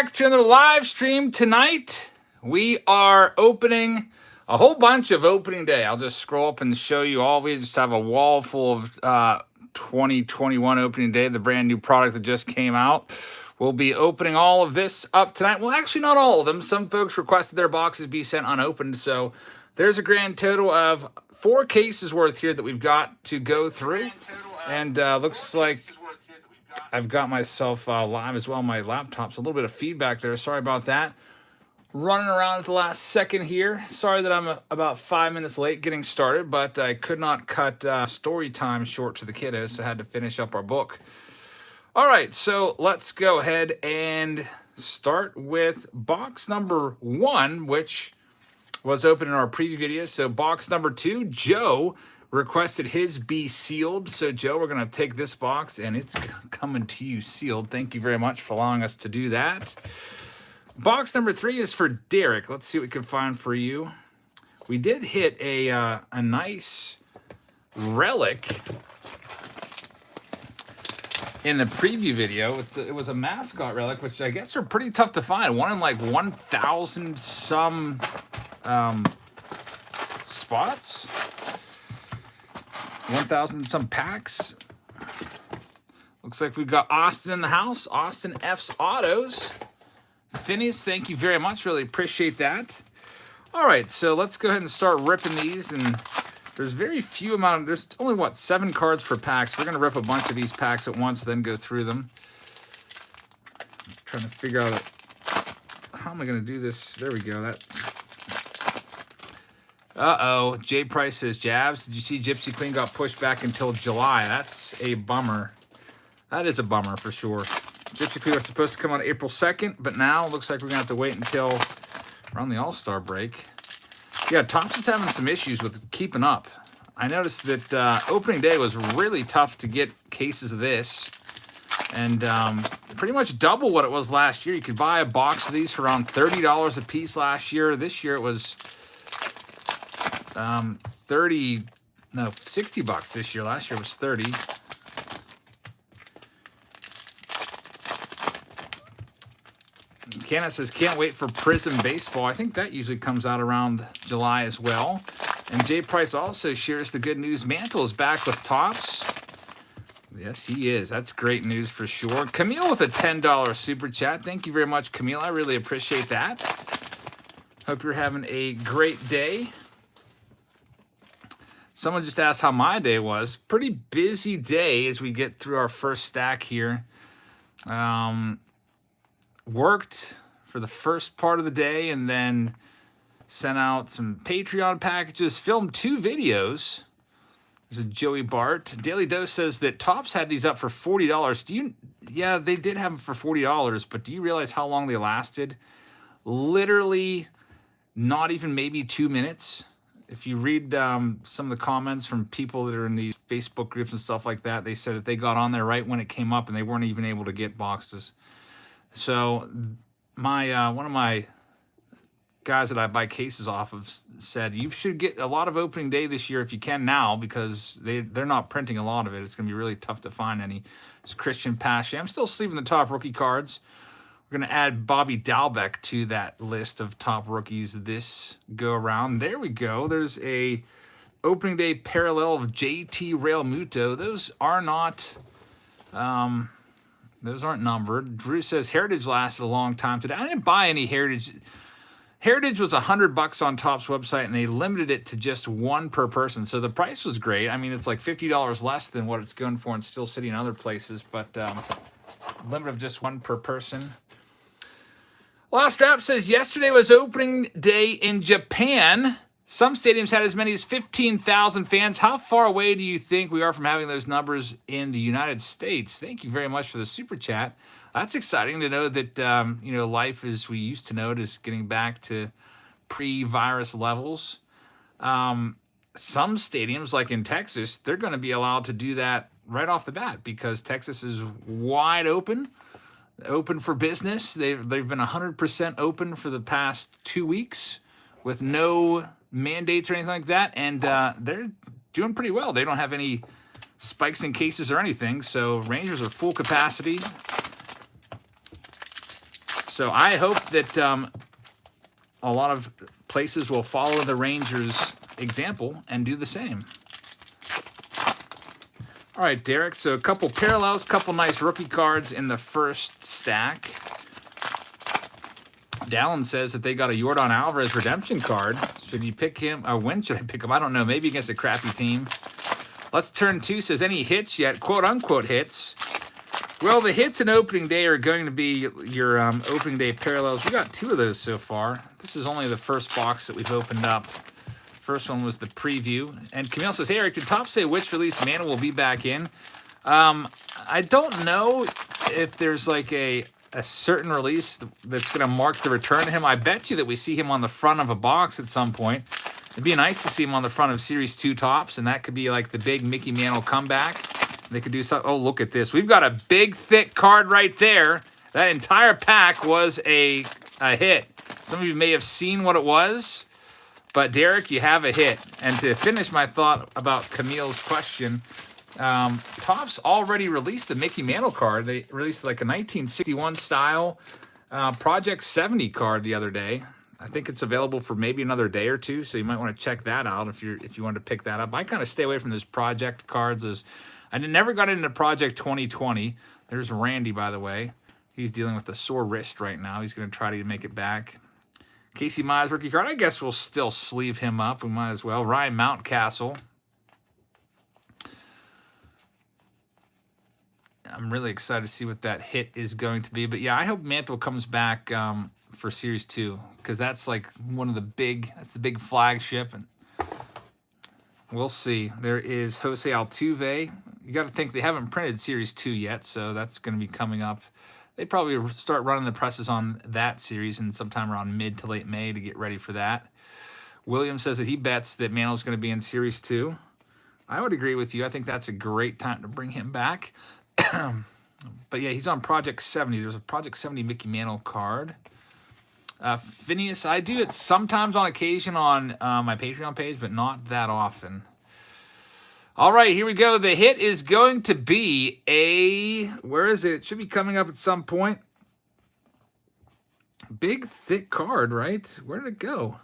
back to another live stream tonight. We are opening a whole bunch of opening day. I'll just scroll up and show you all. We just have a wall full of 2021 opening day, the brand new product that just came out. We'll be opening all of this up tonight. Well, actually, not all of them. Some folks requested their boxes be sent unopened. So there's a grand total of 4 cases worth here that we've got to go through. And looks like I've got myself live as well. My laptop's a little bit of feedback there. Sorry about that. Running around at the last second here. Sorry that I'm about 5 minutes late getting started, but I could not cut story time short to the kiddos, so I had to finish up our book. All right, so let's go ahead and start with box number 1, which was open in our preview video. So box number 2, Joe requested his be sealed. So Joe, we're going to take this box and it's coming to you sealed. Thank you very much for allowing us to do that. Box number 3 is for Derek. Let's see what we can find for you. We did hit a nice Relic in the preview video. It was a mascot relic, which I guess are pretty tough to find. One in like 1,000 some spots. 1,000 some packs. Looks like we've got Austin in the house. Austin F's Autos. Phineas, thank you very much. Really appreciate that. All right, so let's go ahead and start ripping these. And there's very few amount of, there's only, what, 7 cards per pack. So we're going to rip a bunch of these packs at once, then go through them. I'm trying to figure out how am I going to do this. There we go. Uh-oh. Jay Price says, Jabs, did you see Gypsy Queen got pushed back until July? That's a bummer. That is a bummer for sure. Gypsy Queen was supposed to come on April 2nd, but now it looks like we're going to have to wait until around the All-Star break. Yeah, Topps is having some issues with keeping up. I noticed that opening day was really tough to get cases of this. And pretty much double what it was last year. You could buy a box of these for around $30 a piece last year. This year it was 60 bucks this year. Last year was 30. Kenneth says, can't wait for Prism Baseball. I think that usually comes out around July as well. And Jay Price also shares the good news. Mantle is back with Topps. Yes, he is. That's great news for sure. Camille with a $10 super chat. Thank you very much, Camille. I really appreciate that. Hope you're having a great day. Someone just asked how my day was. Pretty busy day as we get through our first stack here. Worked for the first part of the day and then sent out some Patreon packages, filmed 2 videos. There's a Joey Bart. Daily Dose says that Topps had these up for $40. Yeah, they did have them for $40, but do you realize how long they lasted? Literally not even maybe 2 minutes. If you read some of the comments from people that are in these Facebook groups and stuff like that, they said that they got on there right when it came up and they weren't even able to get boxes. So my one of my guys that I buy cases off of said, you should get a lot of opening day this year if you can now, because they're not printing a lot of it. It's going to be really tough to find any. It's Christian Pache. I'm still sleeving the top rookie cards. We're going to add Bobby Dalbec to that list of top rookies this go around. There we go. There's a opening day parallel of JT Realmuto. Those are not... those aren't numbered. Drew says Heritage lasted a long time today. I didn't buy any Heritage. Heritage was $100 on Topps website, and they limited it to just 1 per person. So the price was great. I mean, it's like $50 less than what it's going for and still sitting in other places, but limit of just 1 per person. Last Drop says yesterday was opening day in Japan. Some stadiums had as many as 15,000 fans. How far away do you think we are from having those numbers in the United States? Thank you very much for the super chat. That's exciting to know that life as we used to know it is getting back to pre-virus levels. Some stadiums, like in Texas, they're going to be allowed to do that right off the bat because Texas is wide open for business. They've been 100% open for the past 2 weeks with no mandates or anything like that, and they're doing pretty well. They don't have any spikes in cases or anything, so Rangers are full capacity. So I hope that a lot of places will follow the Rangers' example and do the same. All right, Derek, so a couple parallels, couple nice rookie cards in the first stack. Dallin says that they got a Yordan Alvarez redemption card. Should you pick him, or when should I pick him? I don't know, maybe against a crappy team. Let's Turn 2 says, any hits yet? Quote-unquote hits. Well, the hits in opening day are going to be your opening day parallels. We got 2 of those so far. This is only the first box that we've opened up. First one was the preview. And Camille says, hey, Eric, did Top say which release Mantle will be back in? I don't know if there's like a certain release that's going to mark the return of him. I bet you that we see him on the front of a box at some point. It'd be nice to see him on the front of Series 2 tops, and that could be like the big Mickey Mantle comeback. They could do something. Oh, look at this. We've got a big, thick card right there. That entire pack was a hit. Some of you may have seen what it was, but Derek, you have a hit. And to finish my thought about Camille's question, Topps already released the Mickey Mantle card. They released like a 1961 style Project 70 card the other day. I think it's available for maybe another day or two, so you might want to check that out if you want to pick that up. I kind of stay away from those project cards. I never got into Project 2020. There's Randy, by the way. He's dealing with a sore wrist right now. He's going to try to make it back. Casey Mize rookie card. I guess we'll still sleeve him up. We might as well. Ryan Mountcastle. I'm really excited to see what that hit is going to be. But yeah, I hope Mantle comes back for Series 2, because that's like one of the that's the big flagship. And we'll see. There is Jose Altuve. You got to think they haven't printed Series 2 yet, so that's going to be coming up. They probably start running the presses on that series in sometime around mid to late May to get ready for that. William says that he bets that Mantle's going to be in Series 2. I would agree with you. I think that's a great time to bring him back. But yeah, he's on Project 70. There's a Project 70 Mickey Mantle card. Phineas, I do it sometimes on occasion on my Patreon page, but not that often. All right, here we go. The hit is going to be where is it? It should be coming up at some point. Big, thick card, right? Where did it go?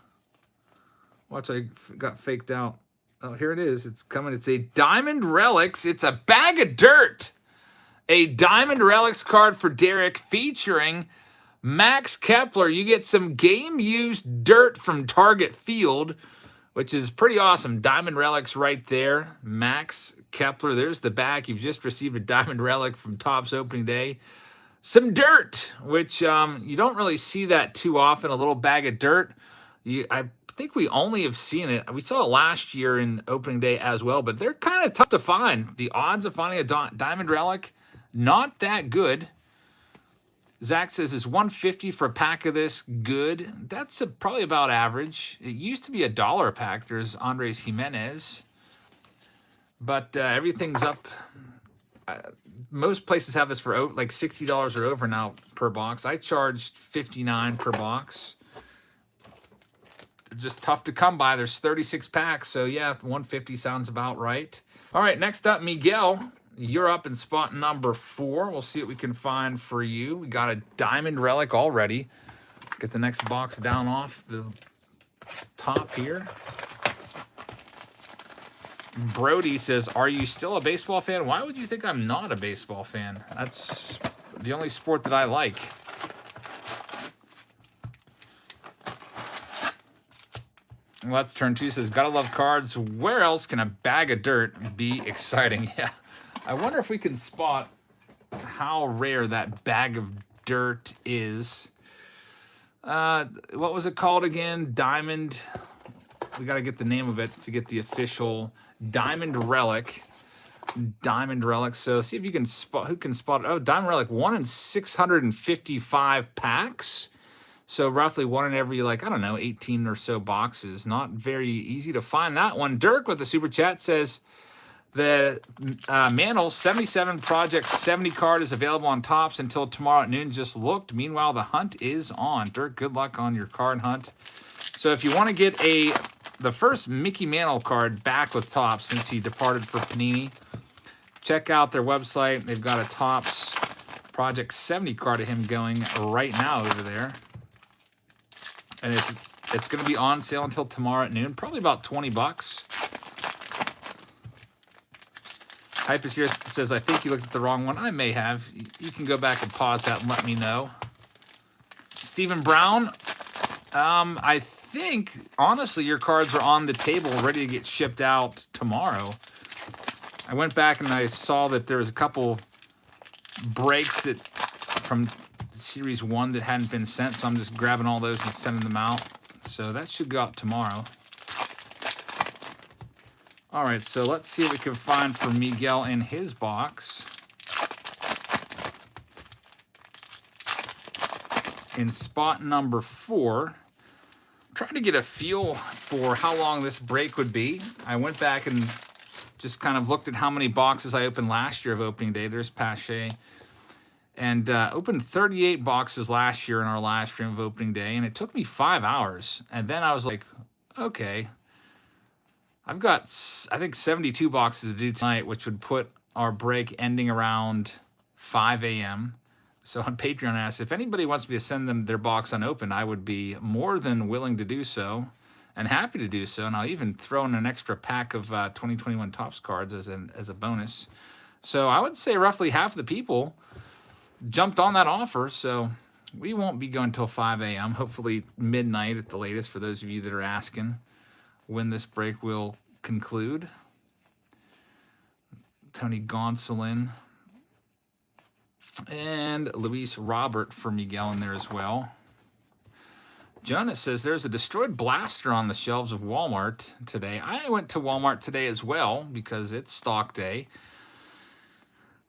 Watch, I got faked out. Oh, here it is. It's coming. It's a Diamond Relics. It's a bag of dirt. A Diamond Relics card for Derek featuring Max Kepler. You get some game-used dirt from Target Field, which is pretty awesome. Diamond Relics right there. Max Kepler. There's the back. You've just received a Diamond Relic from Topps opening day. Some dirt, which you don't really see that too often. A little bag of dirt. I think we only have seen it. We saw it last year in opening day as well, but they're kind of tough to find. The odds of finding a Diamond Relic, not that good. Zach says, is $150 for a pack of this good? That's probably about average. It used to be $1 a pack. There's Andres Jimenez. But everything's up. Most places have this for like $60 or over now per box. I charged $59 per box. They're just tough to come by. There's 36 packs. So yeah, $150 sounds about right. All right, next up, Miguel. You're up in spot number 4. We'll see what we can find for you. We got a Diamond Relic already. Get the next box down off the top here. Brody says, are you still a baseball fan? Why would you think I'm not a baseball fan? That's the only sport that I like. Let's Turn 2 says, gotta love cards. Where else can a bag of dirt be exciting? Yeah. I wonder if we can spot how rare that bag of dirt is. What was it called again? Diamond. We got to get the name of it to get the official Diamond Relic. Diamond Relic. So see if you can spot. Who can spot it? Oh, Diamond Relic. 1 in 655 packs. So roughly 1 in every, like, I don't know, 18 or so boxes. Not very easy to find that one. Dirk with the super chat says, the Mantle 77 Project 70 card is available on Topps until tomorrow at noon. Just looked. Meanwhile, the hunt is on. Dirk, good luck on your card hunt. So if you want to get the first Mickey Mantle card back with Topps since he departed for Panini, check out their website. They've got a Topps Project 70 card of him going right now over there. And it's going to be on sale until tomorrow at noon, probably about 20 bucks. Hypus here says, I think you looked at the wrong one. I may have. You can go back and pause that and let me know. Stephen Brown, I think, honestly, your cards are on the table ready to get shipped out tomorrow. I went back and I saw that there was a couple breaks that from Series 1 that hadn't been sent, so I'm just grabbing all those and sending them out. So that should go out tomorrow. All right, so let's see what we can find for Miguel in his box. In spot number 4, I'm trying to get a feel for how long this break would be. I went back and just kind of looked at how many boxes I opened last year of opening day. There's Pache. And opened 38 boxes last year in our last stream of opening day, and it took me 5 hours. And then I was like, okay, I've got, I think, 72 boxes to do tonight, which would put our break ending around 5 a.m. So on Patreon, I asked if anybody wants me to send them their box unopened, I would be more than willing to do so and happy to do so. And I'll even throw in an extra pack of 2021 Topps cards as a bonus. So I would say roughly half the people jumped on that offer, so we won't be going until 5 a.m. Hopefully midnight at the latest for those of you that are asking when this break will conclude. Tony Gonsolin and Luis Robert for Miguel in there as well. Jonas says there's a destroyed blaster on the shelves of Walmart today. I went to Walmart today as well because it's stock day.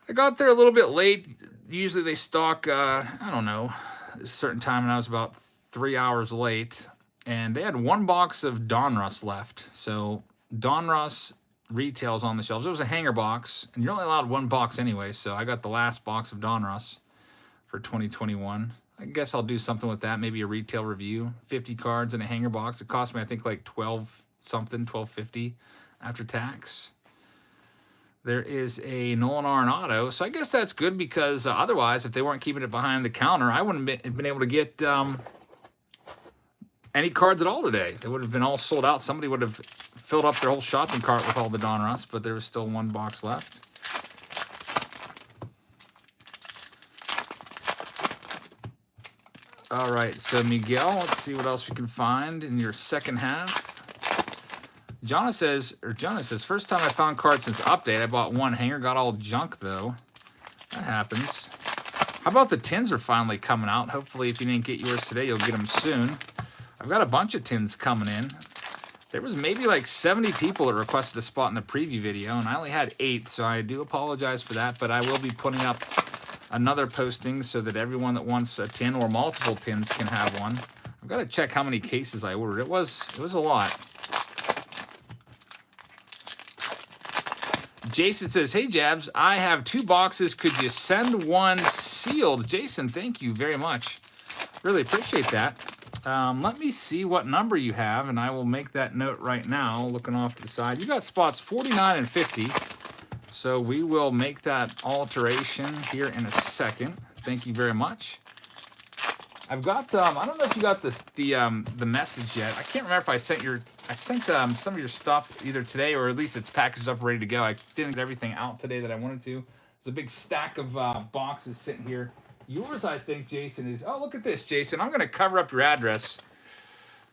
I got there a little bit late. Usually they stock, I don't know, a certain time, and I was about 3 hours late. And they had one box of Donruss left. So Donruss retails on the shelves. It was a hanger box, and you're only allowed one box anyway. So I got the last box of Donruss for 2021. I guess I'll do something with that, maybe a retail review. 50 cards in a hanger box. It cost me, I think, like 12 something, $12.50 after tax. There is a Nolan Arenado. So I guess that's good because otherwise, if they weren't keeping it behind the counter, I wouldn't have been able to get any cards at all today. They would have been all sold out. Somebody would have filled up their whole shopping cart with all the Donruss, but there was still one box left. All right, so Miguel, let's see what else we can find in your second half. Jonas says, first time I found cards since update. I bought one hanger, got all junk though. That happens. How about the tins are finally coming out? Hopefully if you didn't get yours today, you'll get them soon. I've got a bunch of tins coming in. There was maybe like 70 people that requested a spot in the preview video, and I only had 8, so I do apologize for that, but I will be putting up another posting so that everyone that wants a tin or multiple tins can have one. I've got to check how many cases I ordered. It was a lot. Jason says, hey, Jabs, I have 2 boxes. Could you send one sealed? Jason, thank you very much. Really appreciate that. Let me see what number you have, and I will make that note right now, looking off to the side. You got spots 49 and 50, so we will make that alteration here in a second. Thank you very much. I've got, I don't know if you got the message yet. I can't remember if I sent some of your stuff either today or at least it's packaged up ready to go. I didn't get everything out today that I wanted to. There's a big stack of boxes sitting here. Yours, I think, Jason, is... Oh, look at this, Jason. I'm going to cover up your address.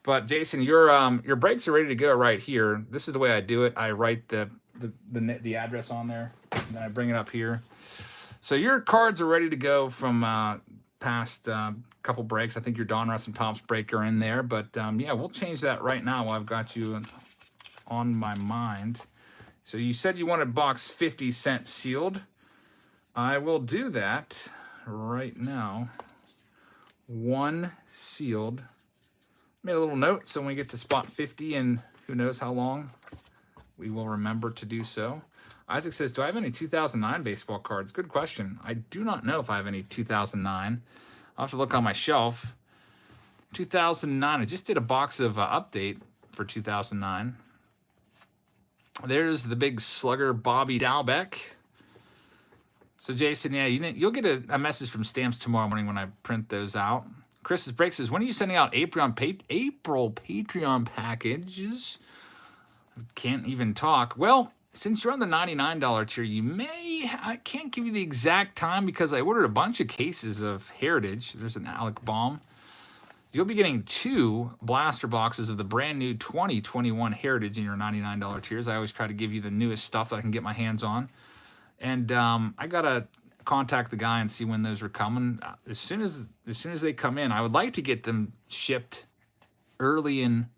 But, Jason, your breaks are ready to go right here. This is the way I do it. I write the address on there, and then I bring it up here. So your cards are ready to go from past couple breaks. I think your Donruss and Topps break are in there. But, yeah, we'll change that right now while I've got you on my mind. So you said you wanted box 50 cent sealed. I will do that right now. One sealed. Made a little note so when we get to spot 50 and who knows how long, we will remember to do so. Isaac says, do I have any 2009 baseball cards? Good question. I do not know if I have any 2009. I'll have to look on my shelf. 2009, I just did a box of update for 2009. There's the big slugger Bobby Dalbec. So Jason, yeah, you'll get a message from Stamps tomorrow morning when I print those out. Chris's Break says, when are you sending out April Patreon packages? Can't even talk. Well, since you're on the $99 tier, I can't give you the exact time because I ordered a bunch of cases of Heritage. There's an Alec Balm. You'll be getting 2 blaster boxes of the brand new 2021 Heritage in your $99 tiers. I always try to give you the newest stuff that I can get my hands on. And I gotta contact the guy and see when those are coming. As soon as they come in, I would like to get them shipped early in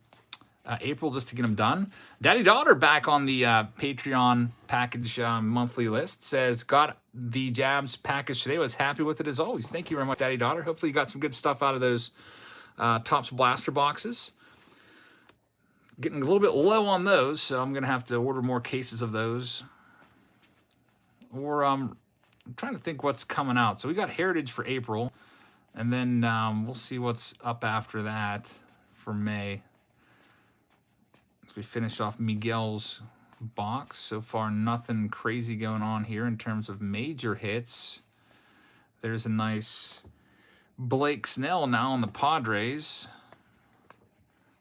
April just to get them done. Daddy Daughter back on the Patreon package monthly list says, got the Jabs package today. Was happy with it as always. Thank you very much, Daddy Daughter. Hopefully you got some good stuff out of those Topps blaster boxes. Getting a little bit low on those, so I'm gonna have to order more cases of those. Or I'm trying to think what's coming out. So we got Heritage for April, and then we'll see what's up after that for May. As we finish off Miguel's box. So far, nothing crazy going on here in terms of major hits. There's a nice Blake Snell now on the Padres.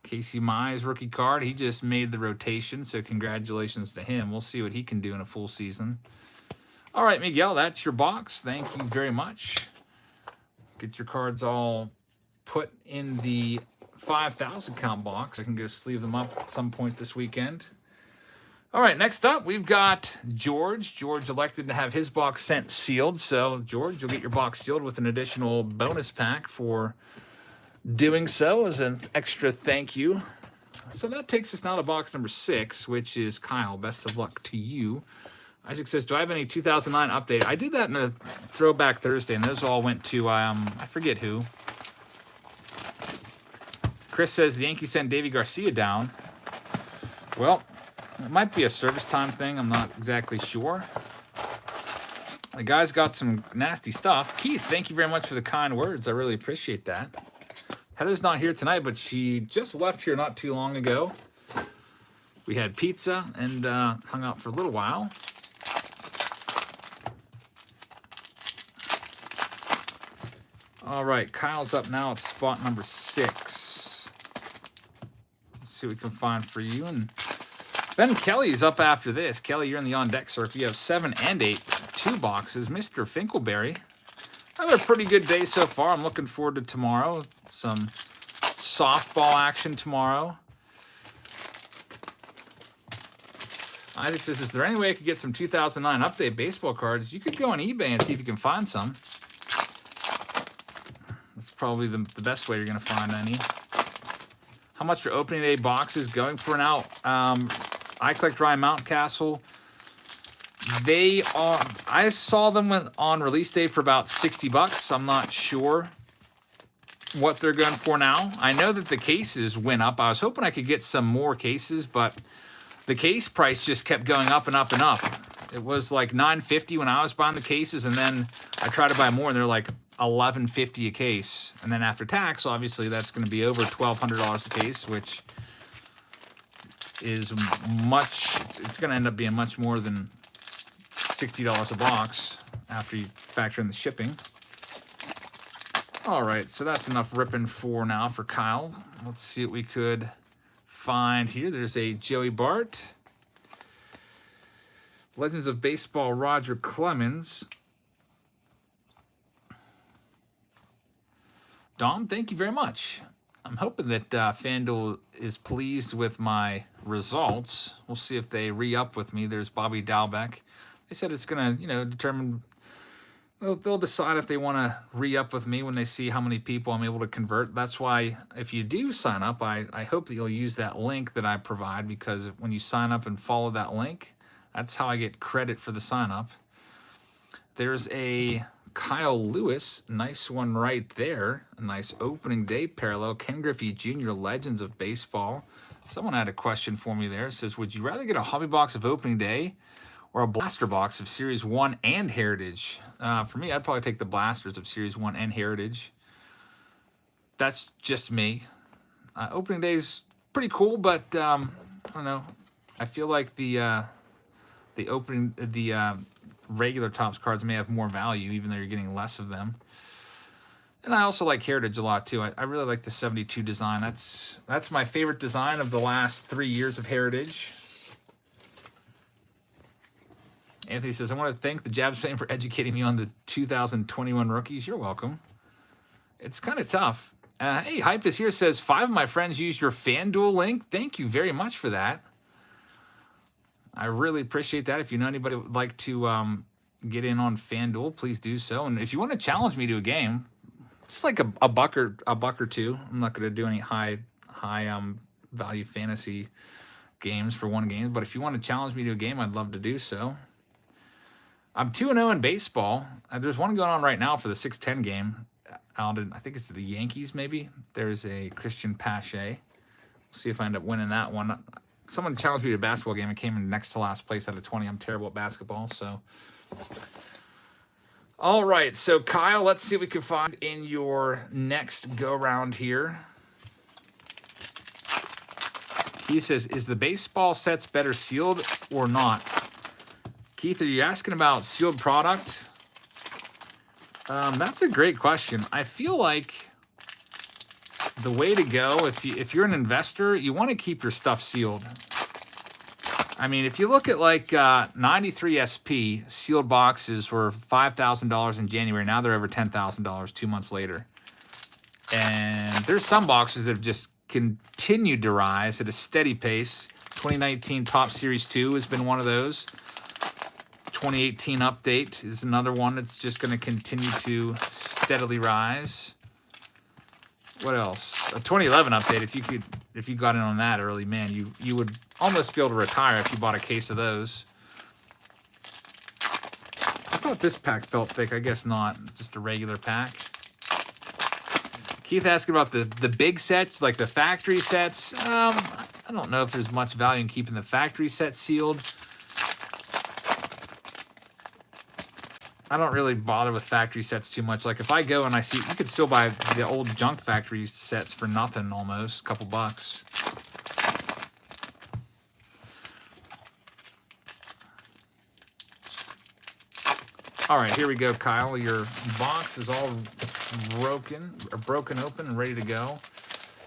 Casey Mize rookie card. He just made the rotation, so congratulations to him. We'll see what he can do in a full season. All right, Miguel, that's your box. Thank you very much. Get your cards all put in the 5,000 count box. I can go sleeve them up at some point this weekend. All right, next up, we've got George. George elected to have his box sent sealed. So, George, you'll get your box sealed with an additional bonus pack for doing so as an extra thank you. So that takes us now to box number 6, which is Kyle. Best of luck to you. Isaac says, do I have any 2009 update? I did that in a Throwback Thursday, and those all went to, I forget who. Chris says the Yankees sent Davy Garcia down. Well, it might be a service time thing. I'm not exactly sure. The guy's got some nasty stuff. Keith, thank you very much for the kind words. I really appreciate that. Heather's not here tonight, but she just left here not too long ago. We had pizza and hung out for a little while. All right, Kyle's up now at spot number 6. Let's see what we can find for you. And Ben Kelly's up after this. Kelly, you're in the on-deck circle. You have 7 and 8, 2 boxes. Mr. Finkelberry. Had a pretty good day so far. I'm looking forward to tomorrow. Some softball action tomorrow. Isaac says, is there any way I could get some 2009 update baseball cards? You could go on eBay and see if you can find some. That's probably the best way you're going to find any. How much are opening day boxes going for now? I collect Ryan Mountcastle. They are. I saw them on release day for about $60. I'm not sure what they're going for now. I know that the cases went up. I was hoping I could get some more cases, but the case price just kept going up and up and up. It was like $9.50 when I was buying the cases, and then I tried to buy more, and they're like $11.50 a case. And then after tax, obviously, that's going to be over $1,200 a case, which is much. It's going to end up being much more than $60 a box after you factor in the shipping. All right, so that's enough ripping for now for Kyle. Let's see what we could find here. There's a Joey Bart. Legends of Baseball, Roger Clemens. Dom, thank you very much. I'm hoping that FanDuel is pleased with my results. We'll see if they re-up with me. There's Bobby Dalbeck. They said it's going to, determine. They'll decide if they want to re-up with me when they see how many people I'm able to convert. That's why if you do sign up, I hope that you'll use that link that I provide, because when you sign up and follow that link, that's how I get credit for the sign up. There's a Kyle Lewis, nice one right there. A nice opening day parallel. Ken Griffey Jr., Legends of Baseball. Someone had a question for me there. It says, would you rather get a hobby box of opening day or a blaster box of Series 1 and Heritage? For me, I'd probably take the blasters of Series 1 and Heritage. That's just me. Opening day is pretty cool, but I don't know. I feel like the regular Topps cards may have more value, even though you're getting less of them. And I also like Heritage a lot too. I really like the 72 design. That's my favorite design of the last 3 years of Heritage. Anthony says, I want to thank the Jabs fam for educating me on the 2021 rookies. You're welcome. It's kind of tough. Hey, Hype is here, says, 5 of my friends used your FanDuel link. Thank you very much for that. I really appreciate that. If you know anybody would like to get in on FanDuel, please do so. And if you want to challenge me to a game, just like a buck or two. I'm not going to do any high value fantasy games for one game. But if you want to challenge me to a game, I'd love to do so. I'm 2-0 in baseball. There's one going on right now for the 6-10 game. Out in, I think it's the Yankees, maybe. There's a Christian Pache. We'll see if I end up winning that one. Someone challenged me to a basketball game and came in next to last place out of 20. I'm terrible at basketball, so. All right, so Kyle, let's see what we can find in your next go-round here. He says, is the baseball sets better sealed or not? Keith, are you asking about sealed product? That's a great question. I feel like the way to go, if you're an investor, you want to keep your stuff sealed. I mean, if you look at like 93 SP, sealed boxes were $5,000 in January. Now they're over $10,000 2 months later. And there's some boxes that have just continued to rise at a steady pace. 2019 Top Series 2 has been one of those. 2018 update is another one that's just going to continue to steadily rise. What else? A 2011 update. If you got in on that early, man, you would almost be able to retire if you bought a case of those. I thought this pack felt thick. I guess not. Just a regular pack. Keith asking about the big sets, like the factory sets. I don't know if there's much value in keeping the factory set sealed. I don't really bother with factory sets too much. Like if I go and I see, you could still buy the old junk factory sets for nothing almost, a couple bucks. All right, here we go, Kyle. Your box is all broken open and ready to go.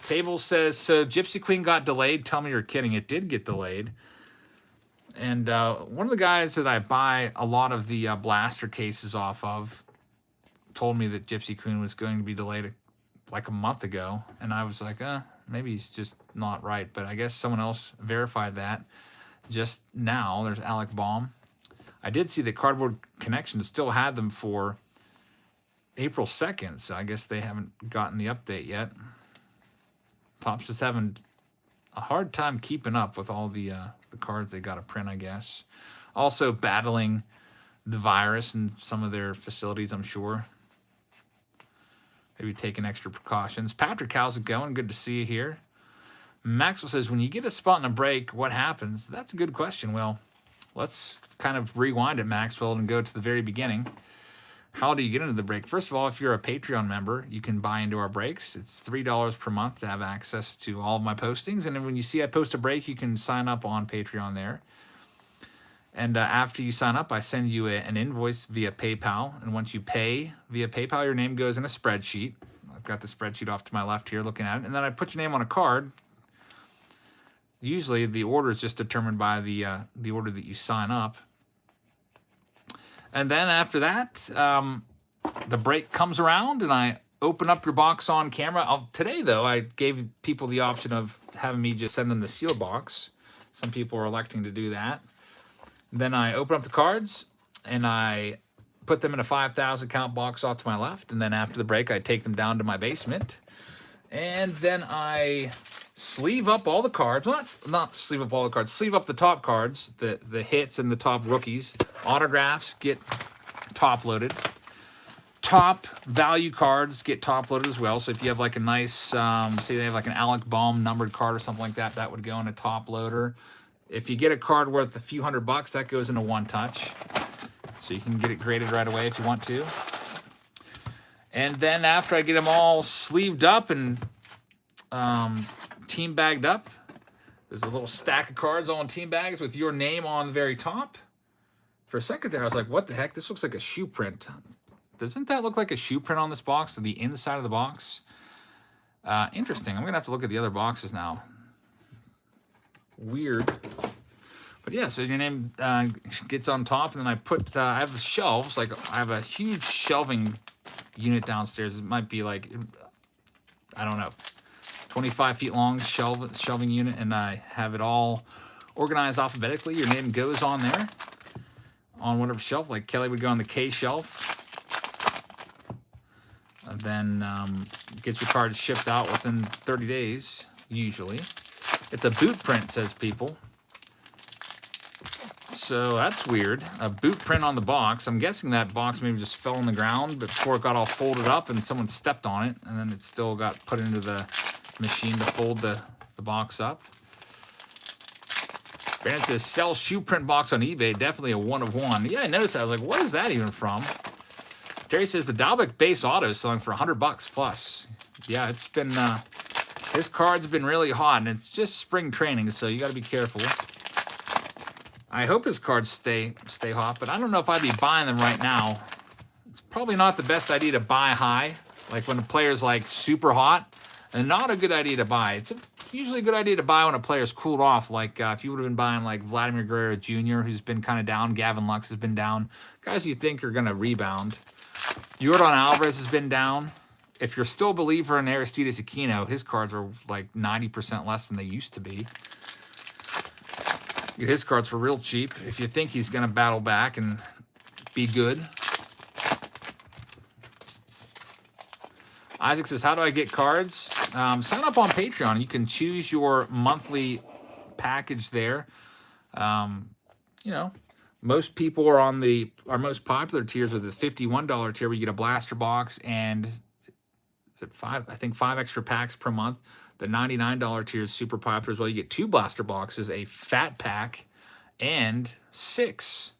Table says, so Gypsy Queen got delayed. Tell me you're kidding. It did get delayed. And one of the guys that I buy a lot of the blaster cases off of told me that Gypsy Queen was going to be delayed like a month ago. And I was like, maybe he's just not right. But I guess someone else verified that just now. There's Alec Baum. I did see that Cardboard Connection still had them for April 2nd. So I guess they haven't gotten the update yet. Topps just having a hard time keeping up with all the cards they got to print, I guess. Also battling the virus in some of their facilities, I'm sure. Maybe taking extra precautions. Patrick, how's it going? Good to see you here. Maxwell says, when you get a spot in a break, what happens? That's a good question. Well, let's kind of rewind it, Maxwell, and go to the very beginning. How do you get into the break? First of all, if you're a Patreon member, you can buy into our breaks. It's $3 per month to have access to all of my postings. And then when you see I post a break, you can sign up on Patreon there. And after you sign up, I send you an invoice via PayPal. And once you pay via PayPal, your name goes in a spreadsheet. I've got the spreadsheet off to my left here looking at it. And then I put your name on a card. Usually the order is just determined by the order that you sign up. And then after that, the break comes around and I open up your box on camera. Today, though, I gave people the option of having me just send them the sealed box. Some people are electing to do that. Then I open up the cards and I put them in a 5,000 count box off to my left. And then after the break, I take them down to my basement. And then I sleeve up all the cards. Well, not sleeve up all the cards. Sleeve up the top cards, the hits and the top rookies. Autographs get top loaded. Top value cards get top loaded as well. So if you have like a nice, say they have like an Alec Baum numbered card or something like that, that would go in a top loader. If you get a card worth a few $100, that goes in a one touch. So you can get it graded right away if you want to. And then after I get them all sleeved up and team bagged up, there's a little stack of cards all in team bags with your name on the very top. For a second there, I was like, what the heck? This looks like a shoe print. Doesn't that look like a shoe print on this box, to the inside of the box? Interesting. I'm going to have to look at the other boxes now. Weird. But yeah, so your name gets on top, and then I have shelves. Like, I have a huge shelving unit downstairs. It might be like, I don't know, 25 feet long shelving unit, and I have it all organized alphabetically. Your name goes on there, on whatever shelf. Like Kelly would go on the K shelf. And then get your cards shipped out within 30 days, usually. It's a boot print, says people. So that's weird. A boot print on the box. I'm guessing that box maybe just fell on the ground before it got all folded up and someone stepped on it, and then it still got put into the machine to fold the box up. Brandon says, sell shoe print box on eBay. Definitely a one of one. Yeah, I noticed that. I was like, what is that even from? Terry says, the Dalbeck base auto is selling for $100 plus. Yeah, it's been, this card's been really hot, and it's just spring training, so you got to be careful. I hope his cards stay hot, but I don't know if I'd be buying them right now. It's probably not the best idea to buy high, like when a player's like super hot, and not a good idea to buy. It's usually a good idea to buy when a player's cooled off, like if you would have been buying like Vladimir Guerrero Jr., who's been kind of down, Gavin Lux has been down, guys you think are going to rebound. Yordan Alvarez has been down. If you're still a believer in Aristides Aquino, his cards are like 90% less than they used to be. His cards were real cheap. If you think he's going to battle back and be good. Isaac says, how do I get cards? Sign up on Patreon. You can choose your monthly package there. You know, most people are on our most popular tiers are the $51 tier where you get a blaster box and is it five extra packs per month. The $99 tier is super popular as well. You get 2 blaster boxes, a fat pack, and 6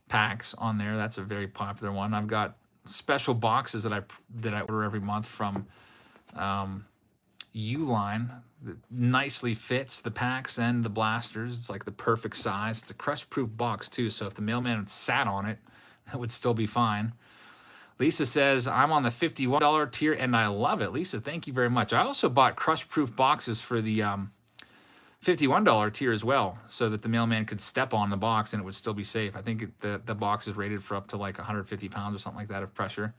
packs on there. That's a very popular one. I've got special boxes that I order every month from Uline that nicely fits the packs and the blasters. It's like the perfect size. It's a crush-proof box too, so if the mailman had sat on it, that would still be fine. Lisa says, I'm on the $51 tier, and I love it. Lisa, thank you very much. I also bought crush-proof boxes for the $51 tier as well, so that the mailman could step on the box and it would still be safe. I think the box is rated for up to like 150 pounds or something like that of pressure.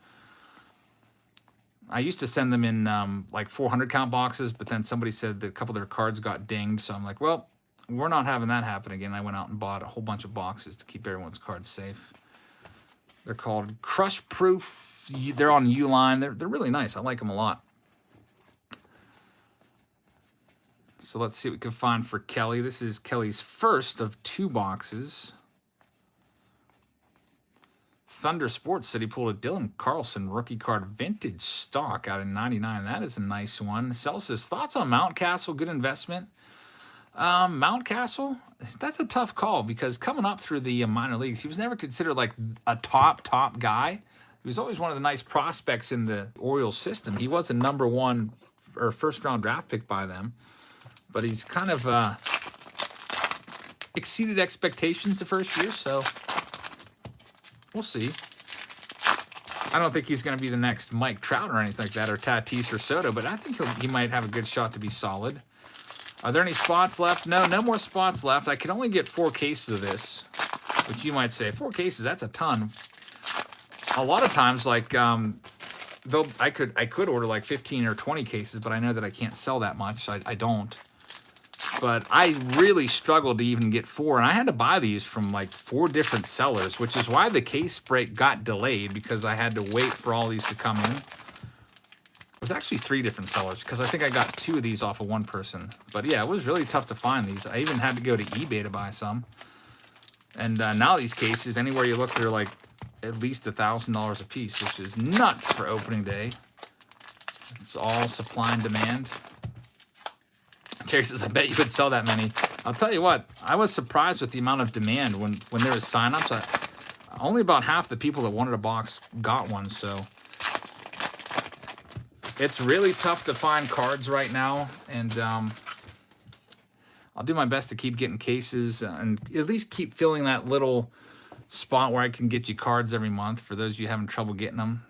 I used to send them in like 400-count boxes, but then somebody said that a couple of their cards got dinged, so I'm like, well, we're not having that happen again. I went out and bought a whole bunch of boxes to keep everyone's cards safe. They're called Crush Proof. They're on Uline. They're really nice. I like them a lot. So let's see what we can find for Kelly. This is Kelly's first of 2 boxes. Thunder Sports said he pulled a Dylan Carlson rookie card vintage stock out in 99. That is a nice one. Celsius, thoughts on Mountcastle? Good investment. Mountcastle, that's a tough call because coming up through the minor leagues, he was never considered like a top guy. He was always one of the nice prospects in the Orioles system. He was a number 1 or first-round draft pick by them, but he's kind of exceeded expectations the first year, so we'll see. I don't think he's going to be the next Mike Trout or anything like that, or Tatis or Soto, but I think he might have a good shot to be solid. Are there any spots left? No more spots left. I can only get 4 cases of this, which you might say, 4 cases, that's a ton. A lot of times, like, though I could order like 15 or 20 cases, but I know that I can't sell that much, so I don't. But I really struggled to even get 4, and I had to buy these from like 4 different sellers, which is why the case break got delayed, because I had to wait for all these to come in. It was actually 3 different sellers, because I think I got 2 of these off of one person. But yeah, it was really tough to find these. I even had to go to eBay to buy some. And now these cases, anywhere you look, they're like at least $1,000 a piece, which is nuts for opening day. It's all supply and demand. Terry says, I bet you could sell that many. I'll tell you what, I was surprised with the amount of demand when there was signups. Only about half the people that wanted a box got one, so it's really tough to find cards right now, and I'll do my best to keep getting cases and at least keep filling that little spot where I can get you cards every month for those of you having trouble getting them.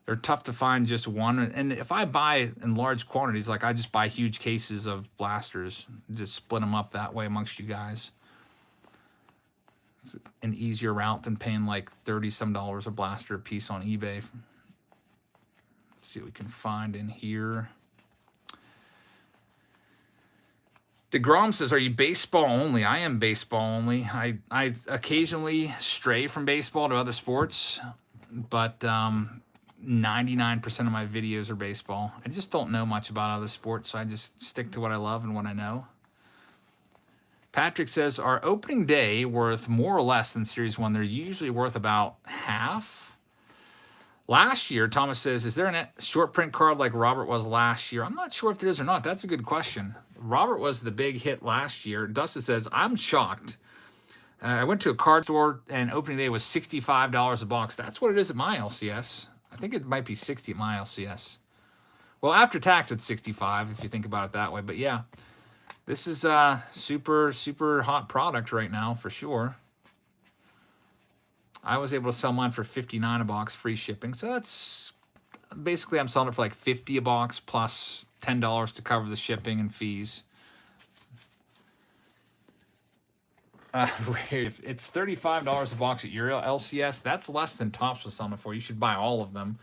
They're tough to find just one. And if I buy in large quantities, like I just buy huge cases of blasters, just split them up that way amongst you guys. It's an easier route than paying like $30-some a blaster a piece on eBay. Let's see what we can find in here. Degrom says, are you baseball only? I am baseball only. I occasionally stray from baseball to other sports, but 99% of my videos are baseball. I just don't know much about other sports, so I just stick to what I love and what I know. Patrick says, are opening day worth more or less than Series 1? They're usually worth about half. Last year, Thomas says, is there a short print card like Robert was last year? I'm not sure if there is or not. That's a good question. Robert was the big hit last year. Dustin says, I'm shocked. I went to a card store and opening day was $65 a box. That's what it is at my LCS. I think it might be 60 at my LCS. Well, after tax, it's 65 if you think about it that way. But yeah, this is a super, super hot product right now for sure. I was able to sell mine for $59 a box, free shipping. So that's basically I'm selling it for like $50 a box plus $10 to cover the shipping and fees. If it's $35 a box at your LCS, that's less than Topps was selling it for. You should buy all of them.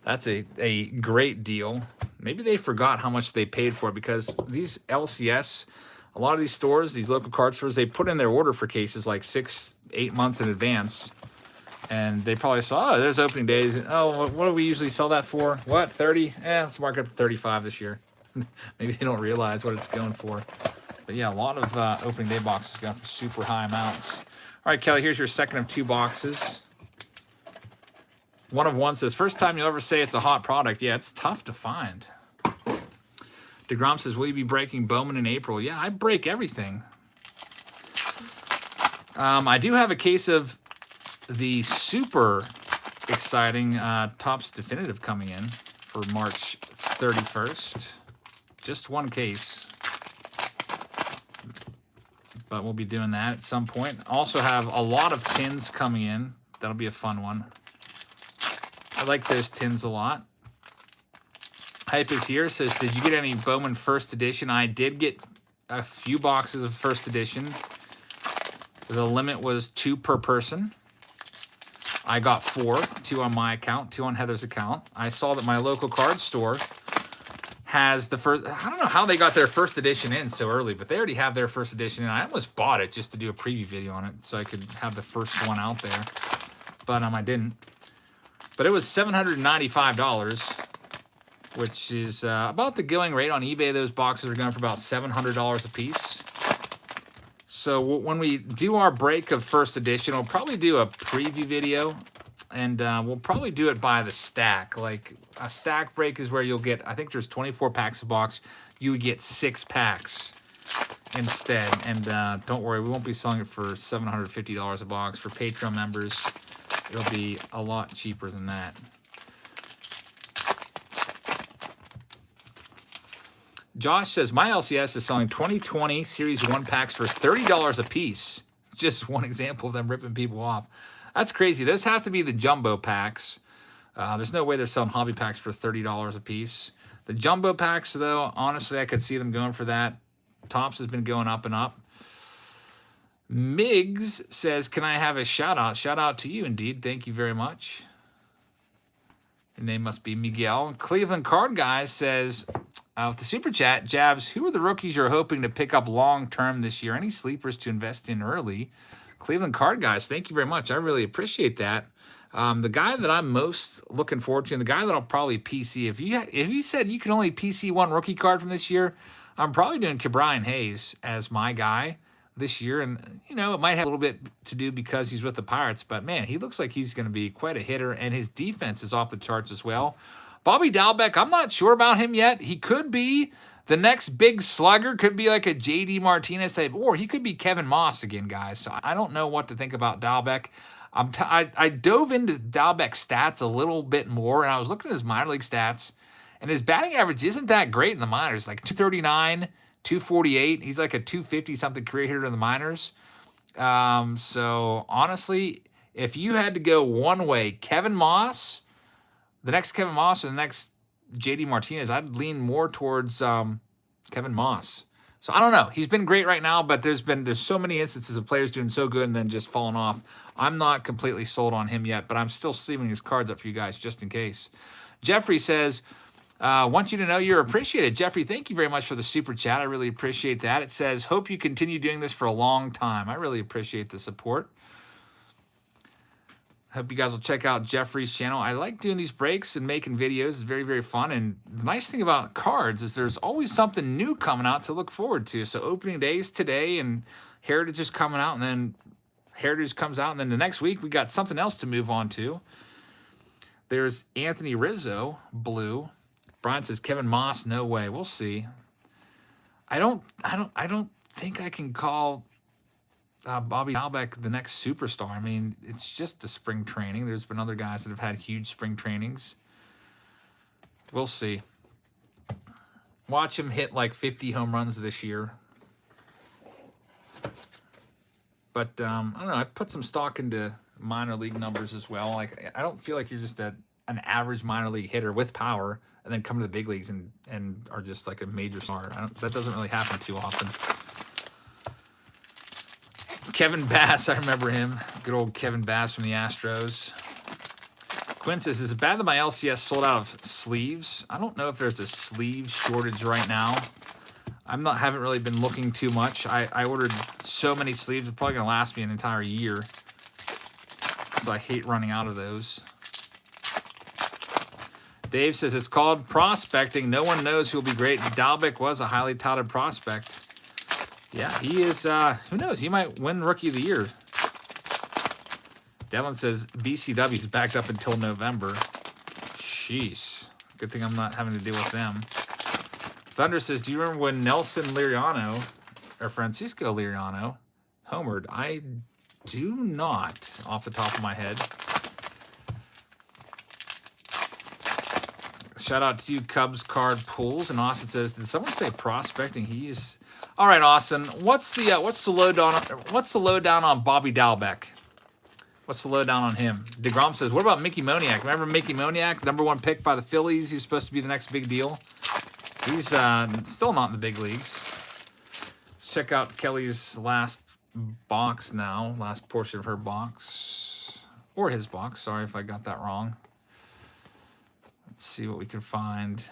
That's a great deal. Maybe they forgot how much they paid for it because these LCS, a lot of these stores, these local card stores, they put in their order for cases like 6-8 months in advance. And they probably saw, oh, there's opening days. Oh, what do we usually sell that for? What, 30? Let's mark it up to 35 this year. Maybe they don't realize what it's going for. But yeah, a lot of opening day boxes going for super high amounts. All right, Kelly, here's your second of 2 boxes. One of one says, first time you'll ever say it's a hot product. Yeah, it's tough to find. DeGrom says, will you be breaking Bowman in April? Yeah, I break everything. I do have a case of the super exciting Topps Definitive coming in for March 31st. Just one case. But we'll be doing that at some point. Also have a lot of tins coming in. That'll be a fun one. I like those tins a lot. Hype is here. Says, did you get any Bowman First Edition? I did get a few boxes of First Edition. The limit was 2 per person. I got 4, 2 on my account, 2 on Heather's account. I saw that my local card store has the first, I don't know how they got their First Edition in so early, but they already have their First Edition in. I almost bought it just to do a preview video on it so I could have the first one out there, but I didn't. But it was $795, which is about the going rate on eBay. Those boxes are going for about $700 a piece. So when we do our break of First Edition, we'll probably do a preview video, and we'll probably do it by the stack. Like a stack break is where you'll get, I think there's 24 packs a box. You would get 6 packs instead. And don't worry, we won't be selling it for $750 a box. For Patreon members, it'll be a lot cheaper than that. Josh says, my LCS is selling 2020 Series 1 packs for $30 a piece. Just one example of them ripping people off. That's crazy. Those have to be the jumbo packs. There's no way they're selling hobby packs for $30 a piece. The jumbo packs, though, honestly, I could see them going for that. Topps has been going up and up. Miggs says, can I have a shout-out? Shout-out to you, indeed. Thank you very much. Your name must be Miguel. Cleveland Card Guy says, with the Super Chat, Jabs, who are the rookies you're hoping to pick up long-term this year? Any sleepers to invest in early? Cleveland Card Guys, thank you very much. I really appreciate that. The guy that I'm most looking forward to, and the guy that I'll probably PC, if you said you can only PC one rookie card from this year, I'm probably doing Ke'Bryan Hayes as my guy this year. And, you know, it might have a little bit to do because he's with the Pirates, but, man, he looks like he's going to be quite a hitter, and his defense is off the charts as well. Bobby Dalbec, I'm not sure about him yet. He could be the next big slugger, could be like a J.D. Martinez type, or he could be Kevin Moss again, guys. So I don't know what to think about Dalbec. I dove into Dalbec's stats a little bit more, and I was looking at his minor league stats, and his batting average isn't that great in the minors, like 239, 248. He's like a 250-something career hitter in the minors. So honestly, if you had to go one way, Kevin Moss, the next Kevin Moss or the next JD Martinez, I'd lean more towards Kevin Moss. So I don't know. He's been great right now, but there's so many instances of players doing so good and then just falling off. I'm not completely sold on him yet, but I'm still saving his cards up for you guys just in case. Jeffrey says, want you to know you're appreciated. Jeffrey, thank you very much for the super chat. I really appreciate that. It says, hope you continue doing this for a long time. I really appreciate the support. Hope you guys will check out Jeffrey's channel. I like doing these breaks and making videos. It's very, very fun. And the nice thing about cards is there's always something new coming out to look forward to. So opening days today and Heritage is coming out, and then Heritage comes out, and then the next week we got something else to move on to. There's Anthony Rizzo, blue. Brian says Kevin Moss, no way. We'll see. I don't think I can call Bobby Dalbec the next superstar. I mean, it's just the spring training. There's been other guys that have had huge spring trainings. We'll see. Watch him hit like 50 home runs this year. But I don't know. I put some stock into minor league numbers as well. Like, I don't feel like you're just an average minor league hitter with power and then come to the big leagues and are just like a major star. That doesn't really happen too often. Kevin Bass, I remember him. Good old Kevin Bass from the Astros. Quinn says, is it bad that my LCS sold out of sleeves? I don't know if there's a sleeve shortage right now. Haven't really been looking too much. I ordered so many sleeves, it's probably gonna last me an entire year. So I hate running out of those. Dave says, it's called prospecting. No one knows who'll be great. Dalbec was a highly touted prospect. Yeah, he is, who knows? He might win Rookie of the Year. Devlin says BCW's backed up until November. Jeez. Good thing I'm not having to deal with them. Thunder says, do you remember when Nelson Liriano, or Francisco Liriano, homered? I do not, off the top of my head. Shout out to you, Cubs card pools. And Austin says, did someone say prospecting? He is... All right, Austin. What's the lowdown on Bobby Dalbec? What's the lowdown on him? Degrom says, what about Mickey Moniak? Remember Mickey Moniak, #1 pick by the Phillies? He was supposed to be the next big deal. He's still not in the big leagues. Let's check out Kelly's last box now. Last portion of her box. Or his box. Sorry if I got that wrong. Let's see what we can find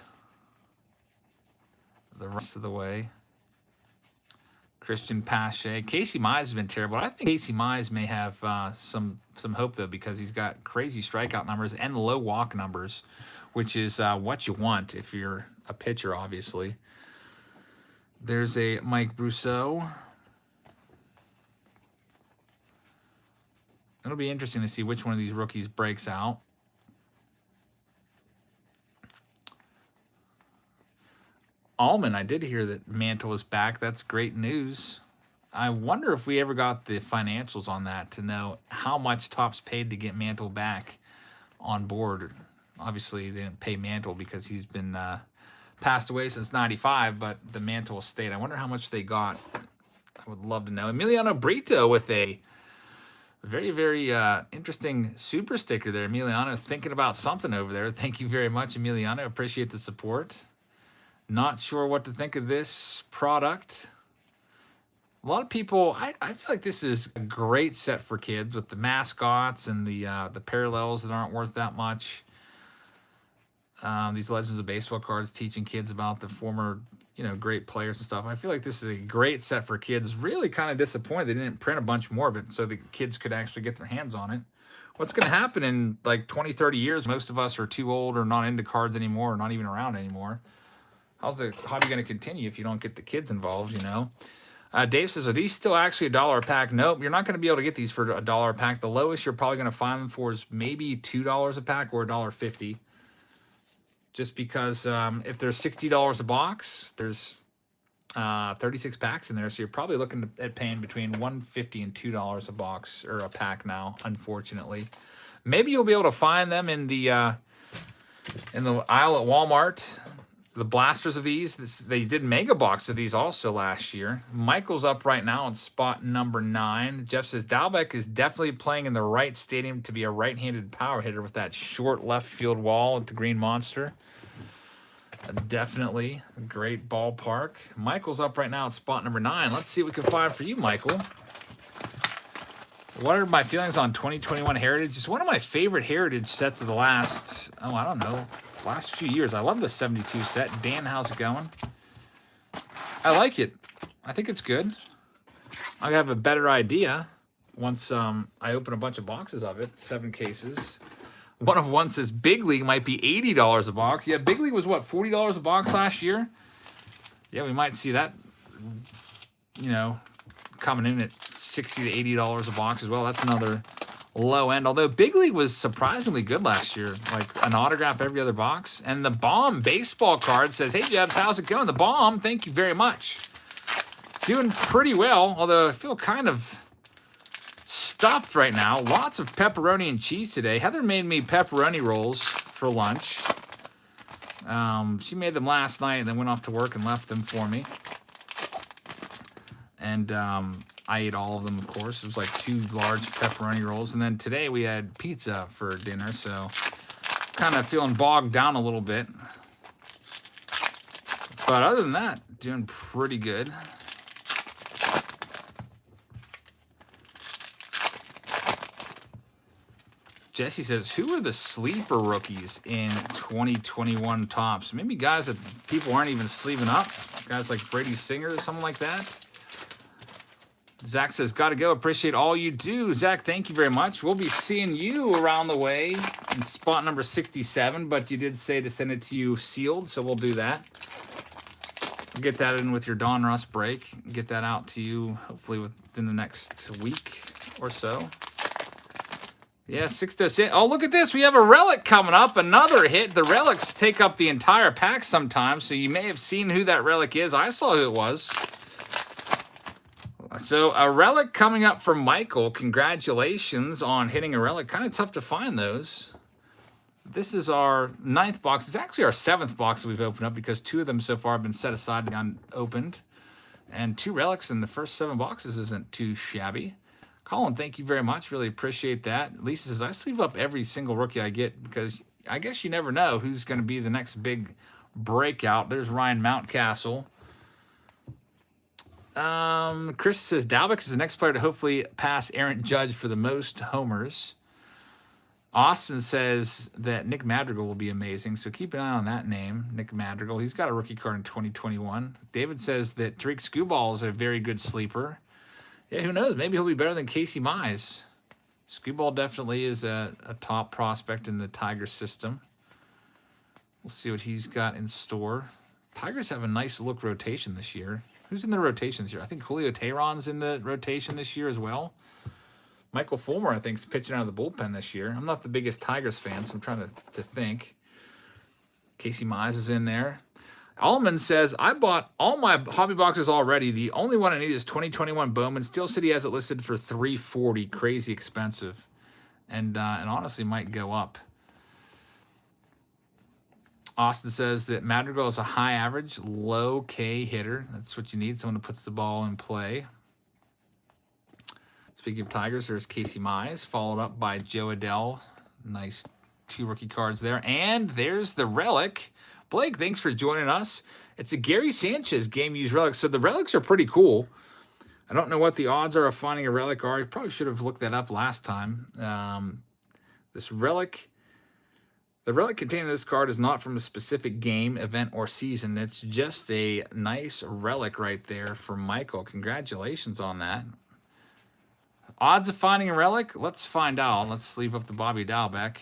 the rest of the way. Christian Pache. Casey Mize has been terrible. I think Casey Mize may have some hope, though, because he's got crazy strikeout numbers and low walk numbers, which is what you want if you're a pitcher, obviously. There's a Mike Brousseau. It'll be interesting to see which one of these rookies breaks out. Allman, I did hear that Mantle was back. That's great news. I wonder if we ever got the financials on that to know how much Topps paid to get Mantle back on board. Obviously, they didn't pay Mantle because he's been passed away since '95, but the Mantle estate, I wonder how much they got. I would love to know. Emiliano Brito with a very, very interesting super sticker there. Emiliano thinking about something over there. Thank you very much, Emiliano. Appreciate the support. Not sure what to think of this product. A lot of people, I feel like this is a great set for kids with the mascots and the parallels that aren't worth that much. These Legends of Baseball cards teaching kids about the former, great players and stuff. I feel like this is a great set for kids. Really kind of disappointed they didn't print a bunch more of it so the kids could actually get their hands on it. What's going to happen in like 20, 30 years? Most of us are too old or not into cards anymore or not even around anymore. How's the hobby going to continue if you don't get the kids involved, Dave says, are these still actually $1 a pack? Nope, you're not going to be able to get these for $1 a pack. The lowest you're probably going to find them for is maybe $2 a pack or $1.50. Just because if there's $60 a box, there's 36 packs in there. So you're probably looking at paying between $1.50 and $2 a box or a pack now, unfortunately. Maybe you'll be able to find them in the aisle at Walmart. the blasters of these. They did mega box of these also last year. Michael's up right now in spot number 9. Jeff says Dalbec is definitely playing in the right stadium to be a right-handed power hitter with that short left field wall at the Green Monster. Definitely a great ballpark. Michael's up right now at spot number 9. Let's see what we can find for you, Michael. What are my feelings on 2021 Heritage? It's one of my favorite Heritage sets of the last, I don't know, last few years. I love the 72 set. Dan, how's it going? I like it. I think it's good. I'll have a better idea once I open a bunch of boxes of it. 7 cases. One says Big League might be $80 a box. Yeah, Big League was what, $40 a box last year? Yeah, we might see that, coming in at $60 to $80 a box as well. That's another low end. Although Big League was surprisingly good last year, like an autograph every other box. And the Bomb baseball card says, "Hey Jebs, how's it going?" The Bomb, thank you very much. Doing pretty well, although I feel kind of stuffed right now. Lots of pepperoni and cheese today. Heather made me pepperoni rolls for lunch. She made them last night and then went off to work and left them for me. And I ate all of them, of course. It was like 2 large pepperoni rolls. And then today we had pizza for dinner, so kind of feeling bogged down a little bit. But other than that, doing pretty good. Jesse says, who are the sleeper rookies in 2021 Topps? Maybe guys that people aren't even sleeving up. Guys like Brady Singer or something like that. Zach says, gotta go. Appreciate all you do. Zach, thank you very much. We'll be seeing you around the way in spot number 67, but you did say to send it to you sealed, so we'll do that. We'll get that in with your Don Russ break. Get that out to you hopefully within the next week or so. Yeah, 606. Oh, look at this. We have a Relic coming up. Another hit. The Relics take up the entire pack sometimes, so you may have seen who that Relic is. I saw who it was. So a Relic coming up from Michael. Congratulations on hitting a Relic. Kind of tough to find those. This is our 9th box. It's actually our 7th box that we've opened up because 2 of them so far have been set aside and unopened. And 2 Relics in the first 7 boxes isn't too shabby. Colin, thank you very much. Really appreciate that. Lisa says, I sleeve up every single rookie I get because I guess you never know who's going to be the next big breakout. There's Ryan Mountcastle. Chris says, Dalbec is the next player to hopefully pass Aaron Judge for the most homers. Austin says that Nick Madrigal will be amazing, so keep an eye on that name, Nick Madrigal. He's got a rookie card in 2021. David says that Tariq Skubal is a very good sleeper. Yeah, who knows? Maybe he'll be better than Casey Mize. Skubal definitely is a top prospect in the Tigers system. We'll see what he's got in store. Tigers have a nice look rotation this year. Who's in the rotation this year? I think Julio Teheran's in the rotation this year as well. Michael Fulmer, I think, is pitching out of the bullpen this year. I'm not the biggest Tigers fan, so I'm trying to think. Casey Mize is in there. Allman says, I bought all my hobby boxes already. The only one I need is 2021 Bowman. Steel City has it listed for $340. Crazy expensive. And honestly might go up. Austin says that Madrigal is a high average, low K hitter. That's what you need, someone who puts the ball in play. Speaking of Tigers, there's Casey Mize, followed up by Joe Adell. Nice 2 rookie cards there. And there's the Relic. Blake, thanks for joining us. It's a Gary Sanchez game-used Relic. So the Relics are pretty cool. I don't know what the odds are of finding a Relic are. I probably should have looked that up last time. This Relic, the Relic contained in this card is not from a specific game, event, or season. It's just a nice Relic right there for Michael. Congratulations on that. Odds of finding a Relic? Let's find out. Let's sleeve up the Bobby Dalbec.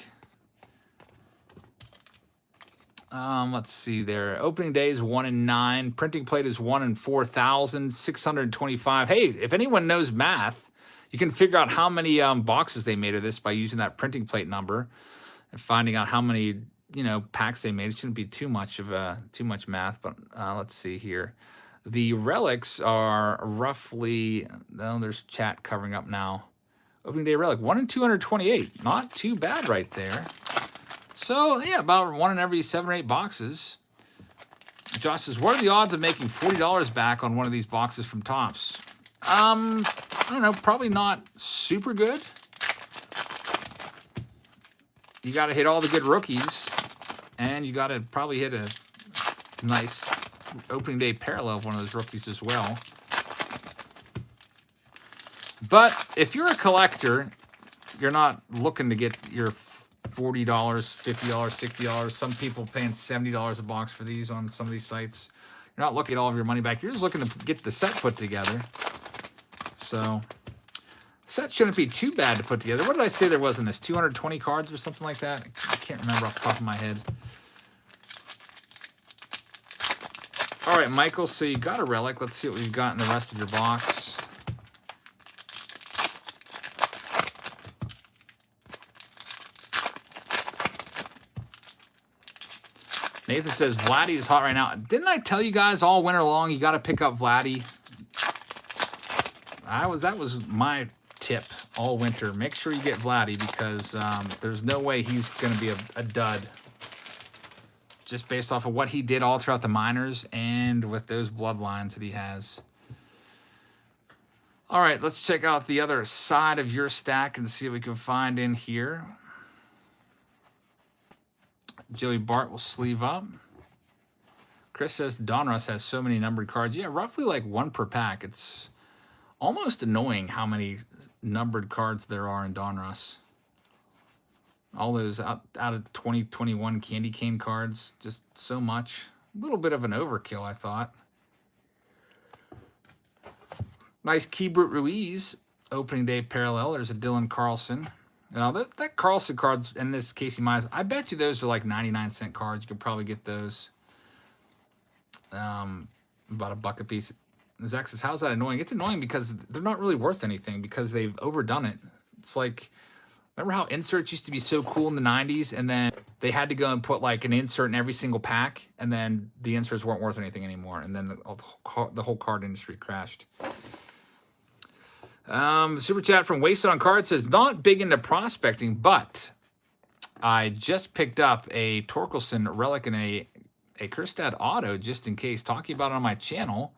Let's see there. Opening day is 1 in 9. Printing plate is 1 in 4,625. Hey, if anyone knows math, you can figure out how many boxes they made of this by using that printing plate number and finding out how many packs they made. It shouldn't be too much math, but let's see here. The Relics are roughly, there's chat covering up now. Opening day Relic, 1 in 228. Not too bad right there. So, yeah, about 1 in every 7 or 8 boxes. Josh says, what are the odds of making $40 back on one of these boxes from Topps? I don't know, probably not super good. You got to hit all the good rookies, and you got to probably hit a nice opening day parallel of one of those rookies as well. But if you're a collector, you're not looking to get your $40, $50, $60. Some people paying $70 a box for these on some of these sites. You're not looking at all of your money back. You're just looking to get the set put together. So, set shouldn't be too bad to put together. What did I say there was in this? 220 cards or something like that? I can't remember off the top of my head. All right, Michael, so you got a relic. Let's see what we've got in the rest of your box. Nathan says, Vladdy is hot right now. Didn't I tell you guys all winter long you got to pick up Vladdy? That was my tip all winter. Make sure you get Vladdy because there's no way he's going to be a dud. Just based off of what he did all throughout the minors and with those bloodlines that he has. All right, let's check out the other side of your stack and see what we can find in here. Joey Bart will sleeve up. Chris says Donruss has so many numbered cards. Yeah, roughly like one per pack. It's almost annoying how many numbered cards there are in Donruss. All those out of 2021 candy cane cards, just so much. A little bit of an overkill, I thought. Nice Keibert Ruiz opening day parallel. There's a Dylan Carlson. Now, that Carlson cards and this Casey Mize, I bet you those are like 99-cent cards. You could probably get those about $1 a piece. Zach says, how's that annoying? It's annoying because they're not really worth anything because they've overdone it. It's like, remember how inserts used to be so cool in the 90s, and then they had to go and put like an insert in every single pack, and then the inserts weren't worth anything anymore, and then the whole card industry crashed. Super chat from Wasted on Cards says, not big into prospecting, but I just picked up a Torkelson relic and a Kjerstad auto just in case, talking about it on my channel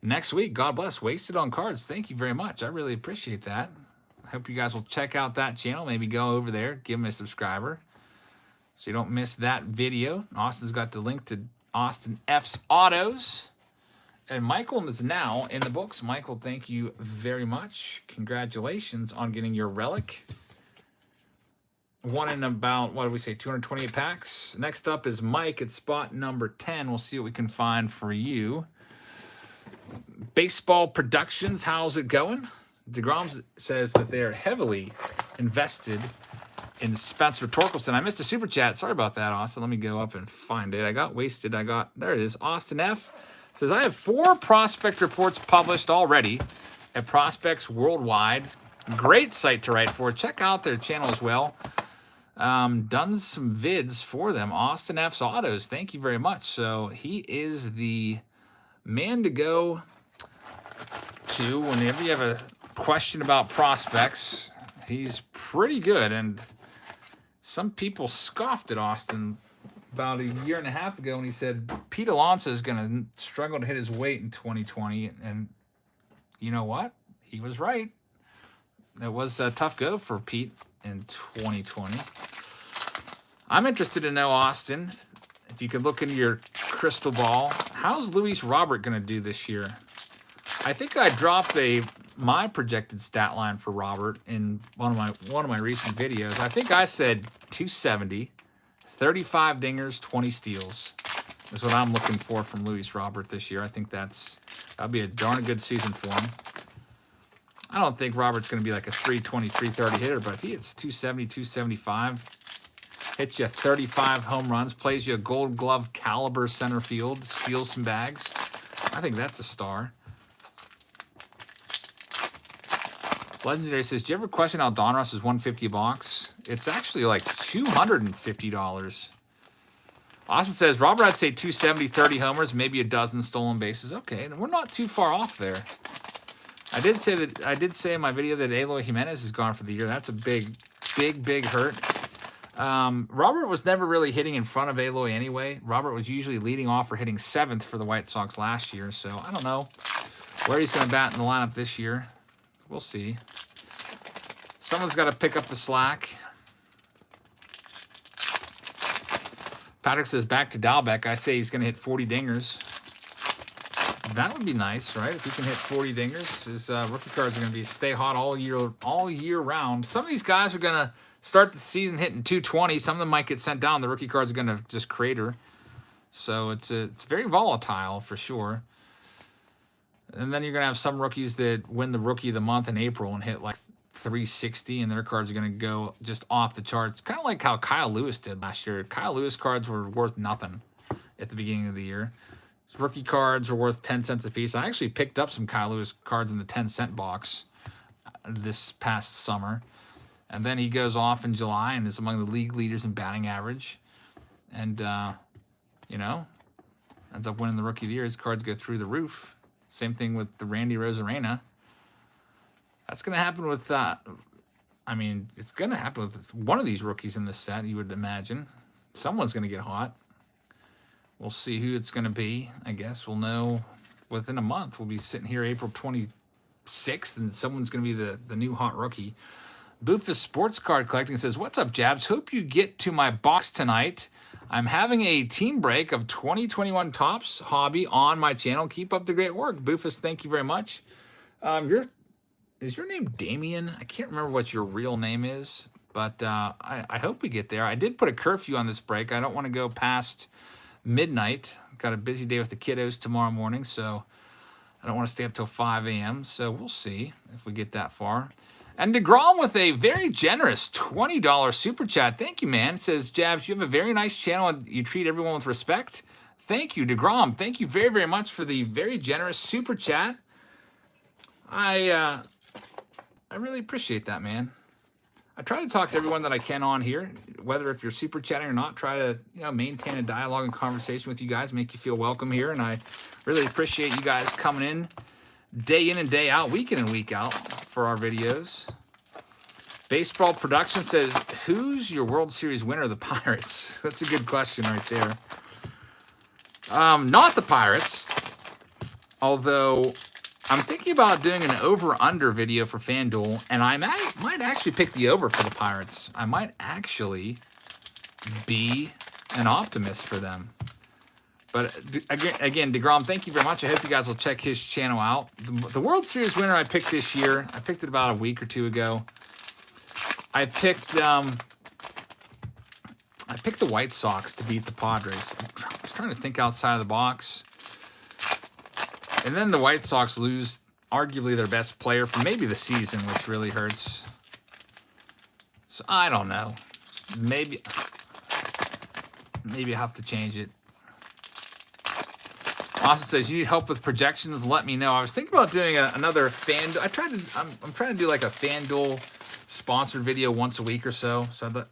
next week. God bless. Wasted on Cards. Thank you very much. I really appreciate that. I hope you guys will check out that channel. Maybe go over there, give him a subscriber so you don't miss that video. Austin's got the link to Austin F's autos. And Michael is now in the books. Michael, thank you very much. Congratulations on getting your relic. One in about, what did we say, 228 packs. Next up is Mike at spot number 10. We'll see what we can find for you. Baseball Productions, how's it going? Degrom says that they are heavily invested in Spencer Torkelson. I missed a super chat. Sorry about that, Austin. Let me go up and find it. I got wasted. There it is. Austin F. says, I have 4 prospect reports published already at Prospects Worldwide. Great site to write for. Check out their channel as well. Done some vids for them. Austin F's Autos. Thank you very much. So he is the man to go to whenever you have a question about prospects. He's pretty good. And some people scoffed at Austin about a year and a half ago when he said Pete Alonso is going to struggle to hit his weight in 2020. And you know what? He was right. It was a tough go for Pete in 2020. I'm interested to know, Austin, if you could look into your crystal ball, how's Luis Robert going to do this year? I think I dropped my projected stat line for Robert in one of my recent videos. I think I said 270, 35 dingers, 20 steals is what I'm looking for from Luis Robert this year. I think that'll be a darn good season for him. I don't think Robert's going to be like a 320, 330 hitter, but if he hits 270, 275, hits you 35 home runs, plays you a Gold Glove caliber center field, steals some bags, I think that's a star. Legendary says, do you ever question how Donruss is $150 a box? It's actually like $250. Austin says, Robert, I'd say 270, 30 homers, maybe a dozen stolen bases. Okay, we're not too far off there. I did say in my video that Eloy Jimenez is gone for the year. That's a big hurt. Robert was never really hitting in front of Aloy anyway. Robert was usually leading off or hitting 7th for the White Sox last year. So I don't know where he's going to bat in the lineup this year. We'll see. Someone's got to pick up the slack. Patrick says back to Dalbeck. I say he's going to hit 40 dingers. That would be nice, right? If he can hit 40 dingers, his rookie cards are going to be stay hot all year round. Some of these guys are going to start the season hitting 220. Some of them might get sent down. The rookie cards are going to just crater. So it's very volatile for sure. And then you're going to have some rookies that win the Rookie of the Month in April and hit like 360, and their cards are going to go just off the charts. Kind of like how Kyle Lewis did last year. Kyle Lewis cards were worth nothing at the beginning of the year. His rookie cards were worth 10 cents a piece. I actually picked up some Kyle Lewis cards in the 10-cent box this past summer. And then he goes off in July and is among the league leaders in batting average. And, you know, ends up winning the Rookie of the Year. His cards go through the roof. Same thing with the Randy Rosarena. That's going to happen with, I mean, it's going to happen with one of these rookies in this set, you would imagine. Someone's going to get hot. We'll see who it's going to be. I guess we'll know within a month. We'll be sitting here April 26th, and someone's going to be the new hot rookie. Boofus Sports Card Collecting says, what's up, Jabs? Hope you get to my box tonight. I'm having a team break of 2021 Topps hobby on my channel. Keep up the great work. Boofus, thank you very much. Is your name Damien? I can't remember what your real name is, but I hope we get there. I did put a curfew on this break. I don't want to go past midnight. Got a busy day with the kiddos tomorrow morning, so I don't want to stay up till 5 a.m., so we'll see if we get that far. And Degrom with a very generous $20 super chat. Thank you, man. It says, Jabs, you have a very nice channel and you treat everyone with respect. Thank you, Degrom. Thank you very, very much for the very generous super chat. I really appreciate that, man. I try to talk to everyone that I can on here, whether if you're super chatting or not, try to, you know, maintain a dialogue and conversation with you guys, make you feel welcome here. And I really appreciate you guys coming in and day out, week in and week out for our videos. Baseball Production says, who's your World Series winner? The Pirates. That's a good question right there. Not the Pirates, although I'm thinking about doing an over-under video for FanDuel, and I might actually pick the over for the Pirates. I might actually be an optimist for them. But again, Degrom, thank you very much. I hope you guys will check his channel out. The World Series winner I picked this year, I picked it about a week or two ago. I picked the White Sox to beat the Padres. I was trying to think outside of the box. And then the White Sox lose arguably their best player for maybe the season, which really hurts. So I don't know. Maybe I have to change it. Austin says, you need help with projections? Let me know. I was thinking about doing another FanDuel. I'm trying to do like a FanDuel sponsored video once a week or so. So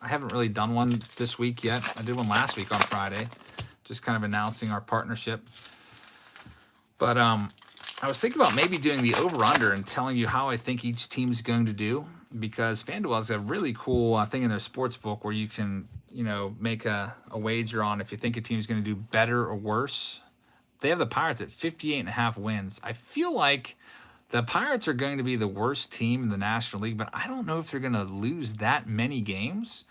I haven't really done one this week yet. I did one last week on Friday, just kind of announcing our partnership. But I was thinking about maybe doing the over-under and telling you how I think each team's going to do, because FanDuel has a really cool thing in their sports book where you can, you know, make a wager on if you think a team's going to do better or worse. They have the Pirates at 58.5 wins. I feel like the Pirates are going to be the worst team in the National League, but I don't know if they're going to lose that many games.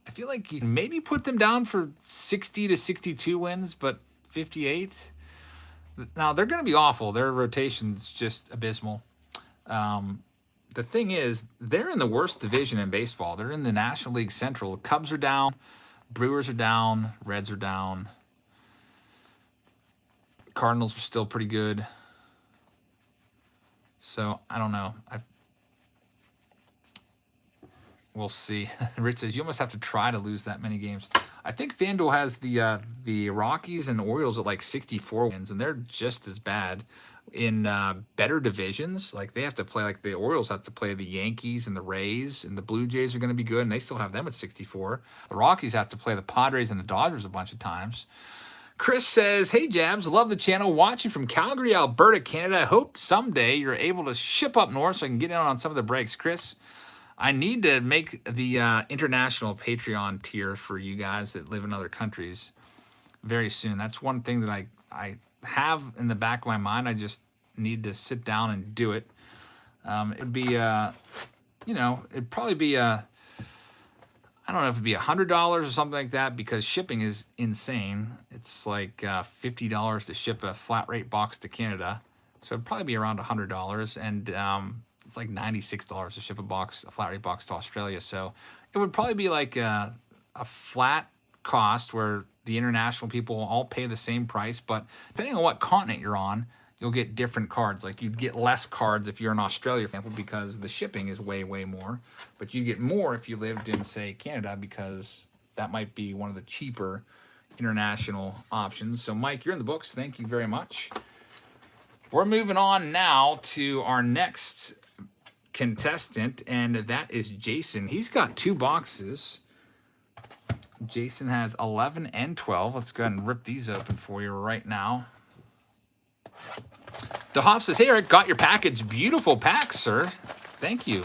I feel like you can maybe put them down for 60 to 62 wins, but 58. Now, they're going to be awful. Their rotation's just abysmal. The thing is, they're in the worst division in baseball. They're in the National League Central. The Cubs are down. Brewers are down. Reds are down. Cardinals are still pretty good. So, I don't know. We'll see. Rich says, you almost have to try to lose that many games. I think FanDuel has the Rockies and Orioles at like 64 wins, and they're just as bad in better divisions. Like they have to play, like the Orioles have to play the Yankees and the Rays, and the Blue Jays are going to be good, and they still have them at 64. The Rockies have to play the Padres and the Dodgers a bunch of times. Chris says, hey, Jabs, love the channel. Watching from Calgary, Alberta, Canada. I hope someday you're able to ship up north so I can get in on some of the breaks. Chris, I need to make the international Patreon tier for you guys that live in other countries very soon. That's one thing that I have in the back of my mind. I just need to sit down and do it. It'd be, it'd probably be I don't know if it'd be $100 or something like that, because shipping is insane. It's like $50 to ship a flat rate box to Canada. So it'd probably be around $100, and it's like $96 to ship a flat rate box to Australia. So it would probably be like a flat cost where the international people will all pay the same price, but depending on what continent you're on, you'll get different cards. Like you'd get less cards if you're in Australia, for example, because the shipping is way, way more. But you get more if you lived in, say, Canada, because that might be one of the cheaper international options. So, Mike, you're in the books. Thank you very much. We're moving on now to our next contestant, and that is Jason. He's got 2 boxes. Jason has 11 and 12. Let's go ahead and rip these open for you right now. DeHoff says, hey, Eric, got your package. Beautiful pack, sir. Thank you.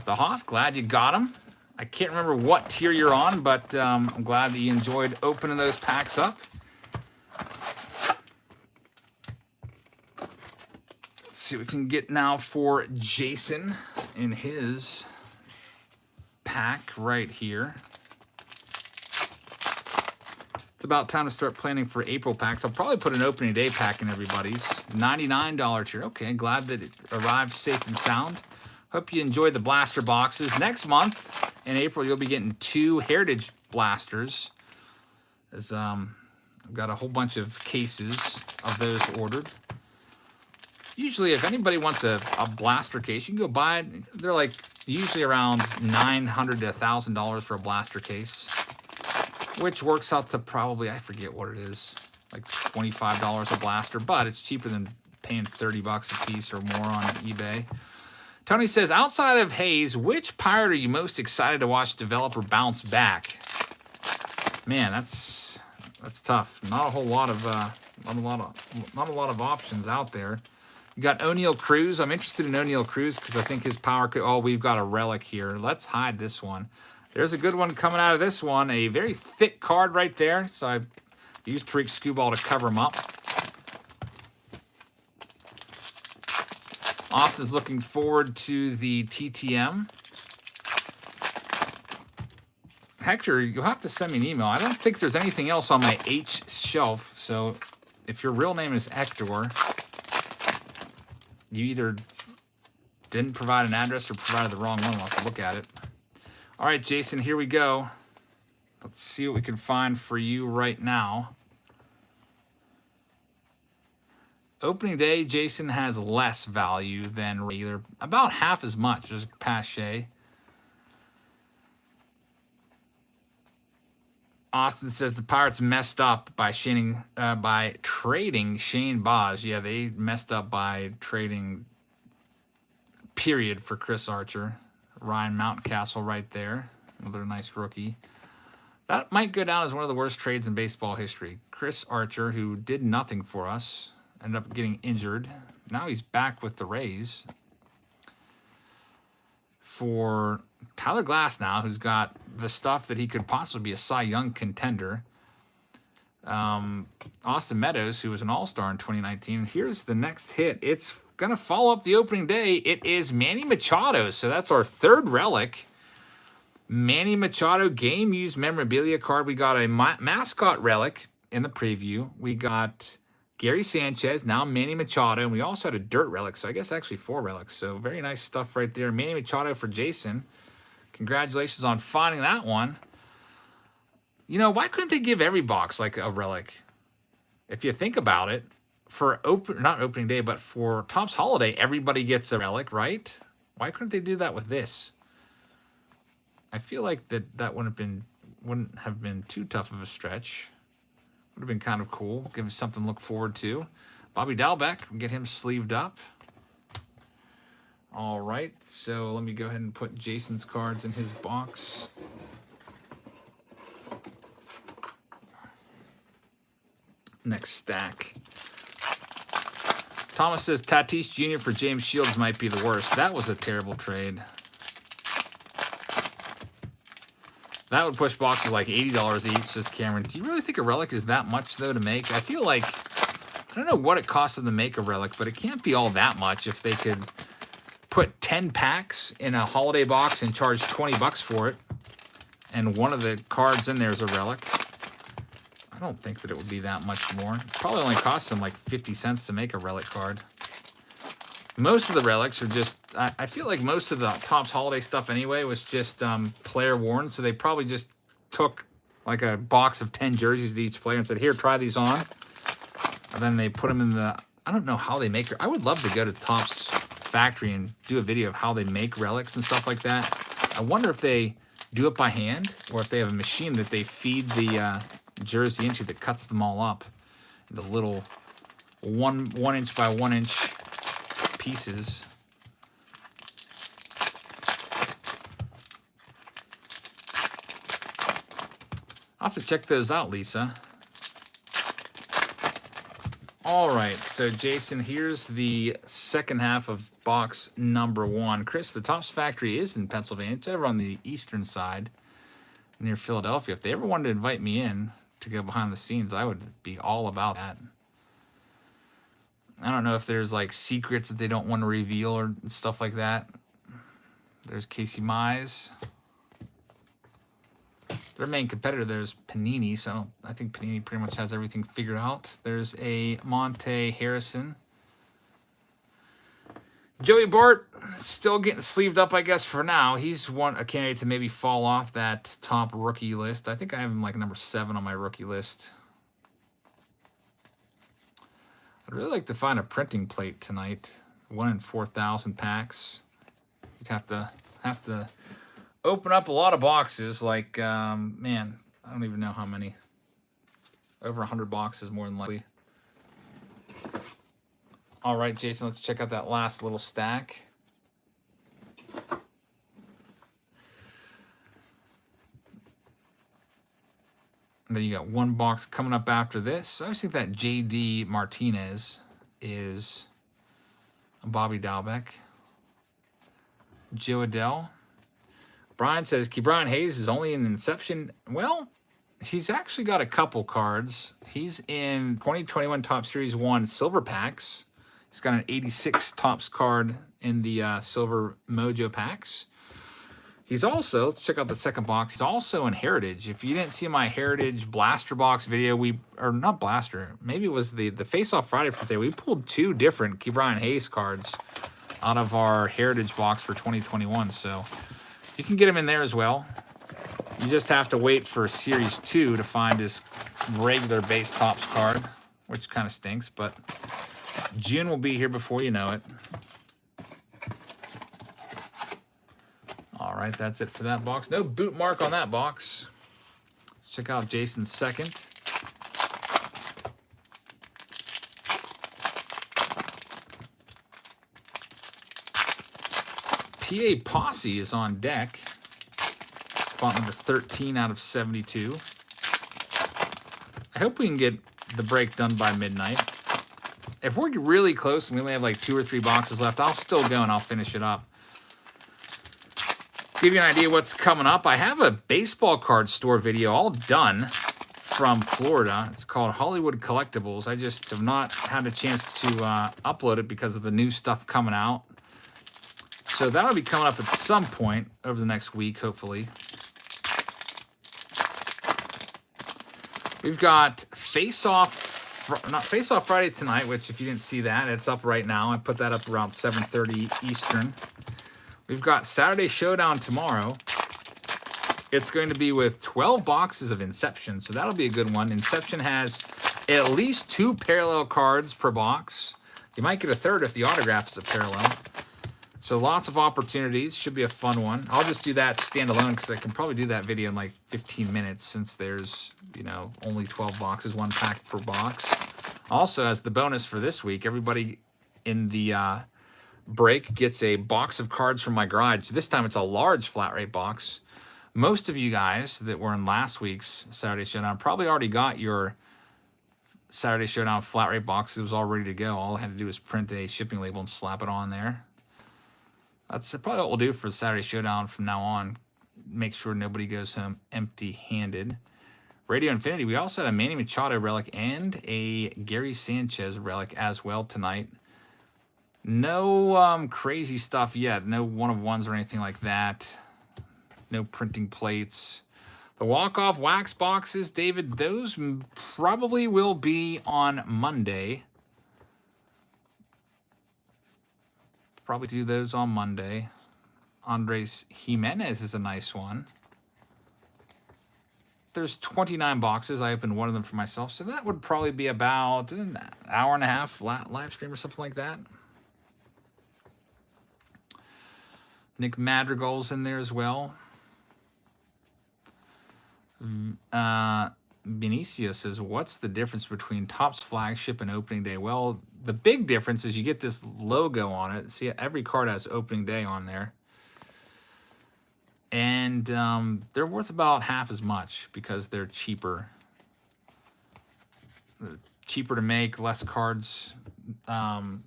DeHoff, glad you got them. I can't remember what tier you're on, but I'm glad that you enjoyed opening those packs up. Let's see what we can get now for Jason in his pack right here. It's about time to start planning for April packs. I'll probably put an opening day pack in everybody's. $99 tier. Okay, glad that it arrived safe and sound. Hope you enjoyed the blaster boxes. Next month, in April, you'll be getting 2 Heritage blasters. As I've got a whole bunch of cases of those ordered. Usually, if anybody wants a blaster case, you can go buy it. They're like usually around $900 to $1,000 for a blaster case, which works out to probably, I forget what it is, like $25 a blaster, but it's cheaper than paying $30 a piece or more on eBay. Tony says, outside of Hayes, which pirate are you most excited to watch develop or bounce back? Man, that's tough. Not a whole lot of not a lot of options out there. You got O'Neal Cruz. I'm interested in O'Neal Cruz because I think his power could. Oh, we've got a relic here. Let's hide this one. There's a good one coming out of this one. A very thick card right there. So I used Tariq Skubal to cover him up. Austin's looking forward to the TTM. Hector, you'll have to send me an email. I don't think there's anything else on my H shelf. So if your real name is Hector, you either didn't provide an address or provided the wrong one. We'll have to look at it. All right, Jason, here we go. Let's see what we can find for you right now. Opening day, Jason has less value than regular. About half as much. There's Pache. Austin says the Pirates messed up by trading Shane Baz. Yeah, they messed up by trading period for Chris Archer. Ryan Mountcastle right there. Another nice rookie. That might go down as one of the worst trades in baseball history. Chris Archer, who did nothing for us, ended up getting injured. Now he's back with the Rays. For Tyler Glass now, who's got the stuff that he could possibly be a Cy Young contender. Austin Meadows, who was an All-Star in 2019. Here's the next hit. It's going to follow up the opening day. It is Manny Machado. So that's our 3rd relic. Manny Machado game-used memorabilia card. We got a mascot relic in the preview. We got Gary Sanchez, now Manny Machado, and we also had a dirt relic, so I guess actually 4 relics. So very nice stuff right there. Manny Machado for Jason. Congratulations on finding that one. You know, why couldn't they give every box like a relic? If you think about it, for not opening day, but for Topps Holiday, everybody gets a relic, right? Why couldn't they do that with this? I feel like that wouldn't have been too tough of a stretch. Would have been kind of cool. Give us something to look forward to. Bobby Dalbec, get him sleeved up. All right, so let me go ahead and put Jason's cards in his box. Next stack. Thomas says Tatis Jr. for James Shields might be the worst. That was a terrible trade. That would push boxes like $80 each, says Cameron. Do you really think a Relic is that much, though, to make? I feel like, I don't know what it costs them to make a Relic, but it can't be all that much if they could put 10 packs in a holiday box and charge 20 bucks for it, and one of the cards in there is a Relic. I don't think that it would be that much more. It probably only costs them like 50 cents to make a Relic card. Most of the Relics are just, I feel like most of the Topps holiday stuff anyway was just player worn, so they probably just took like a box of 10 jerseys to each player and said, here, try these on. And then they put them in the, I don't know how they make it. I would love to go to Topps factory and do a video of how they make Relics and stuff like that. I wonder if they do it by hand or if they have a machine that they feed the jersey into that cuts them all up into little 1 inch by 1 inch pieces. I'll have to check those out, Lisa. All right, so Jason, here's the second half of box number 1. Chris, the Topps factory is in Pennsylvania. It's over on the eastern side near Philadelphia. If they ever wanted to invite me in to go behind the scenes, I would be all about that. I don't know if there's like secrets that they don't want to reveal or stuff like that. There's Casey Mize. Their main competitor there is Panini, so I think Panini pretty much has everything figured out. There's a Monte Harrison. Joey Bart still getting sleeved up, I guess, for now. He's a candidate to maybe fall off that top rookie list. I think I have him like number 7 on my rookie list. I'd really like to find a printing plate tonight. 1 in 4,000 packs. You'd have to open up a lot of boxes. Like, man, I don't even know how many. Over 100 boxes, more than likely. All right, Jason, let's check out that last little stack. And then you got 1 box coming up after this. I always think that J.D. Martinez is a Bobby Dalbec. Joe Adell. Brian says, Ke'Bryan Hayes is only in Inception. Well, he's actually got a couple cards. He's in 2021 Topps Series 1 Silver Packs. He's got an 86 Topps card in the Silver Mojo Packs. He's also, let's check out the second box. He's also in Heritage. If you didn't see my Heritage Blaster Box video, or not Blaster, maybe it was the Face Off Friday for today. We pulled 2 different Ke'Bryan Hayes cards out of our Heritage box for 2021. So you can get him in there as well. You just have to wait for Series 2 to find his regular base Topps card, which kind of stinks, but June will be here before you know it. All right, that's it for that box. No boot mark on that box. Let's check out Jason's second. PA Posse is on deck. Spot number 13 out of 72. I hope we can get the break done by midnight. If we're really close and we only have like 2 or 3 boxes left, I'll still go and I'll finish it up. Give you an idea what's coming up. I have a baseball card store video all done from Florida. It's called Hollywood Collectibles. I just have not had a chance to upload it because of the new stuff coming out. So that'll be coming up at some point over the next week, hopefully. We've got Face Off Friday tonight, which if you didn't see that, it's up right now. I put that up around 7:30 Eastern. We've got Saturday Showdown tomorrow. It's going to be with 12 boxes of Inception, so that'll be a good one. Inception has at least 2 parallel cards per box. You might get a third if the autograph is a parallel. So lots of opportunities. Should be a fun one. I'll just do that standalone because I can probably do that video in like 15 minutes since there's, you know, only 12 boxes, 1 pack per box. Also, as the bonus for this week, everybody in the break gets a box of cards from my garage. This time it's a large flat rate box. Most of you guys that were in last week's Saturday Showdown probably already got your Saturday Showdown flat rate box. It was all ready to go. All I had to do was print a shipping label and slap it on there. That's probably what we'll do for the Saturday Showdown from now on. make sure nobody goes home empty-handed. Radio Infinity, we also had a Manny Machado relic and a Gary Sanchez relic as well tonight. No crazy stuff yet. No one-of-ones or anything like that. No printing plates. The walk-off wax boxes, David, those probably will be on Monday. Probably do those on Monday. Andres Jimenez is a nice one. There's 29 boxes. I opened one of them for myself, so that would probably be about an hour and a half live stream or something like that. Nick Madrigal's in there as well. Benicio says, what's the difference between Topps flagship and opening day? Well, the big difference is you get this logo on it. See, every card has opening day on there. And they're worth about half as much because they're cheaper. Cheaper to make, less cards in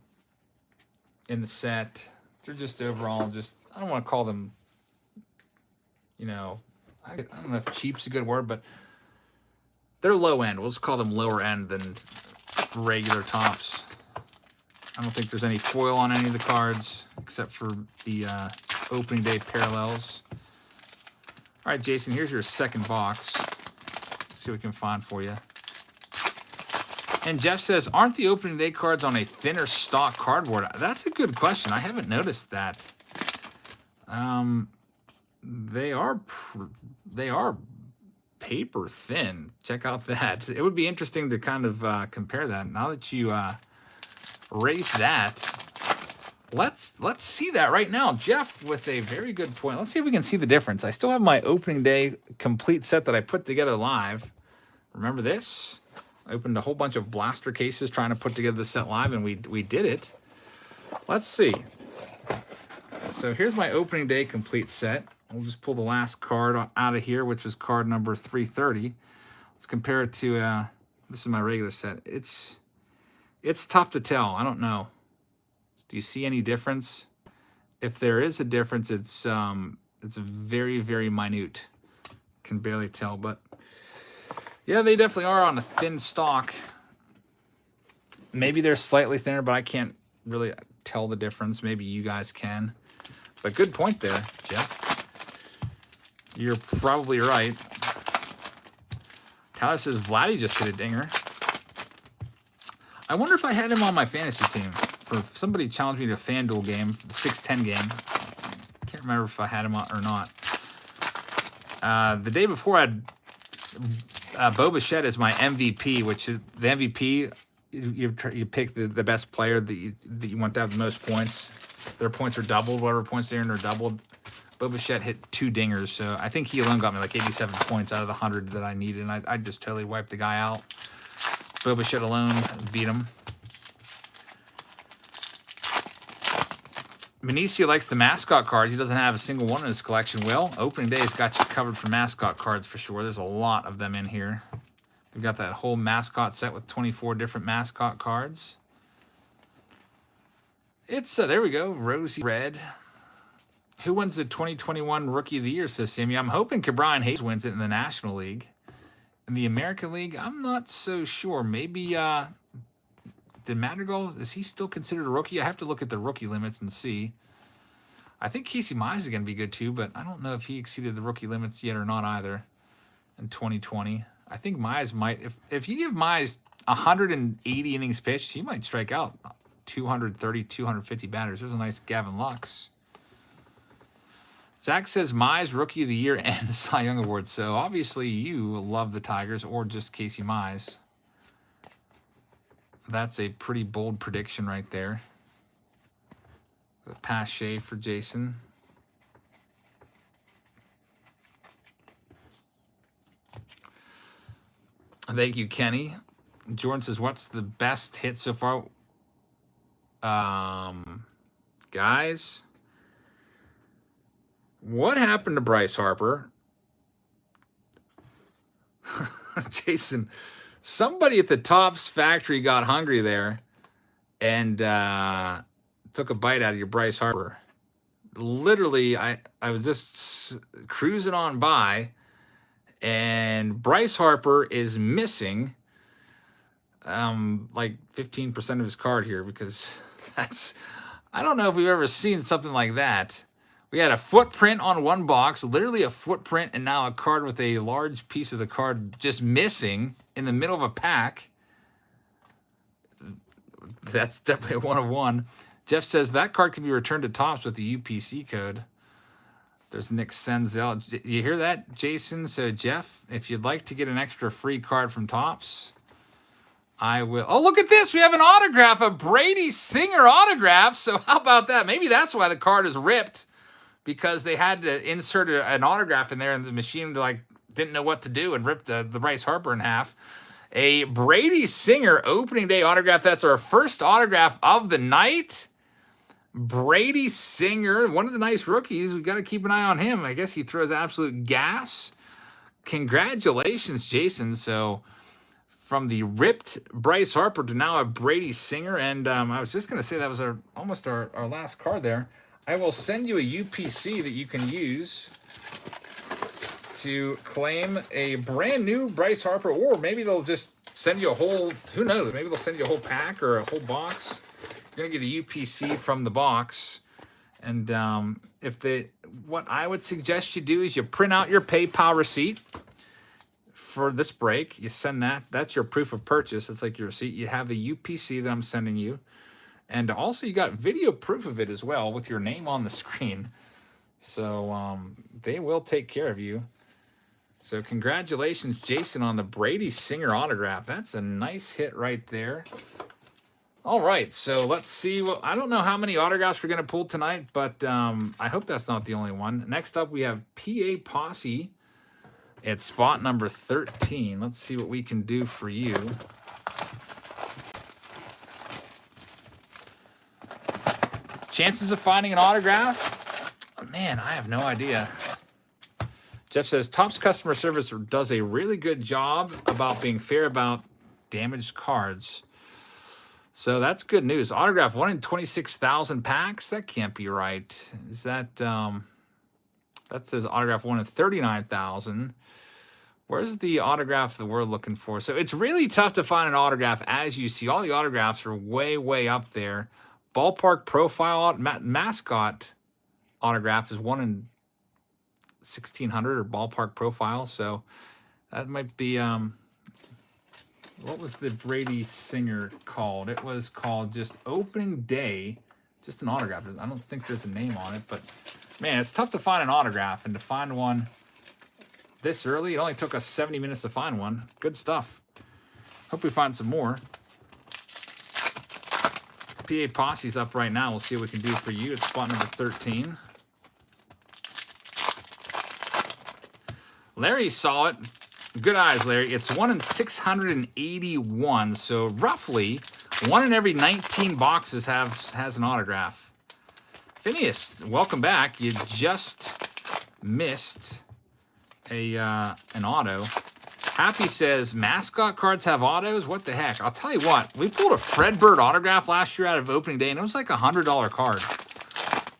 the set. They're just overall just, I don't want to call them, you know, I don't know if cheap's a good word, but they're low end. We'll just call them lower end than regular Topps. I don't think there's any foil on any of the cards except for the opening day parallels. All right, Jason, here's your second box. Let's see what we can find for you. And Jeff says, aren't the opening day cards on a thinner stock cardboard? That's a good question. I haven't noticed that. They are paper thin. Check out that. It would be interesting to kind of compare that. Now that you raised that, let's see that right now. Jeff with a very good point. Let's see if we can see the difference. I still have my opening day complete set that I put together live. Remember this? I opened a whole bunch of blaster cases trying to put together the set live, and we did it. Let's see. So here's my opening day complete set. We'll just pull the last card out of here, which is card number 330. Let's compare it to, this is my regular set. It's tough to tell. I don't know. Do you see any difference? If there is a difference, it's very, very minute. Can barely tell, but yeah, they definitely are on a thin stock. Maybe they're slightly thinner, but I can't really tell the difference. Maybe you guys can. But good point there, Jeff. You're probably right. Tyler says, Vladdy just hit a dinger. I wonder if I had him on my fantasy team. If somebody challenged me to a FanDuel game, the 6-10 game. I can't remember if I had him on or not. The day before, I had Bo Bichette as my MVP, which is the MVP. You pick the best player that you want to have the most points. Their points are doubled. Whatever points they earned are doubled. Bo Bichette hit 2 dingers, so I think he alone got me like 87 points out of the 100 that I needed, and I just totally wiped the guy out. Bo Bichette alone beat him. Benicio likes the mascot cards. He doesn't have a single one in his collection. Well, opening day has got you covered for mascot cards for sure. There's a lot of them in here. We've got that whole mascot set with 24 different mascot cards. It's, there we go, Rosy Red. Who wins the 2021 Rookie of the Year, says Sammy. I'm hoping Cabrian Hayes wins it in the National League. In the American League, I'm not so sure. Maybe, did Madrigal, is he still considered a rookie? I have to look at the rookie limits and see. I think Casey Mize is going to be good too, but I don't know if he exceeded the rookie limits yet or not either in 2020. I think Mize might, if you give Mize 180 innings pitched, he might strike out 230, 250 batters. There's a nice Gavin Lux. Zach says Mize Rookie of the Year and Cy Young Award. So obviously you love the Tigers or just Casey Mize. That's a pretty bold prediction right there. The pass shave for Jason. Thank you, Kenny. Jordan says, what's the best hit so far? Guys, what happened to Bryce Harper? Jason, somebody at the Topps factory got hungry there and took a bite out of your Bryce Harper. literally, I was just cruising on by, and Bryce Harper is missing like 15% of his card here, because that's, I don't know if we've ever seen something like that. We had a footprint on one box, literally a footprint, and now a card with a large piece of the card just missing in the middle of a pack. That's definitely a 1 of 1. Jeff says that card can be returned to Topps with the UPC code. There's Nick Senzel. You hear that, Jason? So, Jeff, if you'd like to get an extra free card from Topps, I will. Oh, look at this. We have an autograph, a Brady Singer autograph. So how about that? Maybe that's why the card is ripped, because they had to insert an autograph in there, and the machine didn't know what to do and ripped the Bryce Harper in half. A Brady Singer opening day autograph. That's our first autograph of the night. Brady Singer, one of the nice rookies. We've got to keep an eye on him. I guess he throws absolute gas. Congratulations, Jason. So from the ripped Bryce Harper to now a Brady Singer. And I was just going to say that was almost our last card there. I will send you a UPC that you can use to claim a brand new Bryce Harper, or maybe they'll just send you a whole, who knows, maybe they'll send you a whole pack or a whole box. You're going to get a UPC from the box. And what I would suggest you do is you print out your PayPal receipt for this break. You send that. That's your proof of purchase. It's like your receipt. You have the UPC that I'm sending you. And also you got video proof of it as well with your name on the screen. So they will take care of you. So congratulations, Jason, on the Brady Singer autograph. That's a nice hit right there. All right, so let's see. Well, I don't know how many autographs we're going to pull tonight, but I hope that's not the only one. Next up, we have PA Posse at spot number 13. Let's see what we can do for you. Chances of finding an autograph? Oh, man, I have no idea. Jeff says, Topps customer service does a really good job about being fair about damaged cards. So that's good news. Autograph 1 in 26,000 packs? That can't be right. Is that, that says autograph 1 in 39,000. Where's the autograph that we're looking for? So it's really tough to find an autograph. As you see, all the autographs are way, way up there. Ballpark profile, mascot autograph is 1 in 1,600, or ballpark profile. So that might be, what was the Brady Singer called? It was called just opening day, just an autograph. I don't think there's a name on it, but man, it's tough to find an autograph, and to find one this early, it only took us 70 minutes to find one. Good stuff. Hope we find some more. PA Posse's up right now. We'll see what we can do for you. It's spot number 13. Larry saw it. Good eyes, Larry. It's 1 in 681. So roughly 1 in every 19 boxes has an autograph. Phineas, welcome back. You just missed an auto. Happy says, mascot cards have autos? What the heck? I'll tell you what. We pulled a Fred Bird autograph last year out of opening day, and it was like a $100 card.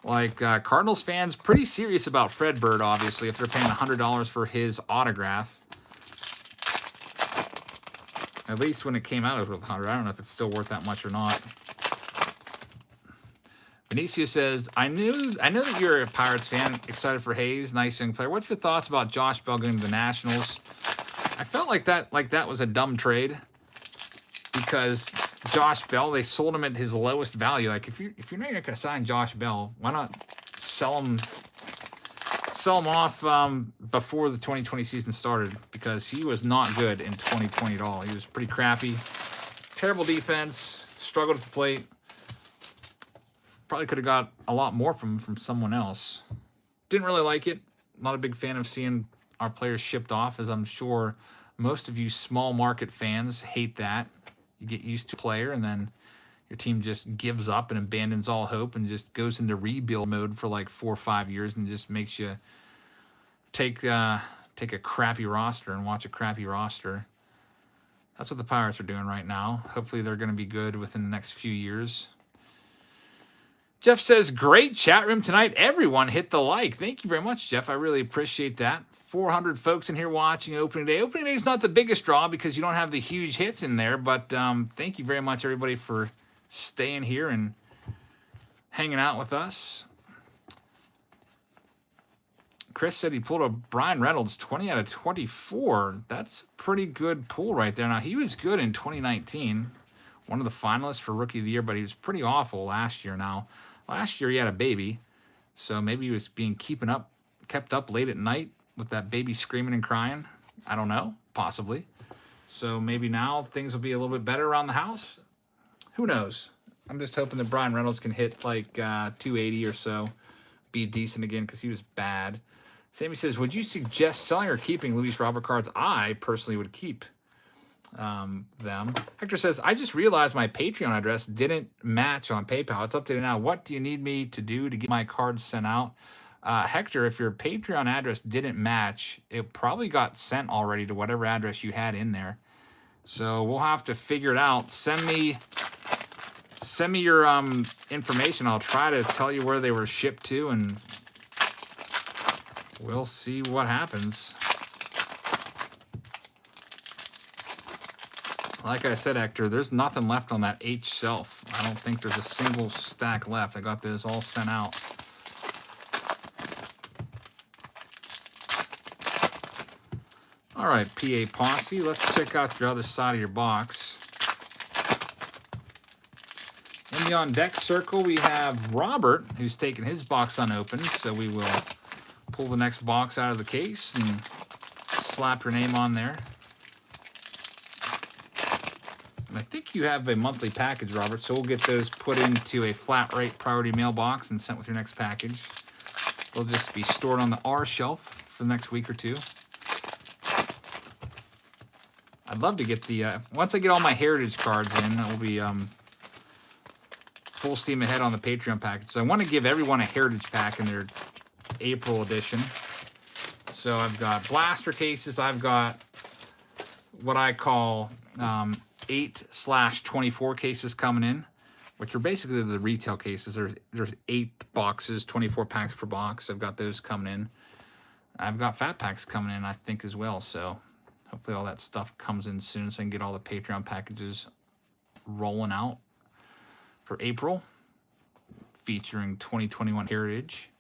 Like, Cardinals fans, pretty serious about Fred Bird, obviously, if they're paying $100 for his autograph. At least when it came out, it was worth $100. I don't know if it's still worth that much or not. Benicio says, I know that you're a Pirates fan, excited for Hayes, nice young player. What's your thoughts about Josh Bell going to the Nationals? I felt like that was a dumb trade, because Josh Bell, they sold him at his lowest value. Like, if you're not going to sign Josh Bell, why not sell him off before the 2020 season started, because he was not good in 2020 at all. He was pretty crappy. Terrible defense, struggled at the plate. Probably could have got a lot more from someone else. Didn't really like it. Not a big fan of seeing our players shipped off, as I'm sure most of you small market fans hate that. You get used to a player, and then your team just gives up and abandons all hope and just goes into rebuild mode for like 4 or 5 years, and just makes you take a crappy roster and watch a crappy roster. That's what the Pirates are doing right now. Hopefully they're going to be good within the next few years. Jeff says, great chat room tonight. Everyone hit the like. Thank you very much, Jeff. I really appreciate that. 400 folks in here watching opening day. Opening day is not the biggest draw because you don't have the huge hits in there, but thank you very much, everybody, for staying here and hanging out with us. Chris said he pulled a Brian Reynolds 20 out of 24. That's a pretty good pull right there. Now, he was good in 2019. One of the finalists for Rookie of the Year, but he was pretty awful last year now. Last year he had a baby, so maybe he was being kept up late at night with that baby screaming and crying. I don't know, possibly. So maybe now things will be a little bit better around the house. Who knows? I'm just hoping that Brian Reynolds can hit like 280 or so, be decent again because he was bad. Sammy says, would you suggest selling or keeping Luis Robert cards? I personally would keep them. Hector says, I just realized my Patreon address didn't match on PayPal. It's updated now. What do you need me to do to get my cards sent out? Hector, if your Patreon address didn't match, it probably got sent already to whatever address you had in there. So we'll have to figure it out. Send me your information. I'll try to tell you where they were shipped to, and we'll see what happens. Like I said, Hector, there's nothing left on that H shelf. I don't think there's a single stack left. I got those all sent out. All right, PA Posse, let's check out your other side of your box. In the on deck circle, we have Robert, who's taking his box unopened. So we will pull the next box out of the case and slap your name on there. I think you have a monthly package, Robert, so we'll get those put into a flat rate priority mailbox and sent with your next package. They'll just be stored on the R shelf for the next week or two. I'd love to get the, once I get all my Heritage cards in, that will be full steam ahead on the Patreon package. So I want to give everyone a Heritage pack in their April edition. So I've got blaster cases. I've got what I call 8/24 cases coming in, which are basically the retail cases. There's 8 boxes, 24 packs per box. I've got those coming in. I've got fat packs coming in, I think, as well. So hopefully all that stuff comes in soon so I can get all the Patreon packages rolling out for April, featuring 2021 Heritage.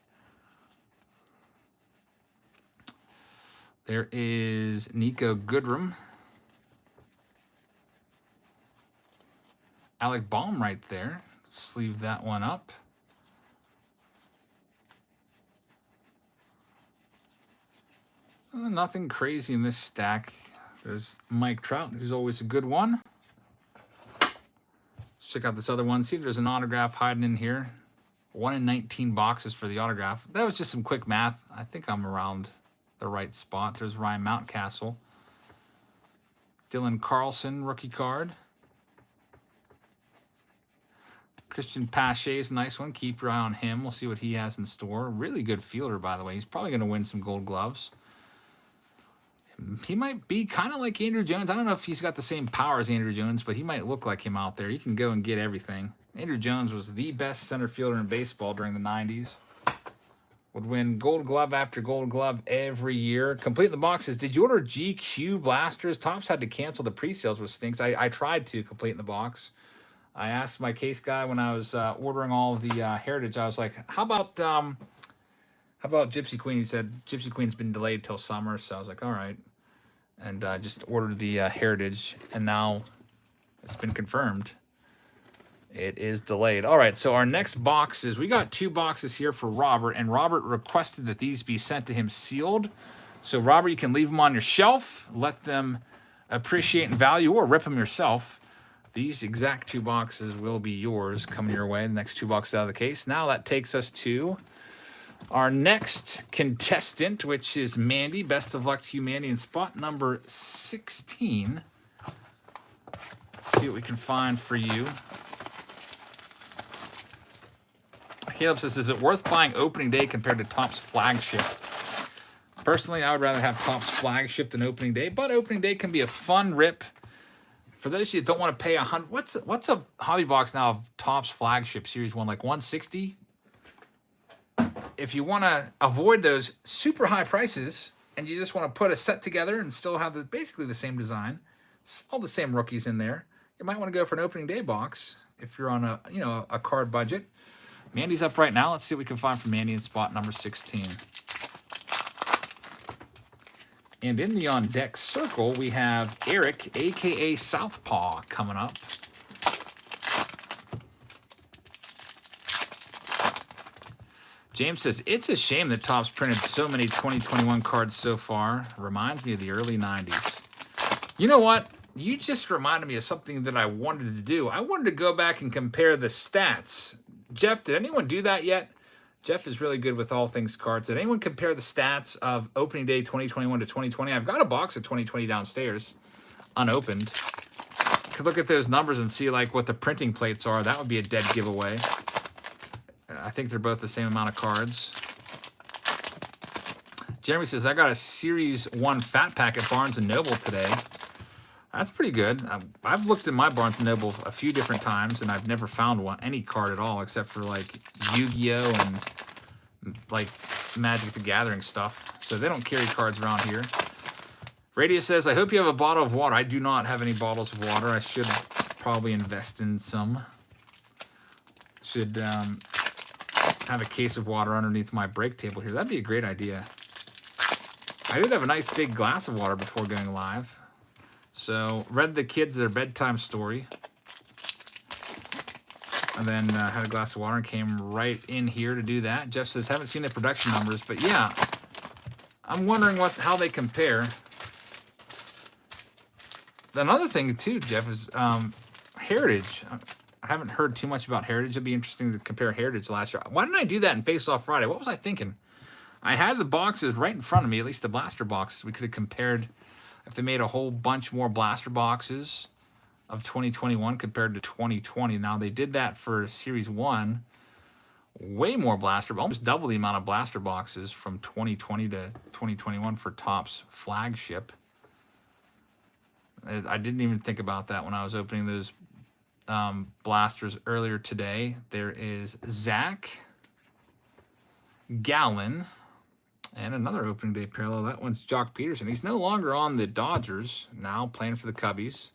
There is Nico Goodrum. Alec Baum right there. Sleeve that one up. Nothing crazy in this stack. There's Mike Trout, who's always a good one. Let's check out this other one. See if there's an autograph hiding in here. 1 in 19 boxes for the autograph. That was just some quick math. I think I'm around the right spot. There's Ryan Mountcastle. Dylan Carlson, rookie card. Christian Pache's a nice one. Keep your eye on him. We'll see what he has in store. Really good fielder, by the way. He's probably going to win some gold gloves. He might be kind of like Andrew Jones. I don't know if he's got the same power as Andrew Jones, but he might look like him out there. He can go and get everything. Andrew Jones was the best center fielder in baseball during the 90s. Would win gold glove after gold glove every year. Complete the boxes. Did you order GQ blasters? Topps had to cancel the pre-sales, which stinks. I tried to complete in the box. I asked my case guy when I was ordering all of the Heritage, I was like, how about Gypsy Queen? He said, Gypsy Queen's been delayed till summer. So I was like, all right. And just ordered the Heritage. And now it's been confirmed. It is delayed. All right, so our next box is, we got 2 boxes here for Robert. And Robert requested that these be sent to him sealed. So Robert, you can leave them on your shelf. Let them appreciate and value, or rip them yourself. These exact 2 boxes will be yours coming your way. The next 2 boxes out of the case. Now that takes us to our next contestant, which is Mandy. Best of luck to you, Mandy, in spot number 16. Let's see what we can find for you. Caleb says, is it worth buying opening day compared to Topps flagship? Personally, I would rather have Topps flagship than opening day, but opening day can be a fun rip For those of you that don't want to pay $100, what's a hobby box now of Topps flagship series 1, like $160? If you want to avoid those super high prices and you just want to put a set together and still have basically the same design, all the same rookies in there, you might want to go for an opening day box if you're on a card budget. Mandy's up right now. Let's see what we can find from Mandy in spot number 16. And in the on deck circle, we have Eric, aka Southpaw, coming up. James says, it's a shame that Topps printed so many 2021 cards so far. Reminds me of the early 90s. You know what? You just reminded me of something that I wanted to do. I wanted to go back and compare the stats. Jeff, did anyone do that yet? Jeff is really good with all things cards. Did anyone compare the stats of opening day 2021 to 2020? I've got a box of 2020 downstairs, unopened. Could look at those numbers and see like what the printing plates are. That would be a dead giveaway. I think they're both the same amount of cards. Jeremy says, I got a Series 1 fat pack at Barnes & Noble today. That's pretty good. I've looked in my Barnes & Noble a few different times, and I've never found any card at all, except for, like, Yu-Gi-Oh! And, like, Magic the Gathering stuff. So they don't carry cards around here. Radius says, I hope you have a bottle of water. I do not have any bottles of water. I should probably invest in some. Should have a case of water underneath my break table here. That'd be a great idea. I did have a nice big glass of water before going live. So, read the kids their bedtime story. And then had a glass of water and came right in here to do that. Jeff says, haven't seen the production numbers, but yeah. I'm wondering how they compare. Another thing, too, Jeff, is Heritage. I haven't heard too much about Heritage. It'd be interesting to compare Heritage last year. Why didn't I do that in Face Off Friday? What was I thinking? I had the boxes right in front of me, at least the blaster boxes. We could have compared if they made a whole bunch more blaster boxes of 2021 compared to 2020. Now, they did that for Series 1. Way more blaster, almost double the amount of blaster boxes from 2020 to 2021 for Topps flagship. I didn't even think about that when I was opening those blasters earlier today. There is Zach Gallen and another opening day parallel. That one's Jock Peterson. He's no longer on the Dodgers, now playing for the Cubbies.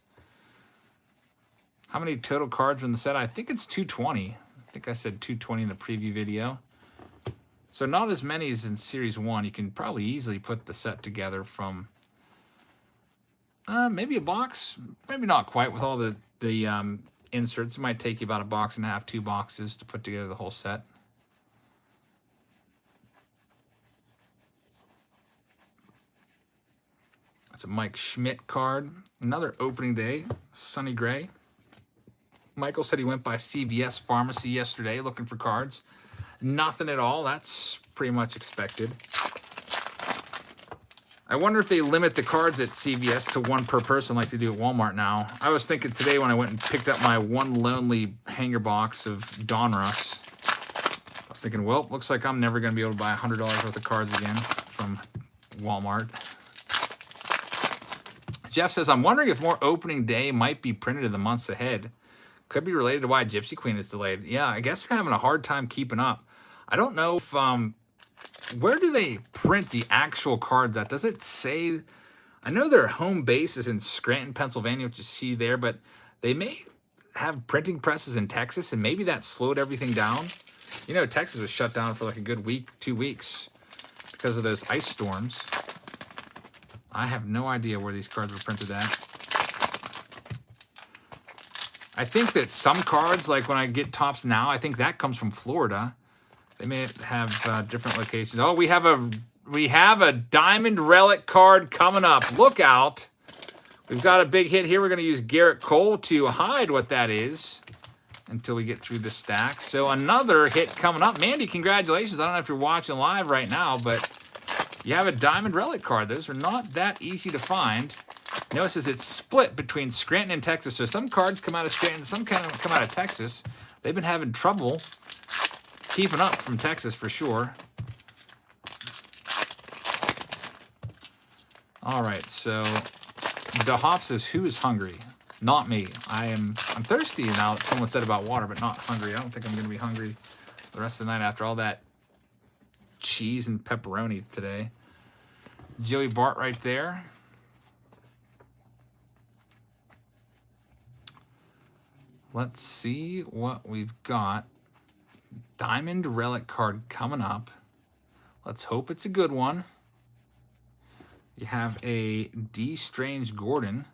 How many total cards are in the set? I think it's 220. I think I said 220 in the preview video. So not as many as in Series 1. You can probably easily put the set together from maybe a box, maybe not quite with all the inserts. It might take you about a box and a half, 2 boxes to put together the whole set. It's a Mike Schmidt card. Another opening day, Sonny Gray. Michael said he went by CVS Pharmacy yesterday looking for cards. Nothing at all. That's pretty much expected. I wonder if they limit the cards at CVS to 1 per person like they do at Walmart now. I was thinking today when I went and picked up my one lonely hanger box of Donruss. I was thinking, well, looks like I'm never going to be able to buy $100 worth of cards again from Walmart. Jeff says, I'm wondering if more opening day might be printed in the months ahead. Could be related to why Gypsy Queen is delayed. Yeah, I guess they're having a hard time keeping up. I don't know if, where do they print the actual cards at? Does it say, I know their home base is in Scranton, Pennsylvania, which you see there, but they may have printing presses in Texas, and maybe that slowed everything down. You know, Texas was shut down for like a good week, 2 weeks because of those ice storms. I have no idea where these cards were printed at. I think that some cards, like when I get Topps Now, I think that comes from Florida. They may have different locations. Oh, we have a Diamond Relic card coming up. Look out. We've got a big hit here. We're going to use Garrett Cole to hide what that is until we get through the stack. So another hit coming up. Mandy, congratulations. I don't know if you're watching live right now, but you have a Diamond Relic card. Those are not that easy to find. Notice it's split between Scranton and Texas. So some cards come out of Scranton, some kind of come out of Texas. They've been having trouble keeping up from Texas for sure. All right, so DeHoff says, who is hungry? Not me. I'm thirsty now that someone said about water, but not hungry. I don't think I'm going to be hungry the rest of the night after all that cheese and pepperoni today. Joey Bart right there. Let's see what we've got. Diamond Relic card coming up. Let's hope it's a good one. You have a D. Strange Gordon.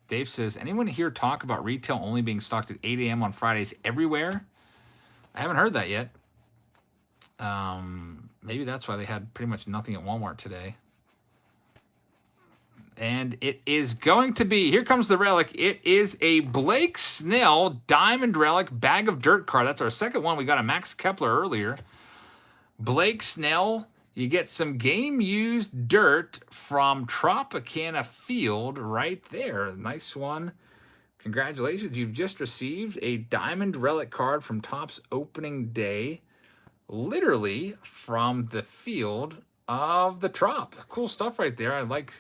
Dave says, anyone here talk about retail only being stocked at 8 a.m. on Fridays everywhere? I haven't heard that yet. Maybe that's why they had pretty much nothing at Walmart today. And it is going to be, here comes the relic. It is a Blake Snell Diamond Relic Bag of Dirt card. That's our second one. We got a Max Kepler earlier. Blake Snell, you get some game-used dirt from Tropicana Field right there. Nice one. Congratulations. You've just received a Diamond Relic card from Topps opening day, literally from the field of the Trop. Cool stuff right there. I like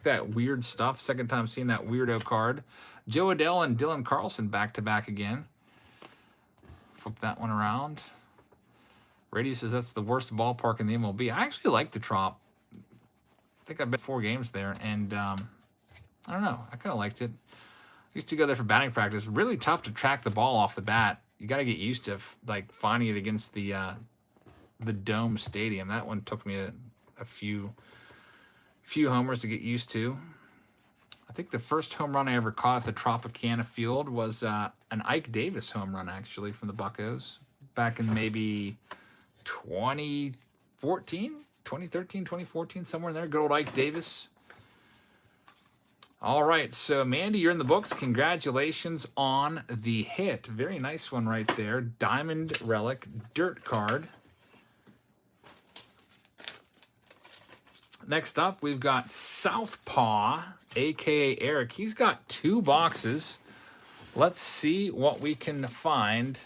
that weird stuff. Second time seeing that weirdo card. Joe Adell and Dylan Carlson back-to-back again. Flip that one around. Brady says that's the worst ballpark in the MLB. I actually like the Trop. I think I bet 4 games there, and I don't know. I kind of liked it. I used to go there for batting practice. Really tough to track the ball off the bat. You got to get used to like finding it against the Dome Stadium. That one took me a few homers to get used to. I think the first home run I ever caught at the Tropicana Field was an Ike Davis home run, actually, from the Buccos back in maybe 2013, 2014, somewhere in there. Good old Ike Davis. All right, so Mandy, you're in the books. Congratulations on the hit. Very nice one right there. Diamond Relic Dirt card. Next up, we've got Southpaw, a.k.a. Eric. He's got 2 boxes. Let's see what we can find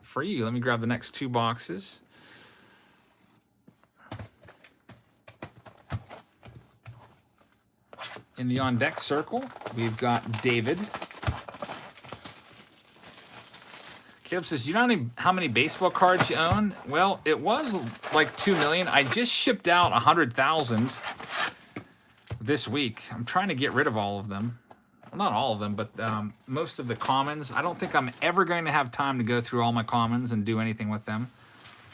for you. Let me grab the next 2 boxes. In the on-deck circle, we've got David. Caleb says, you know how many baseball cards you own? Well, it was like 2 million. I just shipped out 100,000 this week. I'm trying to get rid of all of them. Well, not all of them, but most of the commons. I don't think I'm ever going to have time to go through all my commons and do anything with them.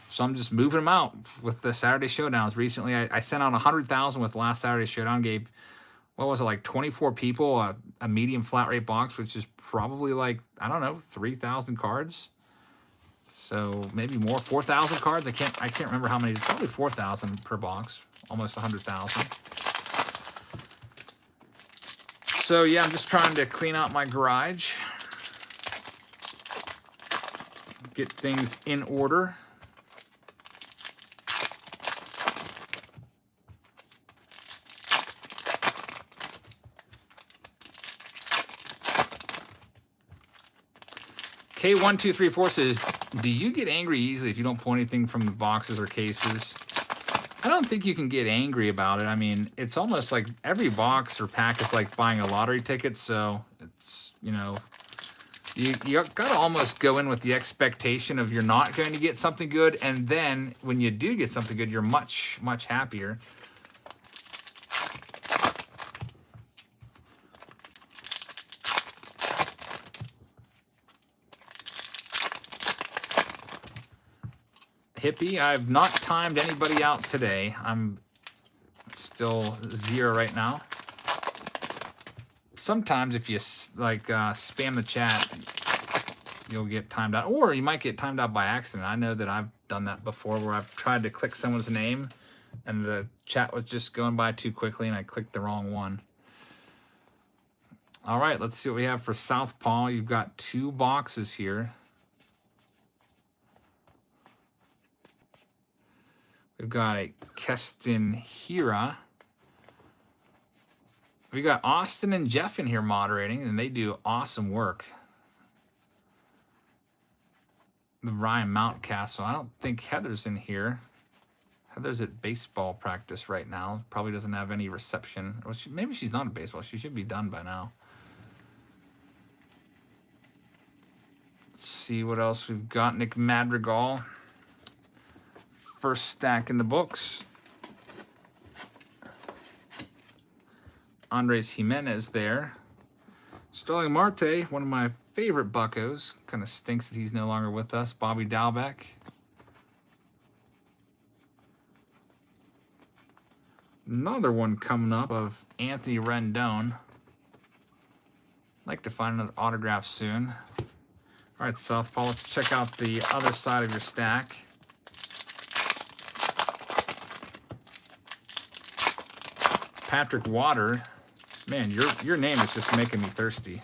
So I'm just moving them out with the Saturday Showdowns. Recently, I sent out 100,000 with the last Saturday Showdown. Gave, what was it, like 24 people a medium flat rate box, which is probably like, I don't know, 3,000 cards. So maybe more, 4,000 cards. I can't remember how many. Probably 4,000 per box, almost 100,000. So yeah, I'm just trying to clean out my garage, get things in order. K1234 says, do you get angry easily if you don't pull anything from the boxes or cases? I don't think you can get angry about it. I mean, it's almost like every box or pack is like buying a lottery ticket. So it's, you know, you got to almost go in with the expectation of you're not going to get something good. And then when you do get something good, you're much, much happier. Hippie, I've not timed anybody out today. I'm still 0 right now. Sometimes if you like spam the chat, you'll get timed out, or you might get timed out by accident. I know that I've done that before, where I've tried to click someone's name and the chat was just going by too quickly and I clicked the wrong one. All right, let's see what we have for Southpaw. You've got 2 boxes here. We've got a Keston Hira. We got Austin and Jeff in here moderating, and they do awesome work. The Ryan Mountcastle. I don't think Heather's in here. Heather's at baseball practice right now. Probably doesn't have any reception. Well, maybe she's not at baseball. She should be done by now. see what else we've got. Nick Madrigal. First stack in the books. Andres Jimenez there. Sterling Marte, one of my favorite buccos. Kind of stinks that he's no longer with us. Bobby Dalbec. Another one coming up of Anthony Rendon. Like to find another autograph soon. All right, Southpaw, let's check out the other side of your stack. Patrick Water. Man, your name is just making me thirsty.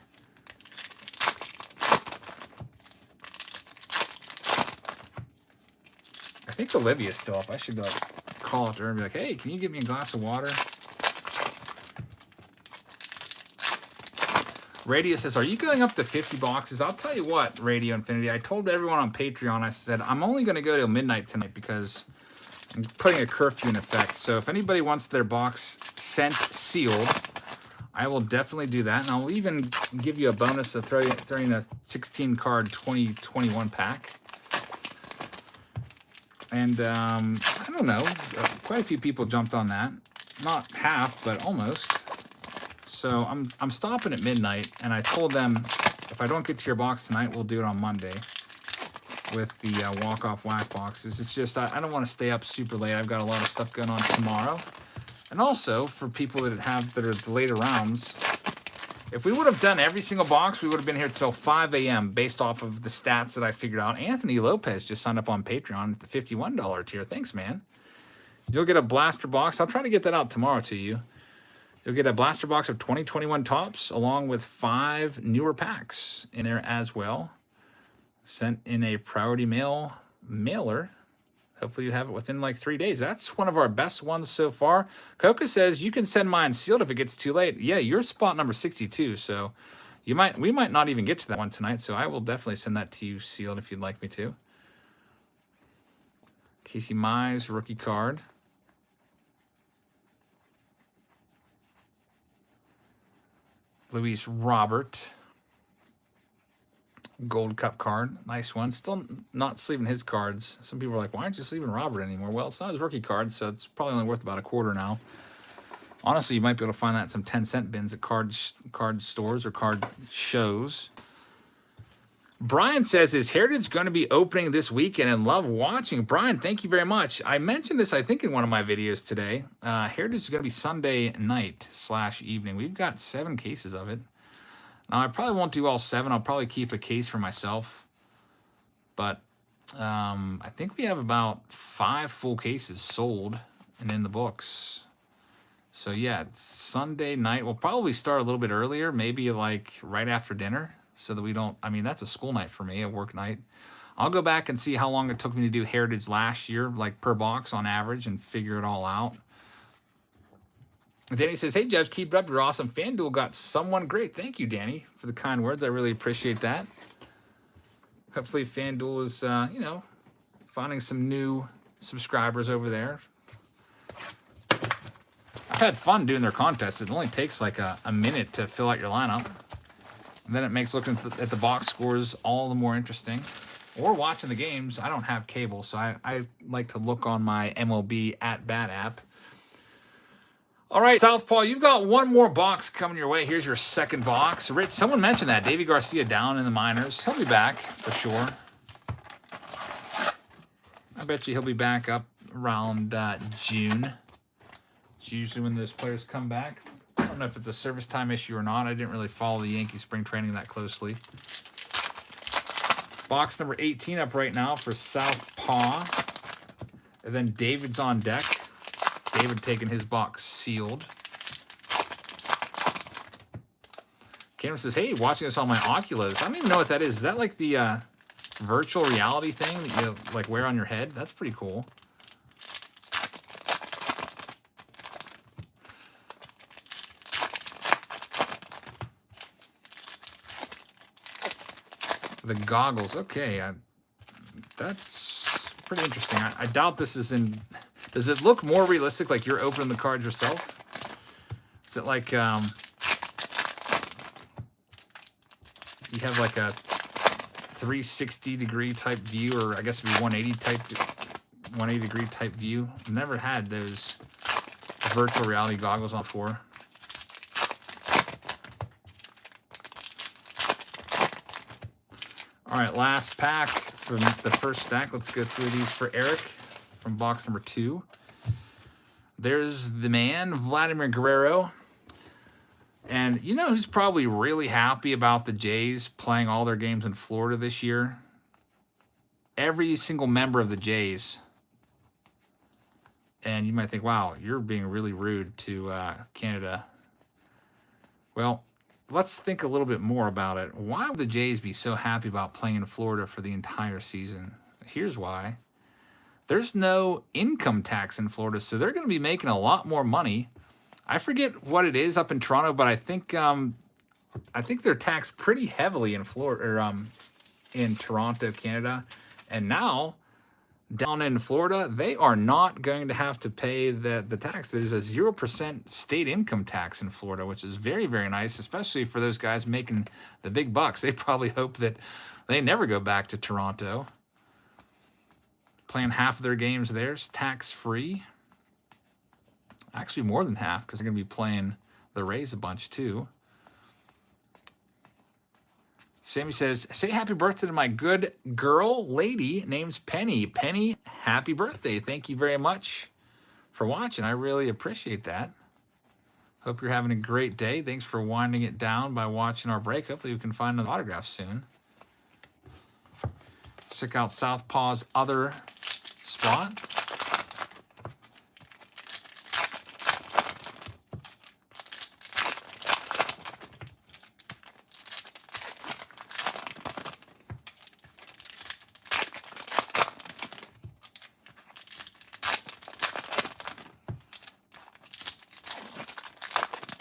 I think Olivia's still up. I should like call it to her and be like, hey, can you give me a glass of water? Radio says, are you going up to 50 boxes? I'll tell you what, Radio Infinity. I told everyone on Patreon, I said, I'm only going to go till midnight tonight because I'm putting a curfew in effect. So if anybody wants their box sent sealed, I will definitely do that. And I'll even give you a bonus of throwing a 16-card 2021 pack. And I don't know, quite a few people jumped on that. Not half, but almost. So I'm stopping at midnight, and I told them if I don't get to your box tonight, we'll do it on Monday with the walk-off whack boxes. It's just I don't want to stay up super late. I've got a lot of stuff going on tomorrow. And also, for people that are the later rounds, if we would have done every single box, we would have been here till 5 a.m. based off of the stats that I figured out. Anthony Lopez just signed up on Patreon at the $51 tier. Thanks, man. You'll get a blaster box. I'll try to get that out tomorrow to you. You'll get a blaster box of 2021 tops along with 5 newer packs in there as well. Sent in a priority mail mailer. Hopefully you have it within like 3 days. That's one of our best ones so far. Coca says you can send mine sealed if it gets too late. Yeah, you're spot number 62, so we might not even get to that one tonight, so I will definitely send that to you sealed if you'd like me to. Casey Mize, rookie card. Luis Robert. Gold Cup card. Nice one. Still not sleeving his cards. Some people are like, why aren't you sleeving Robert anymore? Well, it's not his rookie card, so it's probably only worth about a quarter now. Honestly, you might be able to find that in some 10-cent bins at card stores or card shows. Brian says, is Heritage going to be opening this weekend and love watching? Brian, thank you very much. I mentioned this, I think, in one of my videos today. Heritage is going to be Sunday night / evening. We've got 7 cases of it. Now, I probably won't do all 7. I'll probably keep a case for myself. But I think we have about 5 full cases sold and in the books. So, yeah, it's Sunday night. We'll probably start a little bit earlier, maybe like right after dinner, so that we don't, I mean, that's a school night for me, a work night. I'll go back and see how long it took me to do Heritage last year, like per box on average, and figure it all out. Danny says, hey, Jeff, keep it up. You're awesome. FanDuel got someone great. Thank you, Danny, for the kind words. I really appreciate that. Hopefully FanDuel is, you know, finding some new subscribers over there. I've had fun doing their contests. It only takes like a minute to fill out your lineup. And then it makes looking at the box scores all the more interesting. Or watching the games. I don't have cable, so I like to look on my MLB at-bat app. All right, Southpaw, you've got one more box coming your way. Here's your second box. Rich, someone mentioned that. Davey Garcia down in the minors. He'll be back for sure. I bet you he'll be back up around June. It's usually when those players come back. I don't know if it's a service time issue or not. I didn't really follow the Yankee spring training that closely. Box number 18 up right now for Southpaw. And then David's on deck. David taking his box sealed. Cameron says, hey, watching this on my Oculus. I don't even know what that is. Is that like the virtual reality thing that you like wear on your head? That's pretty cool. The goggles. Okay, that's pretty interesting. I doubt this is in... Does it look more realistic, like you're opening the cards yourself? Is it like you have like a 360-degree type view, or I guess it'd be 180-degree type view. Never had those virtual reality goggles on before. All right, last pack from the first stack. Let's go through these for Eric from box number 2. There's the man, Vladimir Guerrero. And you know who's probably really happy about the Jays playing all their games in Florida this year? Every single member of the Jays. And you might think, wow, you're being really rude to Canada. Well, let's think a little bit more about it. Why would the Jays be so happy about playing in Florida for the entire season? Here's why. There's no income tax in Florida, so they're going to be making a lot more money. I forget what it is up in Toronto, but I think they're taxed pretty heavily in Florida, or in Toronto, Canada. And now, down in Florida, they are not going to have to pay the tax. There's a 0% state income tax in Florida, which is very, very nice, especially for those guys making the big bucks. They probably hope that they never go back to Toronto. Playing half of their games there is tax-free. Actually, more than half, because they're going to be playing the Rays a bunch, too. Sammy says, say happy birthday to my good girl lady named Penny. Penny, happy birthday. Thank you very much for watching. I really appreciate that. Hope you're having a great day. Thanks for winding it down by watching our break. Hopefully we can find another autograph soon. Let's check out Southpaw's other spot.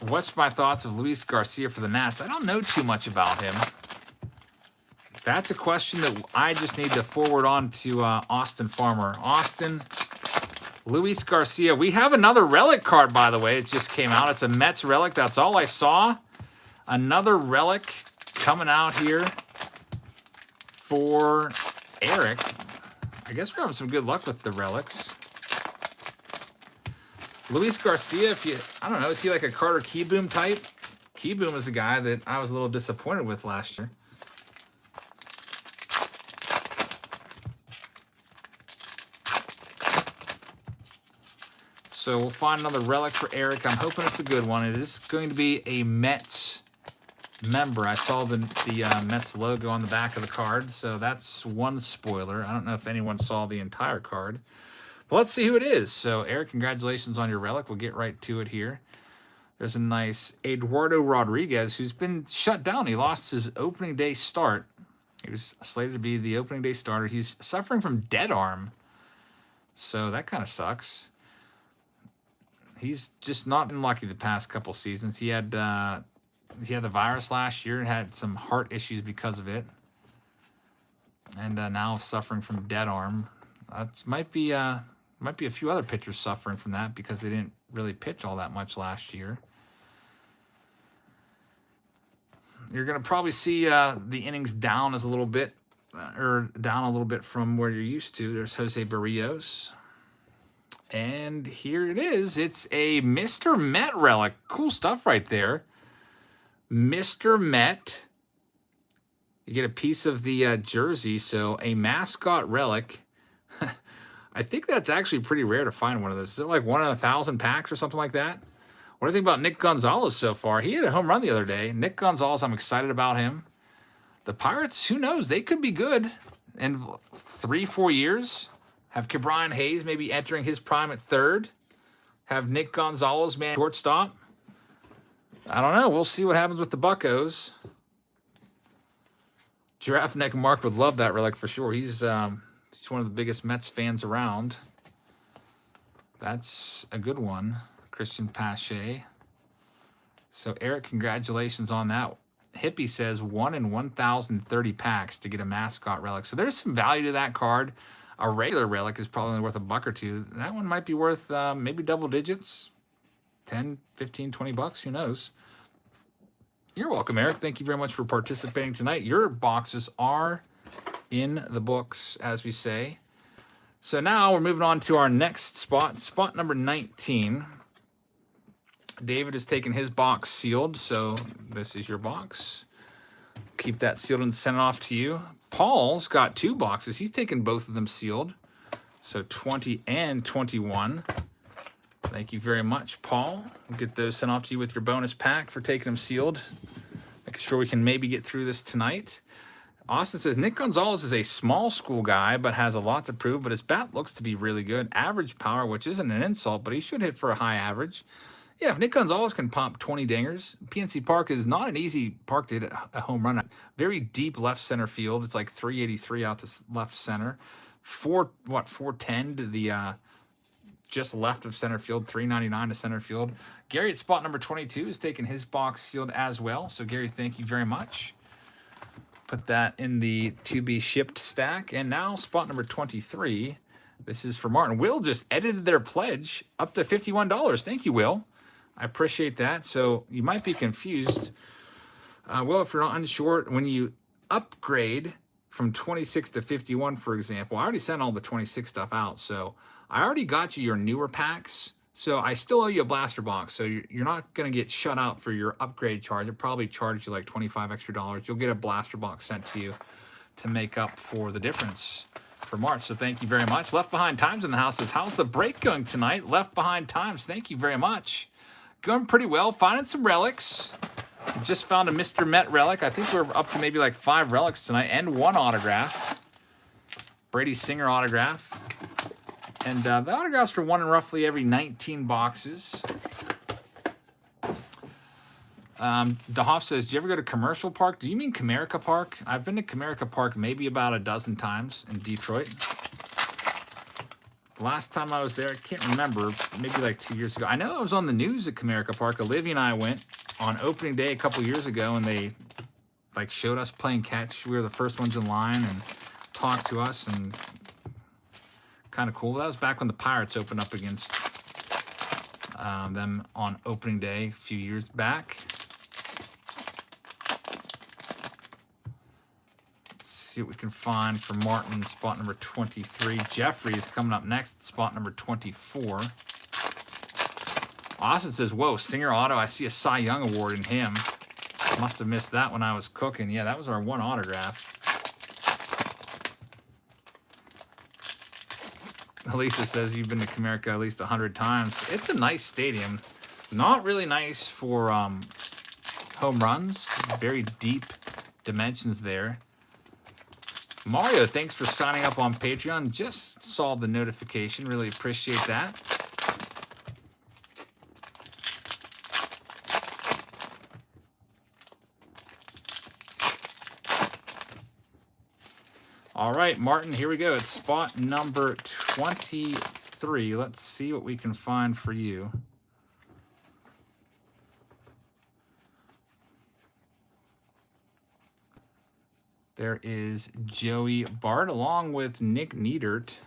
What's my thoughts of Luis Garcia for the Nats? I don't know too much about him. That's a question that I just need to forward on to Austin Farmer. Austin, Luis Garcia. We have another Relic card, by the way. It just came out. It's a Mets Relic. That's all I saw. Another Relic coming out here for Eric. I guess we're having some good luck with the Relics. Luis Garcia, I don't know, is he like a Carter Keyboom type? Keyboom is a guy that I was a little disappointed with last year. So we'll find another Relic for Eric. I'm hoping it's a good one. It is going to be a Mets member. I saw the Mets logo on the back of the card, so that's one spoiler. I don't know if anyone saw the entire card. But let's see who it is. So, Eric, congratulations on your Relic. We'll get right to it here. There's a nice Eduardo Rodriguez, who's been shut down. He lost his opening day start. He was slated to be the opening day starter. He's suffering from dead arm. So, that kind of sucks. He's just not been lucky the past couple seasons. He had the virus last year and had some heart issues because of it. And now suffering from dead arm. Might be a few other pitchers suffering from that because they didn't really pitch all that much last year. You're going to probably see the innings down a little bit from where you're used to. There's Jose Barrios. And here it is. It's a Mr. Met Relic. Cool stuff right there. Mr. Met. You get a piece of the jersey, so a mascot relic. I think that's actually pretty rare to find one of those. Is it like 1 in 1,000 packs or something like that? What do you think about Nick Gonzalez so far? He had a home run the other day. Nick Gonzalez, I'm excited about him. The Pirates, who knows? They could be good in 3-4 years. Have Ke'Bryan Hayes maybe entering his prime at third. Have Nick Gonzalez, man, shortstop. I don't know. We'll see what happens with the Buccos. Giraffe Neck Mark would love that relic for sure. He's one of the biggest Mets fans around. That's a good one. Christian Pache. So, Eric, congratulations on that. Hippie says 1 in 1,030 packs to get a mascot relic. So, there's some value to that card. A regular relic is probably only worth $1 or $2. That one might be worth maybe double digits. 10, 15, 20 bucks. Who knows? You're welcome, Eric. Thank you very much for participating tonight. Your boxes are in the books, as we say. So now we're moving on to our next spot, spot number 19. David has taken his box sealed, so this is your box. Keep that sealed and send it off to you. Paul's got 2 boxes. He's taken both of them sealed. So 20 and 21. Thank you very much, Paul. We'll get those sent off to you with your bonus pack for taking them sealed. Making sure we can maybe get through this tonight. Austin says, Nick Gonzalez is a small school guy, but has a lot to prove, but his bat looks to be really good. Average power, which isn't an insult, but he should hit for a high average. Yeah, if Nick Gonzalez can pop 20 dingers, PNC Park is not an easy park to hit a home run at. Very deep left center field. It's like 383 out to left center. 410 to the just left of center field, 399 to center field. Gary at spot number 22 is taking his box sealed as well. So, Gary, thank you very much. Put that in the to-be-shipped stack. And now spot number 23. This is for Martin. Will just edited their pledge up to $51. Thank you, Will. I appreciate that. So you might be confused. Well, if you're not unsure, when you upgrade from 26 to 51, for example, I already sent all the 26 stuff out. So I already got you your newer packs. So I still owe you a blaster box. So you're not going to get shut out for your upgrade charge. It probably charged you like $25 extra. You'll get a blaster box sent to you to make up for the difference for March. So thank you very much. Left Behind Times in the house says, how's the break going tonight? Left Behind Times, thank you very much. Going pretty well. Finding some relics. Just found a Mr. Met relic. I think we're up to maybe like 5 relics tonight and 1 autograph. Brady Singer autograph. And the autographs are 1 in roughly every 19 boxes. DeHoff says, do you ever go to Commercial Park? Do you mean Comerica Park? I've been to Comerica Park maybe about a dozen times in Detroit. Last time I was there, I can't remember, maybe like 2 years ago. I know I was on the news at Comerica Park. Olivia and I went on opening day a couple years ago, and they like showed us playing catch. We were the first ones in line and talked to us, and kind of cool. That was back when the Pirates opened up against them on opening day a few years back. See what we can find for Martin, spot number 23. Jeffrey is coming up next, spot number 24. Austin says, whoa, Singer Auto, I see a Cy Young award in him. Must have missed that when I was cooking. Yeah, that was our 1 autograph. Elisa says you've been to Comerica at least 100 times. It's a nice stadium. Not really nice for home runs. Very deep dimensions there. Mario, thanks for signing up on Patreon. Just saw the notification. Really appreciate that. All right, Martin, here we go. It's spot number 23. Let's see what we can find for you. There is Joey Bart along with Nick Neidert.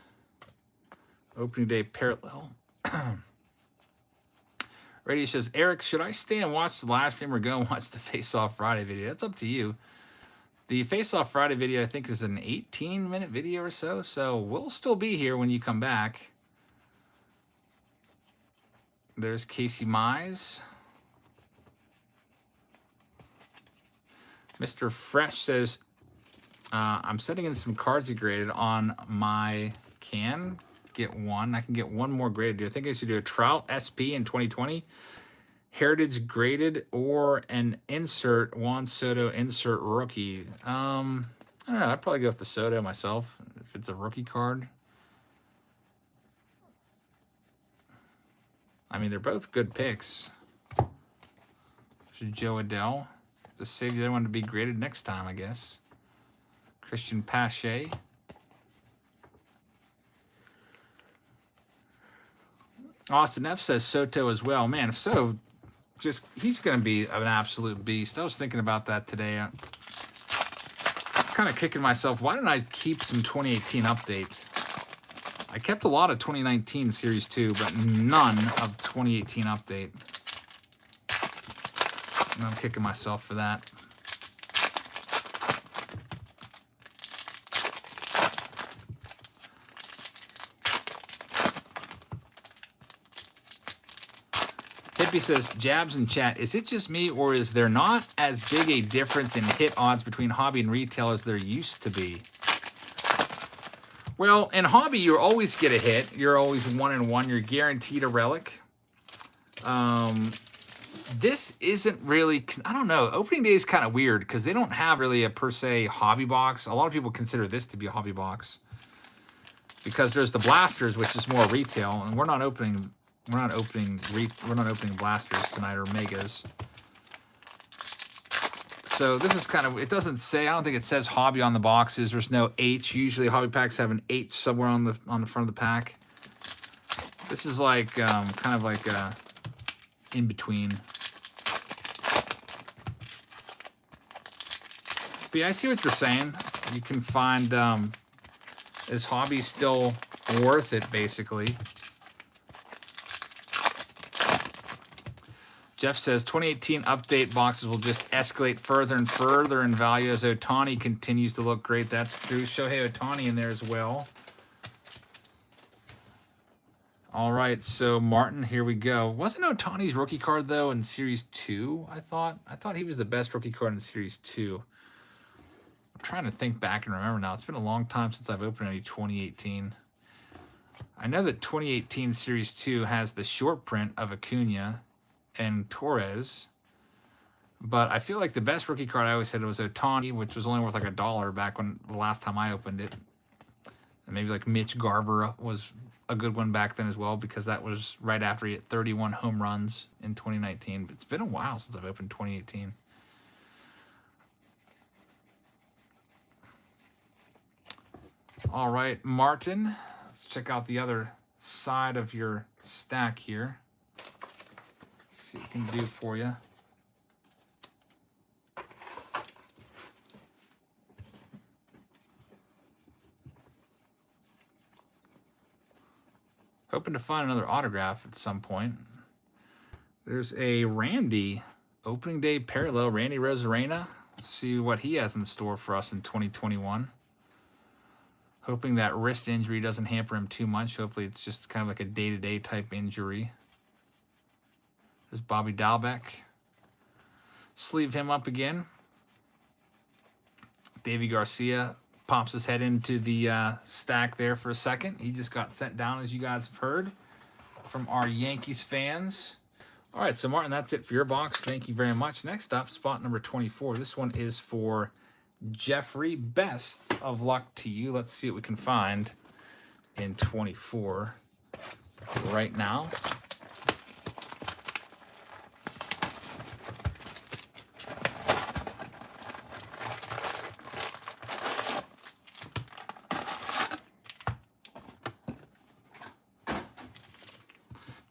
Opening day parallel. Radio says, Eric, should I stay and watch the live stream or go and watch the Face Off Friday video? It's up to you. The Face Off Friday video, I think, is an 18-minute video or so, so we'll still be here when you come back. There's Casey Mize. Mr. Fresh says, I'm sending in some cards he graded on my can. Get one. I can get one more graded. I think I should do a Trout SP in 2020. Heritage graded or an insert Juan Soto insert rookie. I don't know. I'd probably go with the Soto myself if it's a rookie card. I mean, they're both good picks. There's Joe Adell. Just save the other one to be graded next time, I guess. Christian Pache. Austin F says Soto as well. Man, if Soto he's going to be an absolute beast. I was thinking about that today. I'm kind of kicking myself. Why didn't I keep some 2018 updates? I kept a lot of 2019 Series 2, but none of 2018 update. And I'm kicking myself for that. Chippy says, Jabs in chat, is it just me or is there not as big a difference in hit odds between hobby and retail as there used to be? Well, in hobby, you always get a hit. You're always 1-in-1. You're guaranteed a relic. This isn't really, I don't know. Opening day is kind of weird because they don't have really a per se hobby box. A lot of people consider this to be a hobby box because there's the blasters, which is more retail, and we're not opening blasters tonight or megas. So this is kind of, it doesn't say, I don't think it says hobby on the boxes. There's no H. Usually hobby packs have an H somewhere on the front of the pack. This is like kind of like in between. But yeah, I see what you're saying. You can find, is hobby still worth it, basically? Jeff says 2018 update boxes will just escalate further and further in value as Ohtani continues to look great. That's true. Shohei Ohtani in there as well. All right, so Martin, here we go. Wasn't Ohtani's rookie card though in Series 2? I thought he was the best rookie card in Series 2. I'm trying to think back and remember now. It's been a long time since I've opened any 2018. I know that 2018 Series 2 has the short print of Acuna and Torres, but I feel like the best rookie card I always said it was Ohtani, which was only worth like $1 back when the last time I opened it. And maybe like Mitch Garver was a good one back then as well, because that was right after he hit 31 home runs in 2019. But it's been a while since I've opened 2018. All right, Martin, let's check out the other side of your stack here. See what we can do for you. Hoping to find another autograph at some point. There's a Randy opening day parallel, Randy Rosarena. Let's see what he has in store for us in 2021. Hoping that wrist injury doesn't hamper him too much. Hopefully it's just kind of like a day-to-day type injury. There's Bobby Dalbec. Sleeve him up again. Davey Garcia pops his head into the stack there for a second. He just got sent down, as you guys have heard, from our Yankees fans. All right, so Martin, that's it for your box. Thank you very much. Next up, spot number 24. This one is for Jeffrey. Best of luck to you. Let's see what we can find in 24 right now.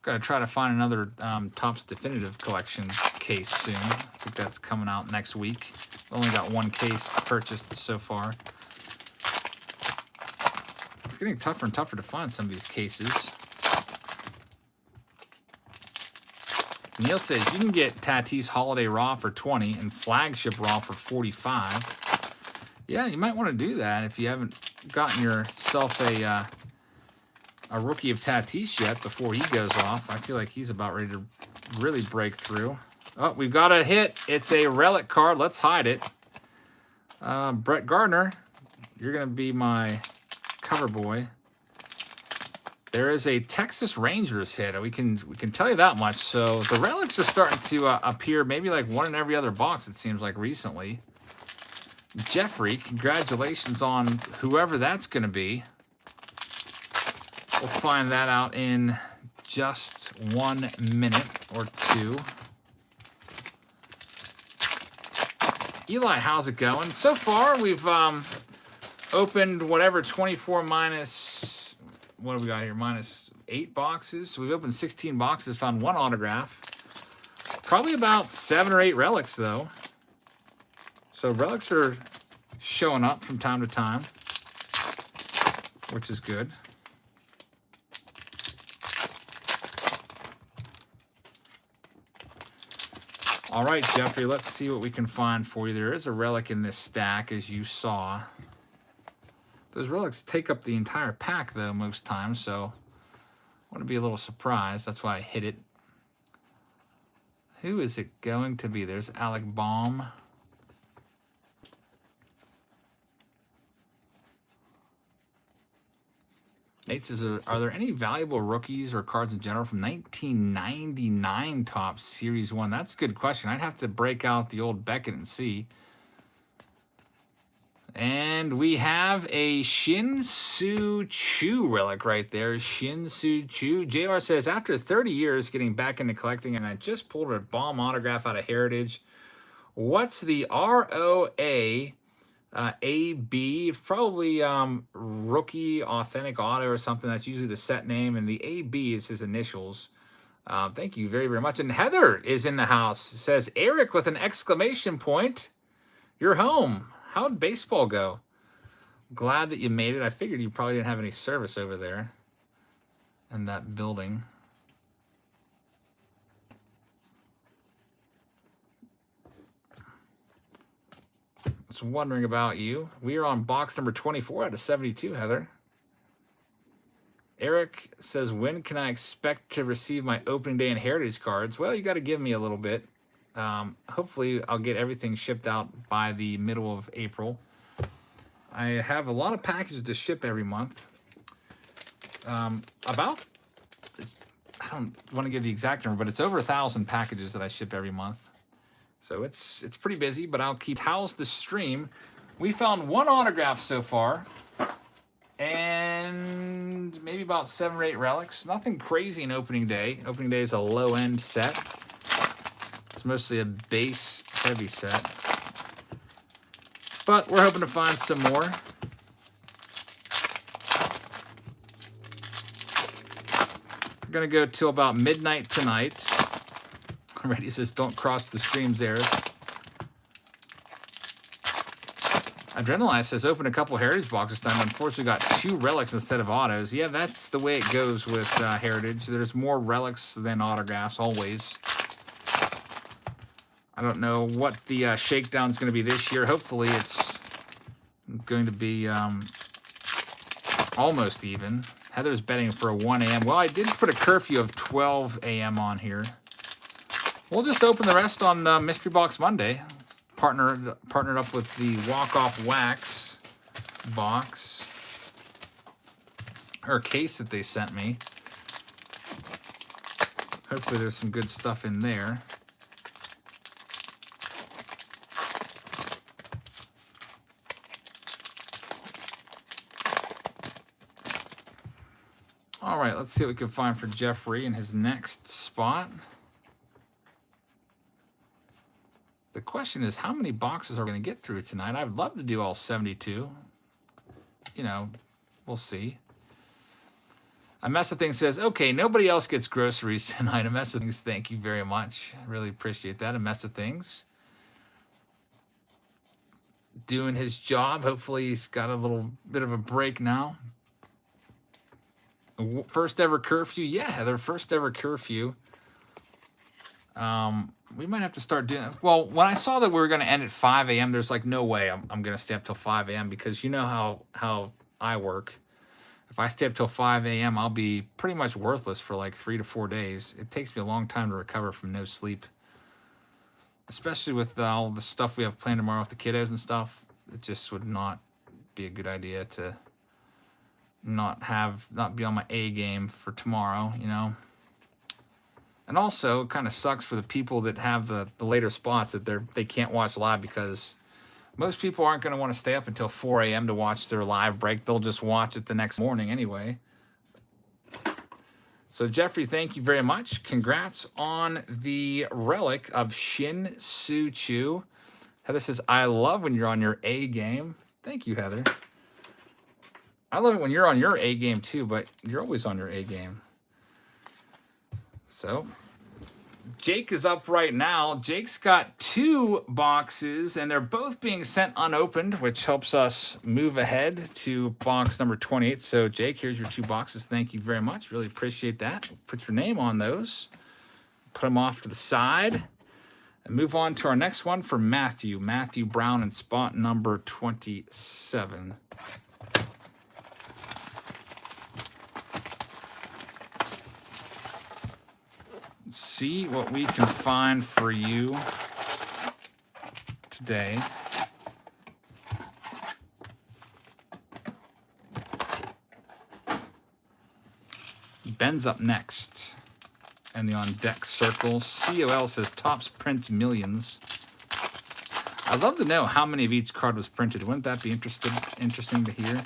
Got to try to find another Topps Definitive Collection case soon. I think that's coming out next week. Only got one case purchased so far. It's getting tougher and tougher to find some of these cases. Neil says you can get Tatis Holiday Raw for 20 and Flagship Raw for 45. Yeah, you might want to do that if you haven't gotten yourself a rookie of Tatis yet before he goes off. I feel like he's about ready to really break through. Oh, we've got a hit. It's a relic card. Let's hide it. Brett Gardner, you're going to be my cover boy. There is a Texas Rangers hit. We can tell you that much. So the relics are starting to appear maybe like one in every other box, it seems like, recently. Jeffrey, congratulations on whoever that's going to be. We'll find that out in just 1 minute or two. Eli, how's it going? So far, we've opened whatever 24 minus, what do we got here? Minus 8 boxes. So we've opened 16 boxes, found 1 autograph. Probably about 7 or 8 relics, though. So relics are showing up from time to time, which is good. All right, Jeffrey, let's see what we can find for you. There is a relic in this stack, as you saw. Those relics take up the entire pack, though, most times, so I want to be a little surprised. That's why I hit it. Who is it going to be? There's Alec Baum. Nate says, are there any valuable rookies or cards in general from 1999 Topps Series 1? That's a good question. I'd have to break out the old Beckett and see. And we have a Shin-Soo Choo relic right there. Shin-Soo Choo. JR says, after 30 years getting back into collecting, and I just pulled a bomb autograph out of Heritage. What's the ROA? AB, probably rookie authentic auto or something. That's usually the set name, and the AB is his initials. Thank you very, very much. And Heather is in the house. Says, Eric with an exclamation point. You're home. How'd baseball go? Glad that you made it. I figured you probably didn't have any service over there in that building. Was wondering about you. We are on box number 24 out of 72, Heather. Eric says, when can I expect to receive my opening day and Heritage cards? Well, you got to give me a little bit. Hopefully, I'll get everything shipped out by the middle of April. I have a lot of packages to ship every month. I don't want to give the exact number, but it's over 1,000 packages that I ship every month. So it's pretty busy, but I'll keep. How's the stream? We found one autograph so far, and maybe about 7 or 8 relics. Nothing crazy in opening day. Opening day is a low-end set. It's mostly a base heavy set, but we're hoping to find some more. We're gonna go till about midnight tonight. Reddy says, don't cross the streams, Eric. Adrenaline says, open a couple Heritage boxes this time. Unfortunately, got 2 relics instead of autos. Yeah, that's the way it goes with Heritage. There's more relics than autographs, always. I don't know what the shakedown's going to be this year. Hopefully, it's going to be almost even. Heather's betting for a 1 a.m. Well, I did put a curfew of 12 a.m. on here. We'll just open the rest on Mystery Box Monday. Partnered up with the Walk-Off Wax box, or case that they sent me. Hopefully there's some good stuff in there. All right, let's see what we can find for Jeffrey in his next spot. The question is, how many boxes are we going to get through tonight? I'd love to do all 72. You know, we'll see. A Mess of Things says, okay, nobody else gets groceries tonight. A Mess of Things, thank you very much. I really appreciate that. A Mess of Things. Doing his job. Hopefully he's got a little bit of a break now. First ever curfew. Yeah, Heather, first ever curfew. We might have to start doing. Well, when I saw that we were going to end at 5 a.m., there's like no way I'm going to stay up till 5 a.m. because you know how I work. If I stay up till 5 a.m., I'll be pretty much worthless for like 3 to 4 days. It takes me a long time to recover from no sleep, especially with all the stuff we have planned tomorrow with the kiddos and stuff. It just would not be a good idea to not be on my A game for tomorrow, you know. And also, it kind of sucks for the people that have the later spots that they can't watch live because most people aren't going to want to stay up until 4 a.m. to watch their live break. They'll just watch it the next morning anyway. So, Jeffrey, thank you very much. Congrats on the relic of Shin-Soo Choo. Heather says, I love when you're on your A game. Thank you, Heather. I love it when you're on your A game too, but you're always on your A game. So, Jake is up right now. Jake's got 2 boxes, and they're both being sent unopened, which helps us move ahead to box number 28. So, Jake, here's your 2 boxes. Thank you very much. Really appreciate that. Put your name on those. Put them off to the side. And move on to our next one for Matthew. Matthew Brown in spot number 27. see what we can find for you today. Ben's up next. And the on deck circle. COL says Topps prints millions. I'd love to know how many of each card was printed. Wouldn't that be interesting to hear?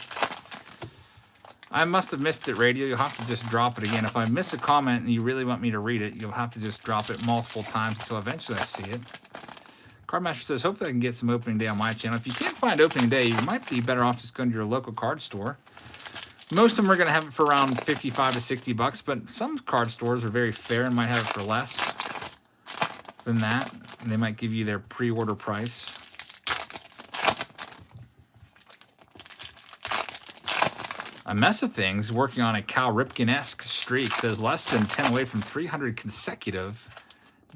I must have missed it, Radio. You'll have to just drop it again. If I miss a comment and you really want me to read it, you'll have to just drop it multiple times until eventually I see it. Cardmaster says, hopefully I can get some opening day on my channel. If you can't find opening day, you might be better off just going to your local card store. Most of them are going to have it for around 55 to 60 bucks, but some card stores are very fair and might have it for less than that. And they might give you their pre-order price. A mess of things working on a Cal Ripken-esque streak says less than 10 away from 300 consecutive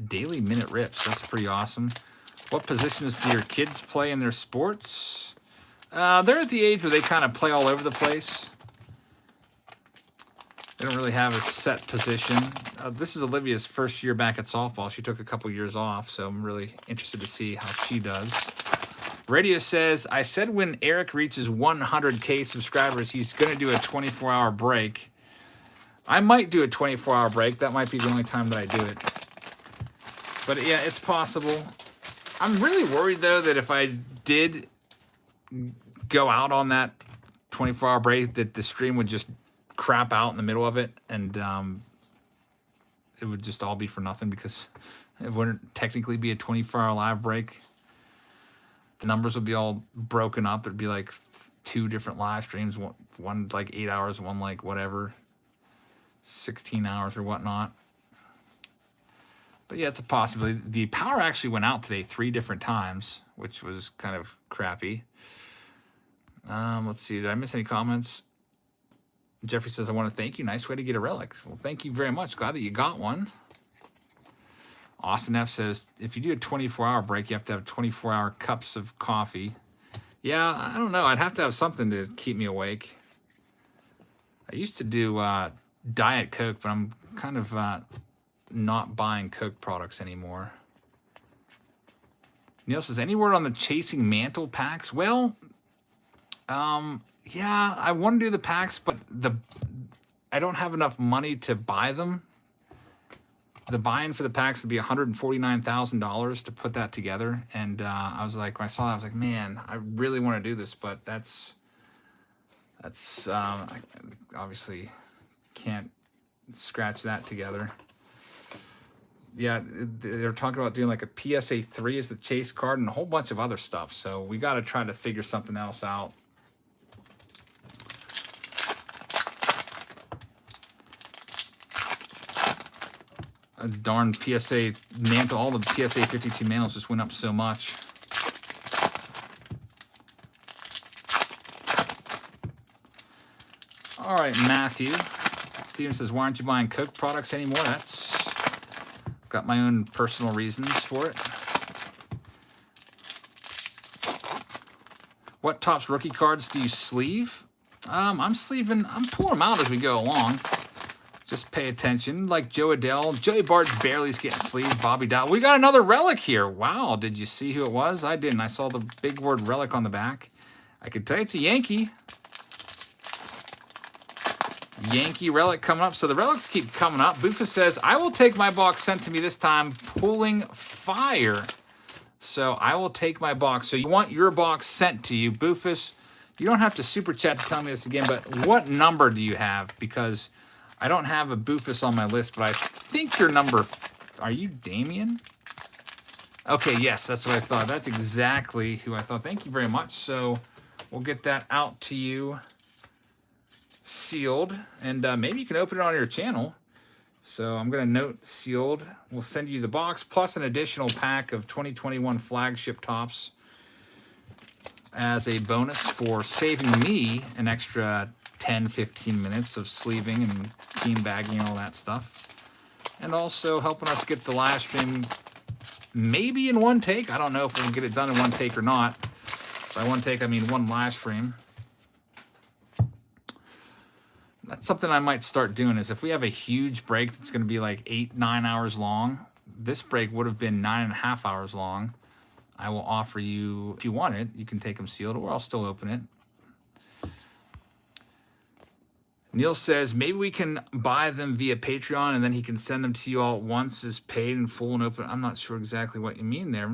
daily minute rips. That's pretty awesome. What positions do your kids play in their sports? They're at the age where they kind of play all over the place. They don't really have a set position. This is Olivia's first year back at softball. She took a couple years off, so I'm really interested to see how she does. Radio says, I said when Eric reaches 100K subscribers, he's going to do a 24-hour break. I might do a 24-hour break. That might be the only time that I do it. But yeah, it's possible. I'm really worried, though, that if I did go out on that 24-hour break, that the stream would just crap out in the middle of it, and it would just all be for nothing because it wouldn't technically be a 24-hour live break. The numbers would be all broken up. There'd be like 2 different live streams, one like 8 hours, one like whatever, 16 hours or whatnot. But yeah, it's a possibility. The power actually went out today 3 different times, which was kind of crappy. Let's see, did I miss any comments? Jeffrey says, I want to thank you. Nice way to get a relic. Well, thank you very much. Glad that you got one. Austin F says, if you do a 24-hour break, you have to have 24-hour cups of coffee. Yeah, I don't know. I'd have to have something to keep me awake. I used to do Diet Coke, but I'm kind of not buying Coke products anymore. Neil says, any word on the Chasing Mantle packs? Well, yeah, I want to do the packs, but I don't have enough money to buy them. The buy-in for the packs would be $149,000 to put that together. And I was like, when I saw that, I was like, man, I really want to do this, but that's I obviously can't scratch that together. Yeah, they're talking about doing like a PSA 3 as the chase card and a whole bunch of other stuff. So we got to try to figure something else out. A darn PSA Mantle, all the PSA 52 Mantles just went up so much. All right, Matthew. Steven says, why aren't you buying Coke products anymore? That's got my own personal reasons for it. What Topps rookie cards do you sleeve? I'm pulling them out as we go along. Just pay attention. Like Joe Adele. Joey Bart barely's getting sleeved. Bobby Dow. We got another relic here. Wow. Did you see who it was? I didn't. I saw the big word relic on the back. I could tell you it's a Yankee. Yankee relic coming up. So the relics keep coming up. Bufus says, I will take my box sent to me this time. Pulling fire. So I will take my box. So you want your box sent to you. Bufus, you don't have to super chat to tell me this again, but what number do you have? Because I don't have a Bufus on my list, but I think your number... Are you Damien? Okay, yes, that's what I thought. That's exactly who I thought. Thank you very much. So we'll get that out to you sealed, and maybe you can open it on your channel. So I'm going to note sealed. We'll send you the box plus an additional pack of 2021 flagship Topps as a bonus for saving me an extra 10-15 minutes of sleeving and team bagging and all that stuff, and also helping us get the live stream maybe in one take. I don't know if we can get it done in one take or not. By one take I mean one live stream. That's something I might start doing, is if we have a huge break that's going to be like 8-9 hours long, this break would have been 9.5 hours long. I will offer you, if you want it, you can take them sealed, or I'll still open it. Neil says, maybe we can buy them via Patreon and then he can send them to you all at once as paid in full and open. I'm not sure exactly what you mean there.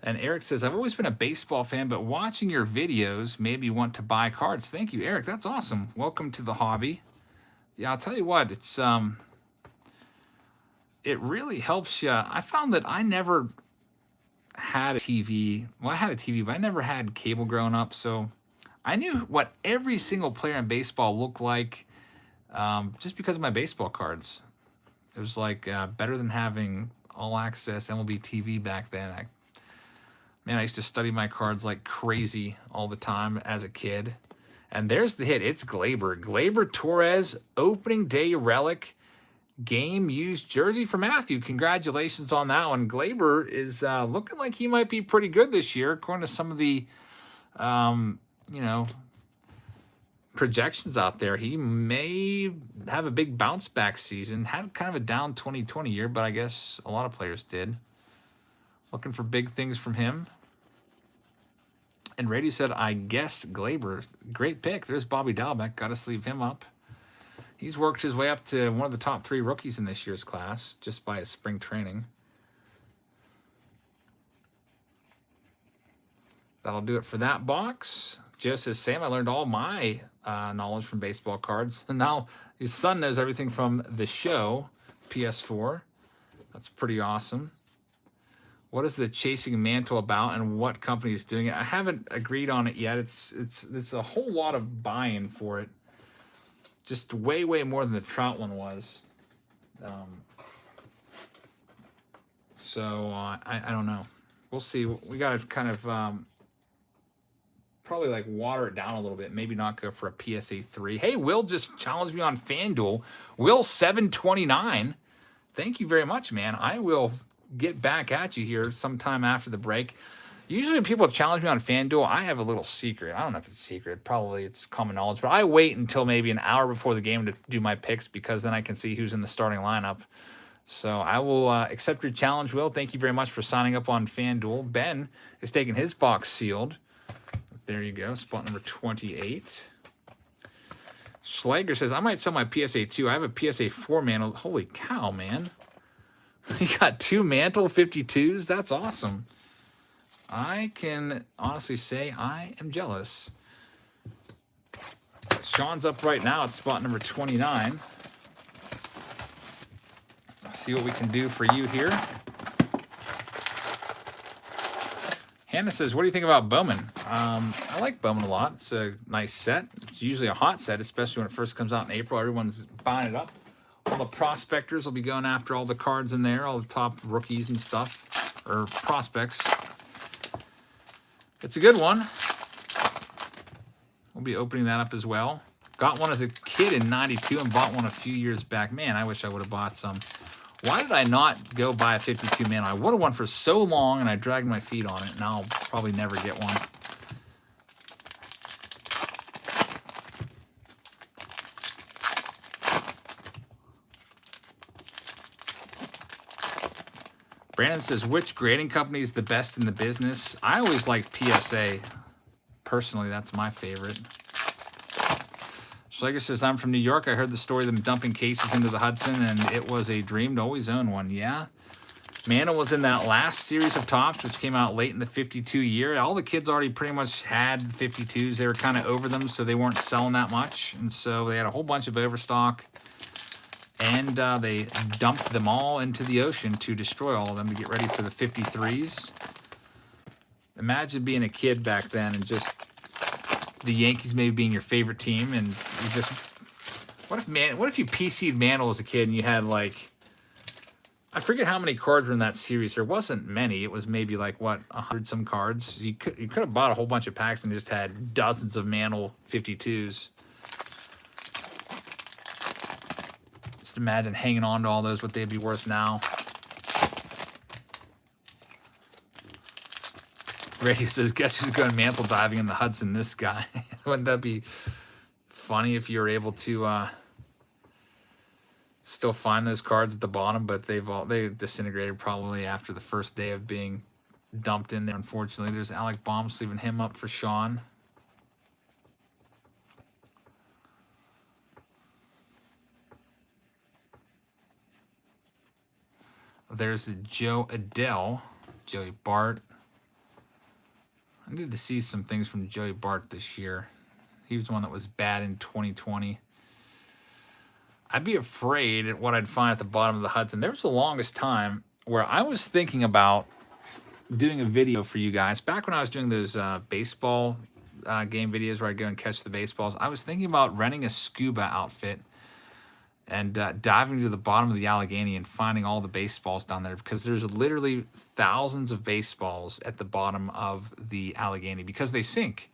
And Eric says, I've always been a baseball fan, but watching your videos made me want to buy cards. Thank you, Eric. That's awesome. Welcome to the hobby. Yeah, I'll tell you what, it's it really helps you. I found that I never had a TV. Well, I had a TV, but I never had cable growing up, so I knew what every single player in baseball looked like just because of my baseball cards. It was like better than having all access MLB TV back then. Man, I used to study my cards like crazy all the time as a kid. And there's the hit. It's Gleyber. Gleyber Torres, opening day relic, game used jersey for Matthew. Congratulations on that one. Gleyber is looking like he might be pretty good this year, according to some of the, you know, projections out there. He may have a big bounce back season. Had kind of a down 2020 year, but I guess a lot of players did. Looking for big things from him. And Rady said, I guessed Gleyber. Great pick. There's Bobby Dalbec. Got to sleeve him up. He's worked his way up to one of the top 3 rookies in this year's class just by his spring training. That'll do it for that box. Joe says, Sam, I learned all my knowledge from baseball cards. And now your son knows everything from the show, PS4. That's pretty awesome. What is the Chasing Mantle about, and what company is doing it? I haven't agreed on it yet. It's a whole lot of buy-in for it. Just way more than the Trout one was. So I don't know. We'll see. We got to kind of probably like water it down a little bit. Maybe not go for a PSA 3. Hey, Will just challenged me on FanDuel. Will 729. Thank you very much, man. I will get back at you here sometime after the break. Usually when people challenge me on FanDuel, I have a little secret. I don't know if it's secret. Probably it's common knowledge. But I wait until maybe an hour before the game to do my picks, because then I can see who's in the starting lineup. So I will accept your challenge, Will. Thank you very much for signing up on FanDuel. Ben is taking his box sealed. There you go. Spot number 28. Schlager says, I might sell my PSA 2. I have a PSA 4 Mantle. Holy cow, man. You got 2 Mantle 52s? That's awesome. I can honestly say I am jealous. Sean's up right now at spot number 29. Let's see what we can do for you here. Hannah says, what do you think about Bowman? I like Bowman a lot. It's a nice set. It's usually a hot set, especially when it first comes out in April. Everyone's buying it up. All the prospectors will be going after all the cards in there, all the top rookies and stuff, or prospects. It's a good one. We'll be opening that up as well. Got one as a kid in 92 and bought one a few years back. Man, I wish I would have bought some. Why did I not go buy a 52 man? I would have one for so long, and I dragged my feet on it, and I'll probably never get one. Brandon says, which grading company is the best in the business? I always like PSA. Personally, that's my favorite. Schlager says, I'm from New York. I heard the story of them dumping cases into the Hudson, and it was a dream to always own one. Yeah. Mantle was in that last series of Topps, which came out late in the 52 year. All the kids already pretty much had 52s. They were kind of over them, so they weren't selling that much. And so they had a whole bunch of overstock. And they dumped them all into the ocean to destroy all of them to get ready for the 53s. Imagine being a kid back then and just the Yankees maybe being your favorite team, and you just what if you PC'd Mantle as a kid and you had like, I forget how many cards were in that series. There wasn't many. It was maybe like what, 100 some cards. You could have bought a whole bunch of packs and just had dozens of Mantle 52s. Just imagine hanging on to all those, what they'd be worth now. Radio says, guess who's going mantle diving in the Hudson? This guy. Wouldn't that be funny if you were able to still find those cards at the bottom, but they disintegrated probably after the first day of being dumped in there. Unfortunately, there's Alec Bombs leaving him up for Sean. There's Joe Adele, Joey Bart. I need to see some things from Joey Bart this year. He was one that was bad in 2020. I'd be afraid at what I'd find at the bottom of the Hudson. There was the longest time where I was thinking about doing a video for you guys. Back when I was doing those baseball game videos where I'd go and catch the baseballs, I was thinking about renting a scuba outfit and diving to the bottom of the Allegheny and finding all the baseballs down there, because there's literally thousands of baseballs at the bottom of the Allegheny because they sink.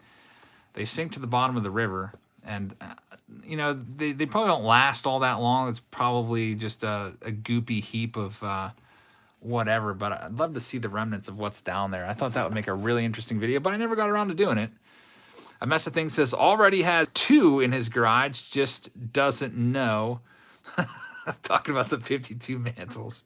They sink to the bottom of the river, and you know, they probably don't last all that long. It's probably just a goopy heap of whatever, but I'd love to see the remnants of what's down there. I thought that would make a really interesting video, but I never got around to doing it. A Mess of Things says already has 2 in his garage, just doesn't know. Talking about the 52 mantles.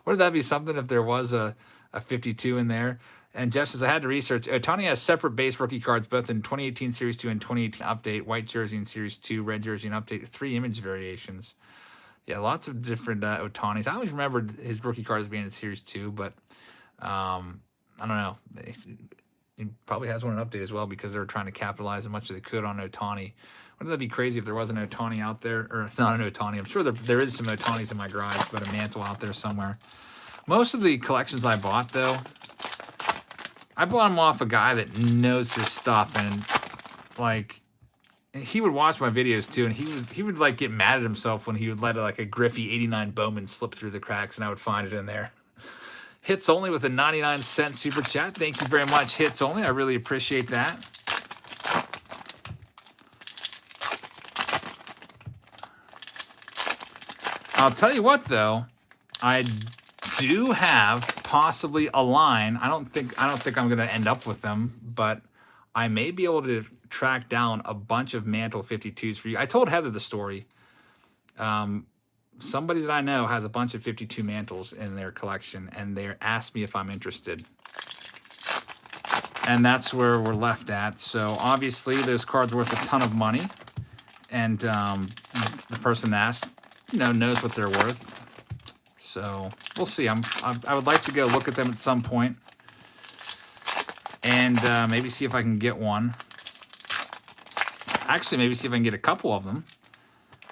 Wouldn't that be something if there was a 52 in there? And Jeff says, I had to research. Ohtani has separate base rookie cards, both in 2018 Series 2 and 2018 Update, white jersey in Series 2, red jersey and Update, 3 image variations. Yeah, lots of different Ohtanis. I always remembered his rookie cards being in Series 2, but I don't know. He probably has one in Update as well because they were trying to capitalize as much as they could on Ohtani. Wouldn't that be crazy if there wasn't an Ohtani out there? Or not an Ohtani. I'm sure there is some Ohtanis in my garage, but a Mantle out there somewhere. Most of the collections I bought, though, I bought them off a guy that knows his stuff. And, like, he would watch my videos, too. And he would like, get mad at himself when he would let, like, a Griffey 89 Bowman slip through the cracks, and I would find it in there. Hits Only with a 99-cent super chat. Thank you very much, Hits Only. I really appreciate that. I'll tell you what, though, I do have possibly a line. I don't think I'm going to end up with them, but I may be able to track down a bunch of Mantle 52s for you. I told Heather the story. Somebody that I know has a bunch of 52 Mantles in their collection, and they asked me if I'm interested. And that's where we're left at. So obviously, those cards are worth a ton of money, and the person that asked, you know, knows what they're worth. So we'll see. I would like to go look at them at some point, and maybe see if I can get one. Actually, maybe see if I can get a couple of them.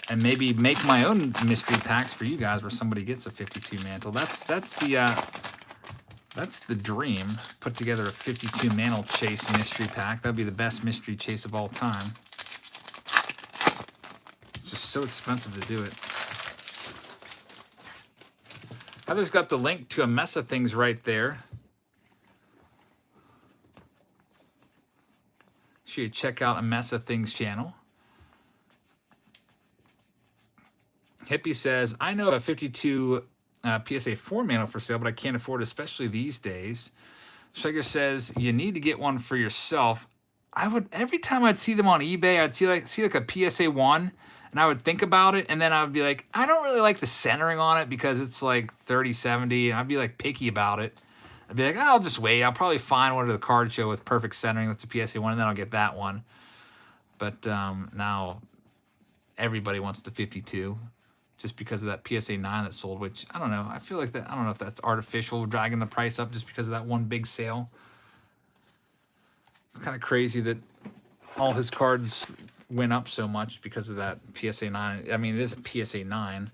And maybe make my own mystery packs for you guys where somebody gets a 52 Mantle. That's the dream. Put together a 52 Mantle Chase mystery pack. That'd be the best mystery chase of all time. It's just so expensive to do it. Heather's got the link to A Mess of Things right there. Should check out A Mess of Things channel. Hippie says, I know a 52 PSA 4 Mantle for sale, but I can't afford it, especially these days. Sugar says, you need to get one for yourself. I would, every time I'd see them on eBay, I'd see like a PSA 1, and I would think about it, and then I would be like, I don't really like the centering on it because it's like 30-70, and I'd be like picky about it. I'd be like, oh, I'll just wait. I'll probably find one at the card show with perfect centering that's a PSA 1, and then I'll get that one. But now everybody wants the 52. Just because of that PSA 9 that sold, which, I don't know. I feel like that, I don't know if that's artificial, dragging the price up just because of that one big sale. It's kind of crazy that all his cards went up so much because of that PSA 9. I mean, it is a PSA 9.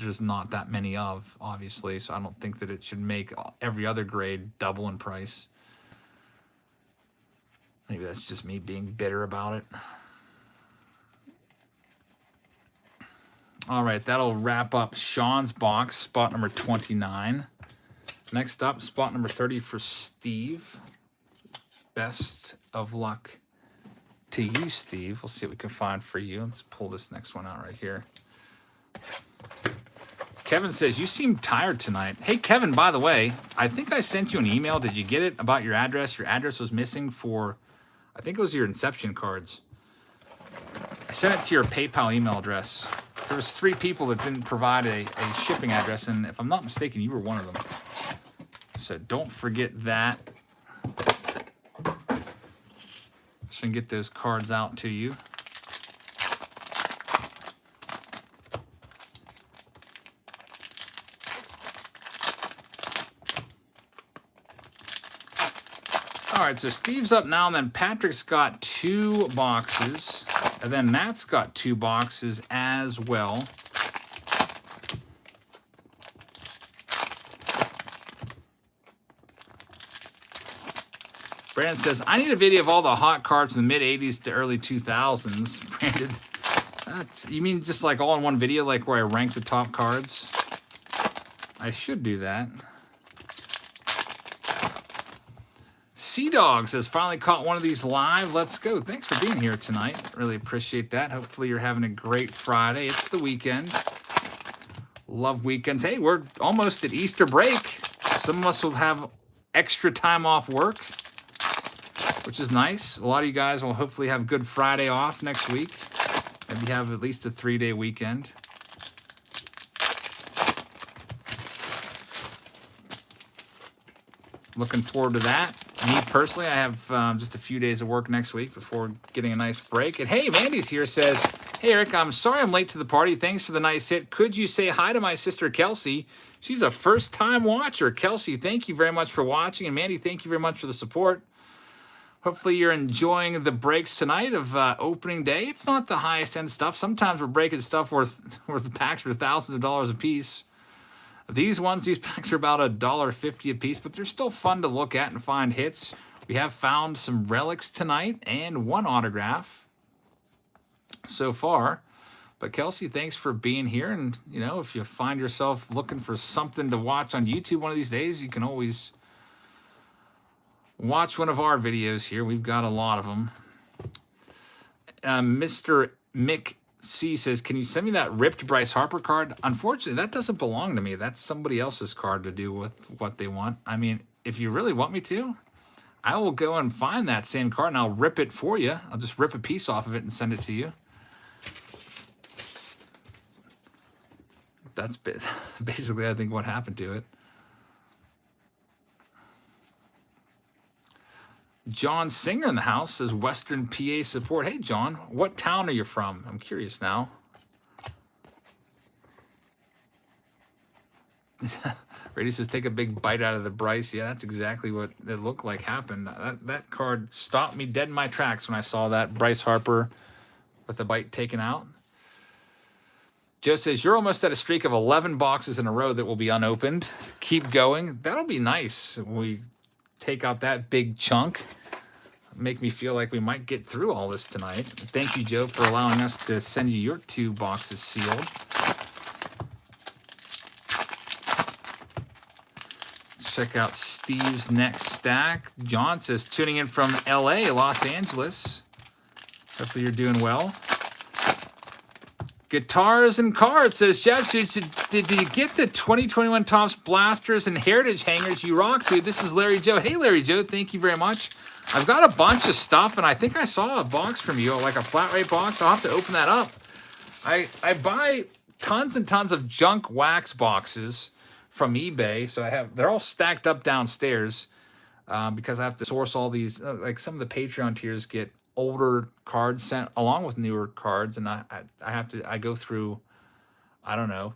There's not that many of, obviously, so I don't think that it should make every other grade double in price. Maybe that's just me being bitter about it. All right, that'll wrap up Sean's box, spot number 29. Next up, spot number 30 for Steve. Best of luck to you, Steve. We'll see what we can find for you. Let's pull this next one out right here. Kevin says, you seem tired tonight. Hey, Kevin, by the way, I think I sent you an email. Did you get it about your address? Your address was missing for, I think it was your Inception cards. I sent it to your PayPal email address. There was 3 people that didn't provide a shipping address, and if I'm not mistaken, you were one of them. So don't forget that. So I can get those cards out to you. All right, so Steve's up now, and then Patrick's got 2 boxes, and then Matt's got 2 boxes as well. Brandon says, I need a video of all the hot cards in the mid-'80s to early 2000s. Brandon, you mean just like all in one video, like where I rank the top cards? I should do that. Sea Dogs has finally caught one of these live. Let's go. Thanks for being here tonight. Really appreciate that. Hopefully you're having a great Friday. It's the weekend. Love weekends. Hey, we're almost at Easter break. Some of us will have extra time off work, which is nice. A lot of you guys will hopefully have Good Friday off next week. Maybe have at least a 3-day weekend. Looking forward to that. Me personally, I have just a few days of work next week before getting a nice break. And hey, Mandy's here, says, hey, Eric, I'm sorry I'm late to the party. Thanks for the nice hit. Could you say hi to my sister, Kelsey? She's a first-time watcher. Kelsey, thank you very much for watching. And Mandy, thank you very much for the support. Hopefully you're enjoying the breaks tonight of opening day. It's not the highest-end stuff. Sometimes we're breaking stuff worth packs for thousands of dollars a piece. These packs are about $1.50 a piece, but they're still fun to look at and find hits. We have found some relics tonight and 1 autograph so far. But Kelsey, thanks for being here. And, you know, if you find yourself looking for something to watch on YouTube one of these days, you can always watch one of our videos here. We've got a lot of them. Mr. Mick C says, can you send me that ripped Bryce Harper card? Unfortunately, that doesn't belong to me. That's somebody else's card to do with what they want. I mean, if you really want me to, I will go and find that same card and I'll rip it for you. I'll just rip a piece off of it and send it to you. That's basically, I think, what happened to it. John Singer in the house says Western PA support. Hey, John, what town are you from? I'm curious now. Brady says, take a big bite out of the Bryce. Yeah, that's exactly what it looked like happened. That card stopped me dead in my tracks when I saw that Bryce Harper with the bite taken out. Joe says, you're almost at a streak of 11 boxes in a row that will be unopened. Keep going. That'll be nice. We take out that big chunk. Make me feel like we might get through all this tonight. Thank you, Joe, for allowing us to send you your 2 boxes sealed. Check out Steve's next stack. John says, tuning in from LA, Los Angeles. Hopefully you're doing well. Guitars and Cards says, Jeff, did you get the 2021 Topps Blasters and Heritage Hangers? You rock, dude. This is Larry Joe. Hey, Larry Joe, thank you very much. I've got a bunch of stuff, and I think I saw a box from you, like a flat rate box. I'll have to open that up. I buy tons and tons of junk wax boxes from eBay, so they're all stacked up downstairs because I have to source all these. Like some of the Patreon tiers get older cards sent along with newer cards, and I go through, I don't know,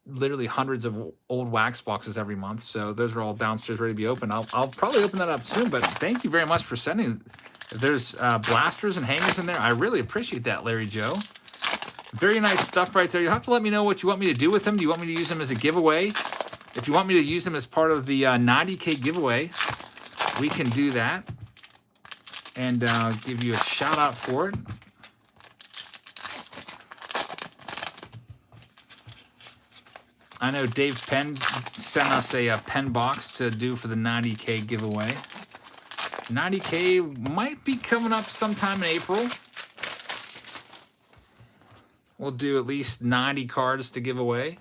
literally hundreds of old wax boxes every month. So those are all downstairs ready to be opened. I'll probably open that up soon, but thank you very much for sending. If there's blasters and hangers in there, I really appreciate that, Larry Joe. Very nice stuff right there. You'll have to let me know what you want me to do with them. Do you want me to use them as a giveaway? If you want me to use them as part of the 90K giveaway, we can do that. And give you a shout out for it. I know Dave Penn sent us a pen box to do for the 90K giveaway. 90K might be coming up sometime in April. We'll do at least 90 cards to give away.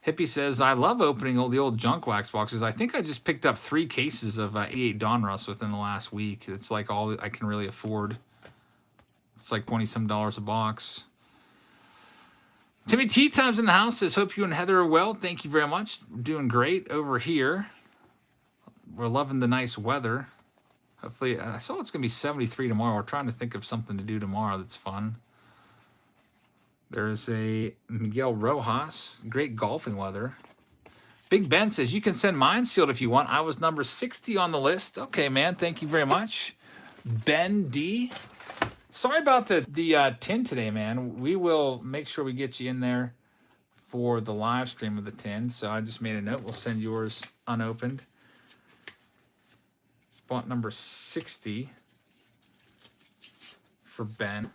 Hippie says, I love opening all the old junk wax boxes. I think I just picked up 3 cases of 88 Donruss within the last week. It's like all I can really afford. It's like 20-some dollars a box. Timmy Tea Time's in the house. Says, hope you and Heather are well. Thank you very much. Doing great over here. We're loving the nice weather. Hopefully, I saw it's going to be 73 tomorrow. We're trying to think of something to do tomorrow that's fun. There's a Miguel Rojas. Great golfing weather. Big Ben says, you can send mine sealed if you want. I was number 60 on the list. Okay, man. Thank you very much. Ben D. Sorry about the tin today, man. We will make sure we get you in there for the live stream of the tin. So I just made a note. We'll send yours unopened. Spot number 60 for Ben.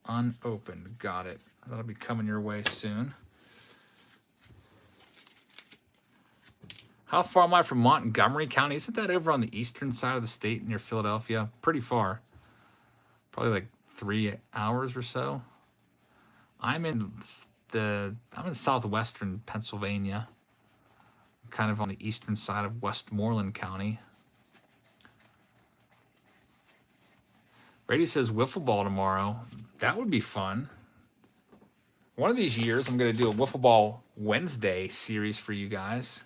Unopened. Got it. That'll be coming your way soon. How far am I from Montgomery County? Isn't that over on the eastern side of the state near Philadelphia? Pretty far. Probably like 3 hours or so. I'm in southwestern Pennsylvania. Kind of on the eastern side of Westmoreland County. Brady says wiffle ball tomorrow. That would be fun. One of these years, I'm going to do a wiffle ball Wednesday series for you guys.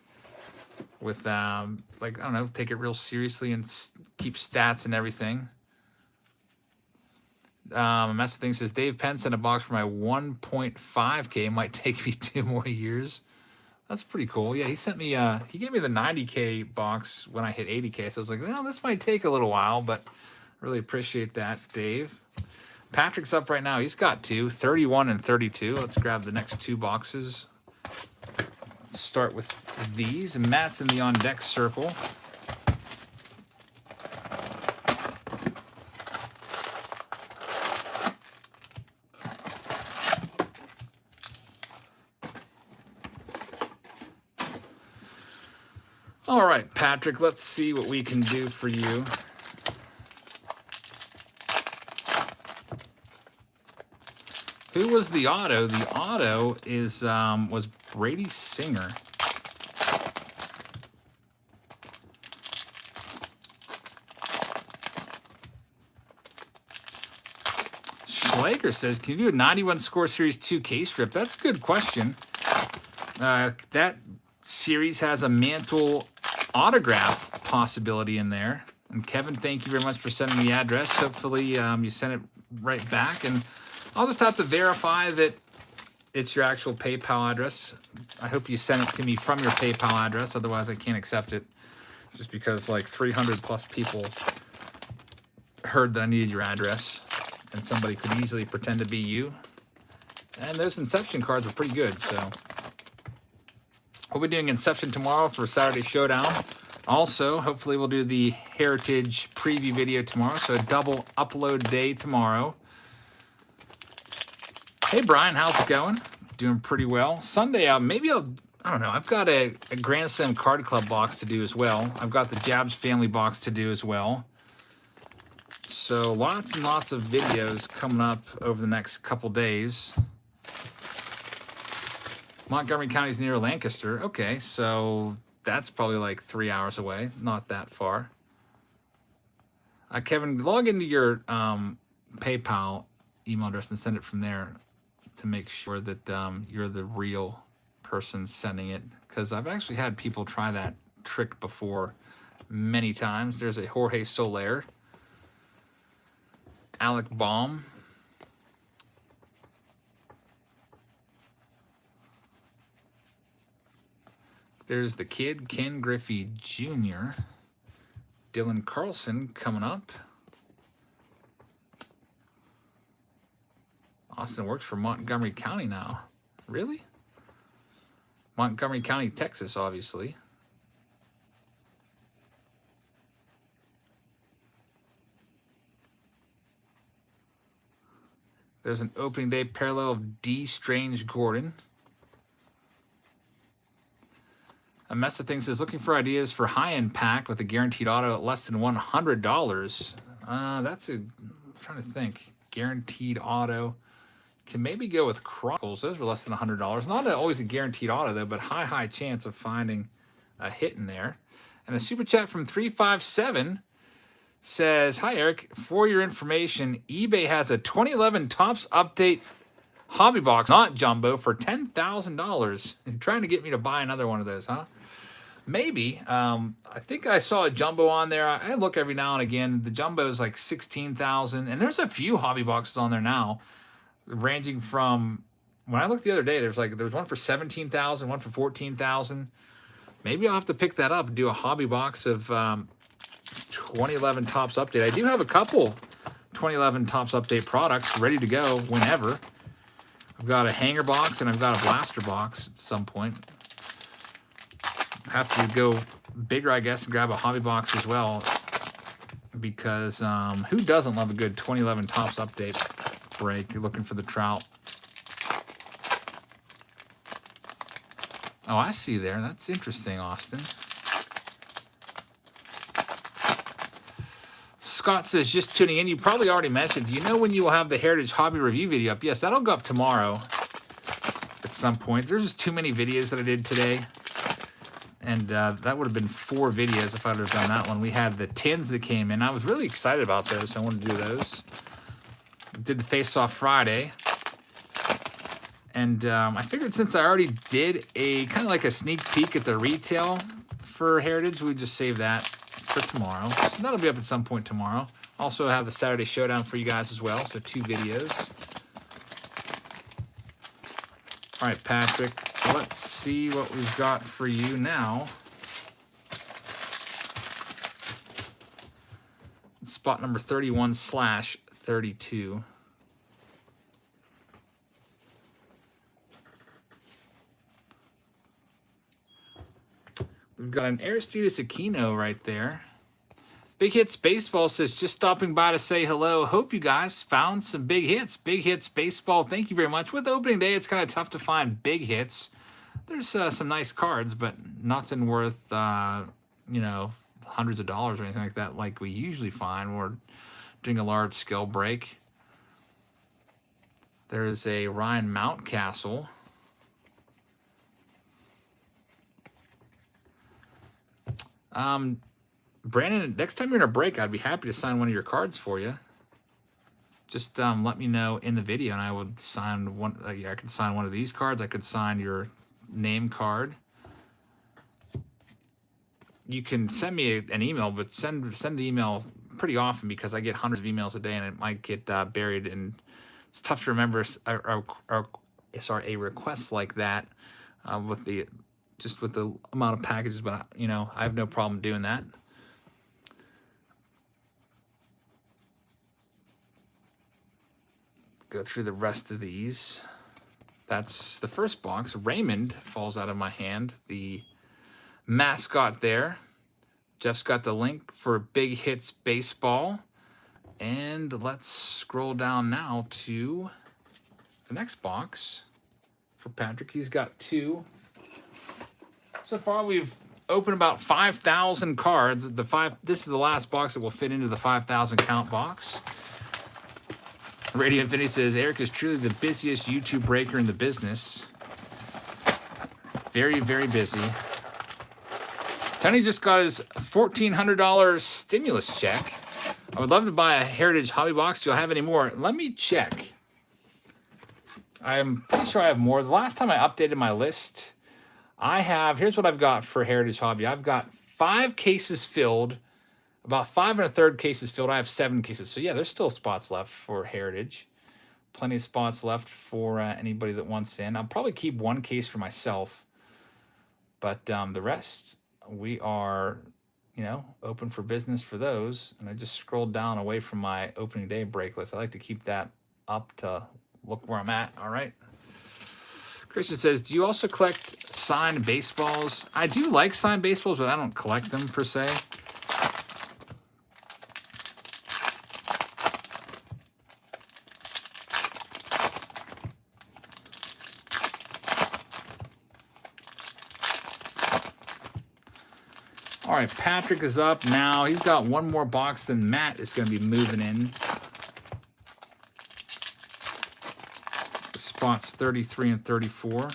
With, like, I don't know, take it real seriously and keep stats and everything. Master Thing says, Dave Penn sent a box for my 1.5K. Might take me 2 more years. That's pretty cool. Yeah, he sent me, he gave me the 90K box when I hit 80K. So I was like, well, this might take a little while, but really appreciate that, Dave. Patrick's up right now. He's got 2, 31 and 32. Let's grab the next 2 boxes. Let's start with these. Matt's in the on deck circle. All right, Patrick, let's see what we can do for you. Who was the auto? The auto is was Brady Singer. Schlager says, can you do a 91 Score Series 2 case strip? That's a good question. That series has a Mantle autograph possibility in there. And Kevin, thank you very much for sending the address. Hopefully you sent it right back. And I'll just have to verify that it's your actual PayPal address. I hope you sent it to me from your PayPal address. Otherwise, I can't accept it. Just because like 300 plus people heard that I needed your address. And somebody could easily pretend to be you. And those Inception cards are pretty good, so. We'll be doing Inception tomorrow for Saturday Showdown. Also, hopefully we'll do the Heritage preview video tomorrow, so a double upload day tomorrow. Hey, Brian, how's it going? Doing pretty well. Sunday, I don't know, I've got a Grand Slam Card Club box to do as well. I've got the Jabs family box to do as well. So lots and lots of videos coming up over the next couple days. Montgomery County is near Lancaster. Okay, so that's probably like 3 hours away. Not that far. Kevin, log into your PayPal email address and send it from there to make sure that you're the real person sending it. Because I've actually had people try that trick before many times. There's a Jorge Soler. Alec Baum. There's the kid, Ken Griffey Jr. Dylan Carlson coming up. Austin works for Montgomery County now. Really? Montgomery County, Texas, obviously. There's an opening day parallel of D. Strange Gordon. A mess of things says, looking for ideas for high-end pack with a guaranteed auto at less than $100. I'm trying to think. Guaranteed auto. Can maybe go with Chronicles. Those were less than $100. Not always a guaranteed auto, though, but high chance of finding a hit in there. And a super chat from 357 says, "Hi, Eric. For your information, eBay has a 2011 Topps Update hobby box, not jumbo, for $10,000. You're trying to get me to buy another one of those, huh?" Maybe. I think I saw a jumbo on there. I look every now and again. The jumbo is like 16,000, and there's a few hobby boxes on there now, ranging from, when I looked the other day, there's one for 17,000, one for 14,000. Maybe I'll have to pick that up and do a hobby box of 2011 Topps Update. I do have a couple 2011 Topps Update products ready to go whenever. I've got a hanger box and I've got a blaster box at some point. Have to go bigger, I guess, and grab a hobby box as well, because who doesn't love a good 2011 Topps Update break? You're looking for the Trout. Oh, I see there. That's interesting, Austin. Scott says, just tuning in. You probably already mentioned, do you know when you will have the Heritage Hobby Review video up? Yes, that'll go up tomorrow at some point. There's just too many videos that I did today. And that would have been 4 videos if I would have done that one. We had the tins that came in. I was really excited about those, so I wanted to do those. Did the Face-Off Friday. And I figured since I already did a kind of like a sneak peek at the retail for Heritage, we'd just save that for tomorrow. So that'll be up at some point tomorrow. Also have the Saturday Showdown for you guys as well, so 2 videos. All right, Patrick, let's see what we've got for you now. Spot number 31/32. We've got an Aristides Aquino right there. Big Hits Baseball says, just stopping by to say hello. Hope you guys found some big hits. Big Hits Baseball, thank you very much. With opening day, it's kind of tough to find big hits. There's some nice cards, but nothing worth, you know, hundreds of dollars or anything like that like we usually find when we're doing a large-scale break. There's a Ryan Mountcastle. Brandon, next time you're in a break, I'd be happy to sign one of your cards for you. Just let me know in the video, and I would sign one. I could sign one of these cards. I could sign your name card. You can send me an email, but send the email pretty often because I get hundreds of emails a day, and it might get buried. And it's tough to remember a request like that with the amount of packages. But you know, I have no problem doing that. Go through the rest of these. That's the first box. Raymond falls out of my hand. The mascot there. Jeff's got the link for Big Hits Baseball. And let's scroll down now to the next box for Patrick. He's got 2. So far, we've opened about 5,000 cards. This is the last box that will fit into the 5,000 count box. Radio Infinity says, Eric is truly the busiest YouTube breaker in the business. Very, very busy. Tony just got his $1,400 stimulus check. I would love to buy a Heritage Hobby Box. Do you have any more? Let me check. I'm pretty sure I have more. The last time I updated my list, here's what I've got for Heritage Hobby. I've got 5 cases filled. About 5 1/3 cases filled. I have 7 cases. So, yeah, there's still spots left for Heritage. Plenty of spots left for anybody that wants in. I'll probably keep 1 case for myself. But the rest, we are, you know, open for business for those. And I just scrolled down away from my opening day break list. I like to keep that up to look where I'm at. All right. Christian says, do you also collect signed baseballs? I do like signed baseballs, but I don't collect them per se. All right, Patrick is up now. He's got 1 more box than Matt is going to be moving in. spots 33 and 34.